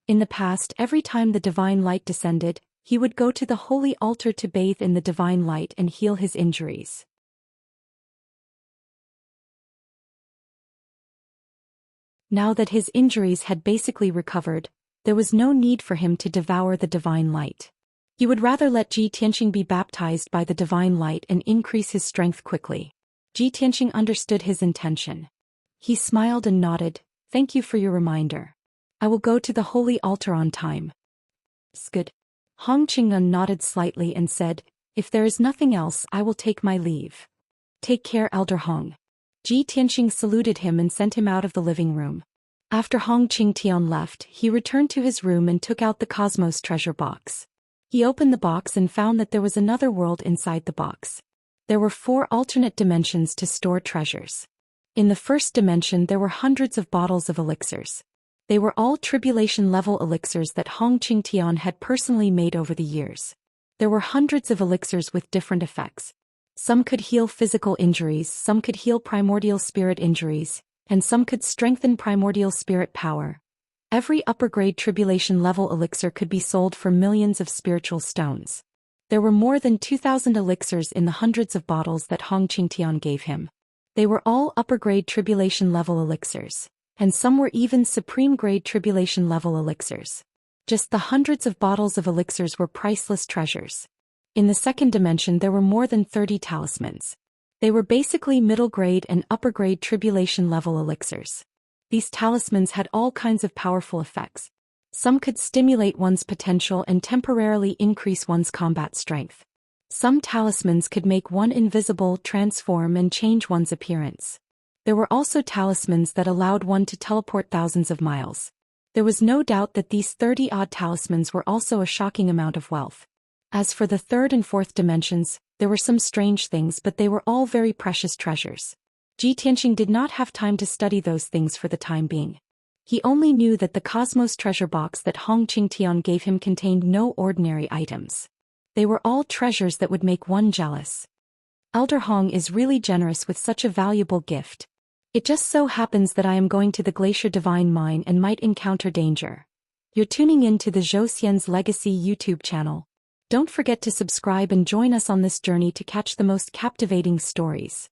In the past, every time the divine light descended, he would go to the holy altar to bathe in the divine light and heal his injuries. Now that his injuries had basically recovered, there was no need for him to devour the divine light. He would rather let Ji Tianxing be baptized by the divine light and increase his strength quickly. Ji Tianxing understood his intention. He smiled and nodded, thank you for your reminder. I will go to the holy altar on time. Good. Hong Qingyun nodded slightly and said, if there is nothing else, I will take my leave. Take care, Elder Hong. Ji Tianxing saluted him and sent him out of the living room. After Hong Qingtian left, he returned to his room and took out the Cosmos treasure box. He opened the box and found that there was another world inside the box. There were 4 alternate dimensions to store treasures. In the first dimension there were hundreds of bottles of elixirs. They were all tribulation-level elixirs that Hong Qingtian had personally made over the years. There were hundreds of elixirs with different effects. Some could heal physical injuries, some could heal primordial spirit injuries, and some could strengthen primordial spirit power. Every upper-grade tribulation-level elixir could be sold for millions of spiritual stones. There were more than 2,000 elixirs in the hundreds of bottles that Hong Qingtian gave him. They were all upper-grade tribulation-level elixirs, and some were even supreme-grade tribulation-level elixirs. Just the hundreds of bottles of elixirs were priceless treasures. In the second dimension there were more than 30 talismans. They were basically middle-grade and upper-grade tribulation-level elixirs. These talismans had all kinds of powerful effects. Some could stimulate one's potential and temporarily increase one's combat strength. Some talismans could make one invisible, transform and change one's appearance. There were also talismans that allowed one to teleport thousands of miles. There was no doubt that these 30-odd talismans were also a shocking amount of wealth. As for the third and fourth dimensions, there were some strange things, but they were all very precious treasures. Ji Tianxing did not have time to study those things for the time being. He only knew that the Cosmos treasure box that Hong Qingtian gave him contained no ordinary items. They were all treasures that would make one jealous. Elder Hong is really generous with such a valuable gift. It just so happens that I am going to the Glacier Divine Mine and might encounter danger. You're tuning in to the Zhou Xian's Legacy YouTube channel. Don't forget to subscribe and join us on this journey to catch the most captivating stories.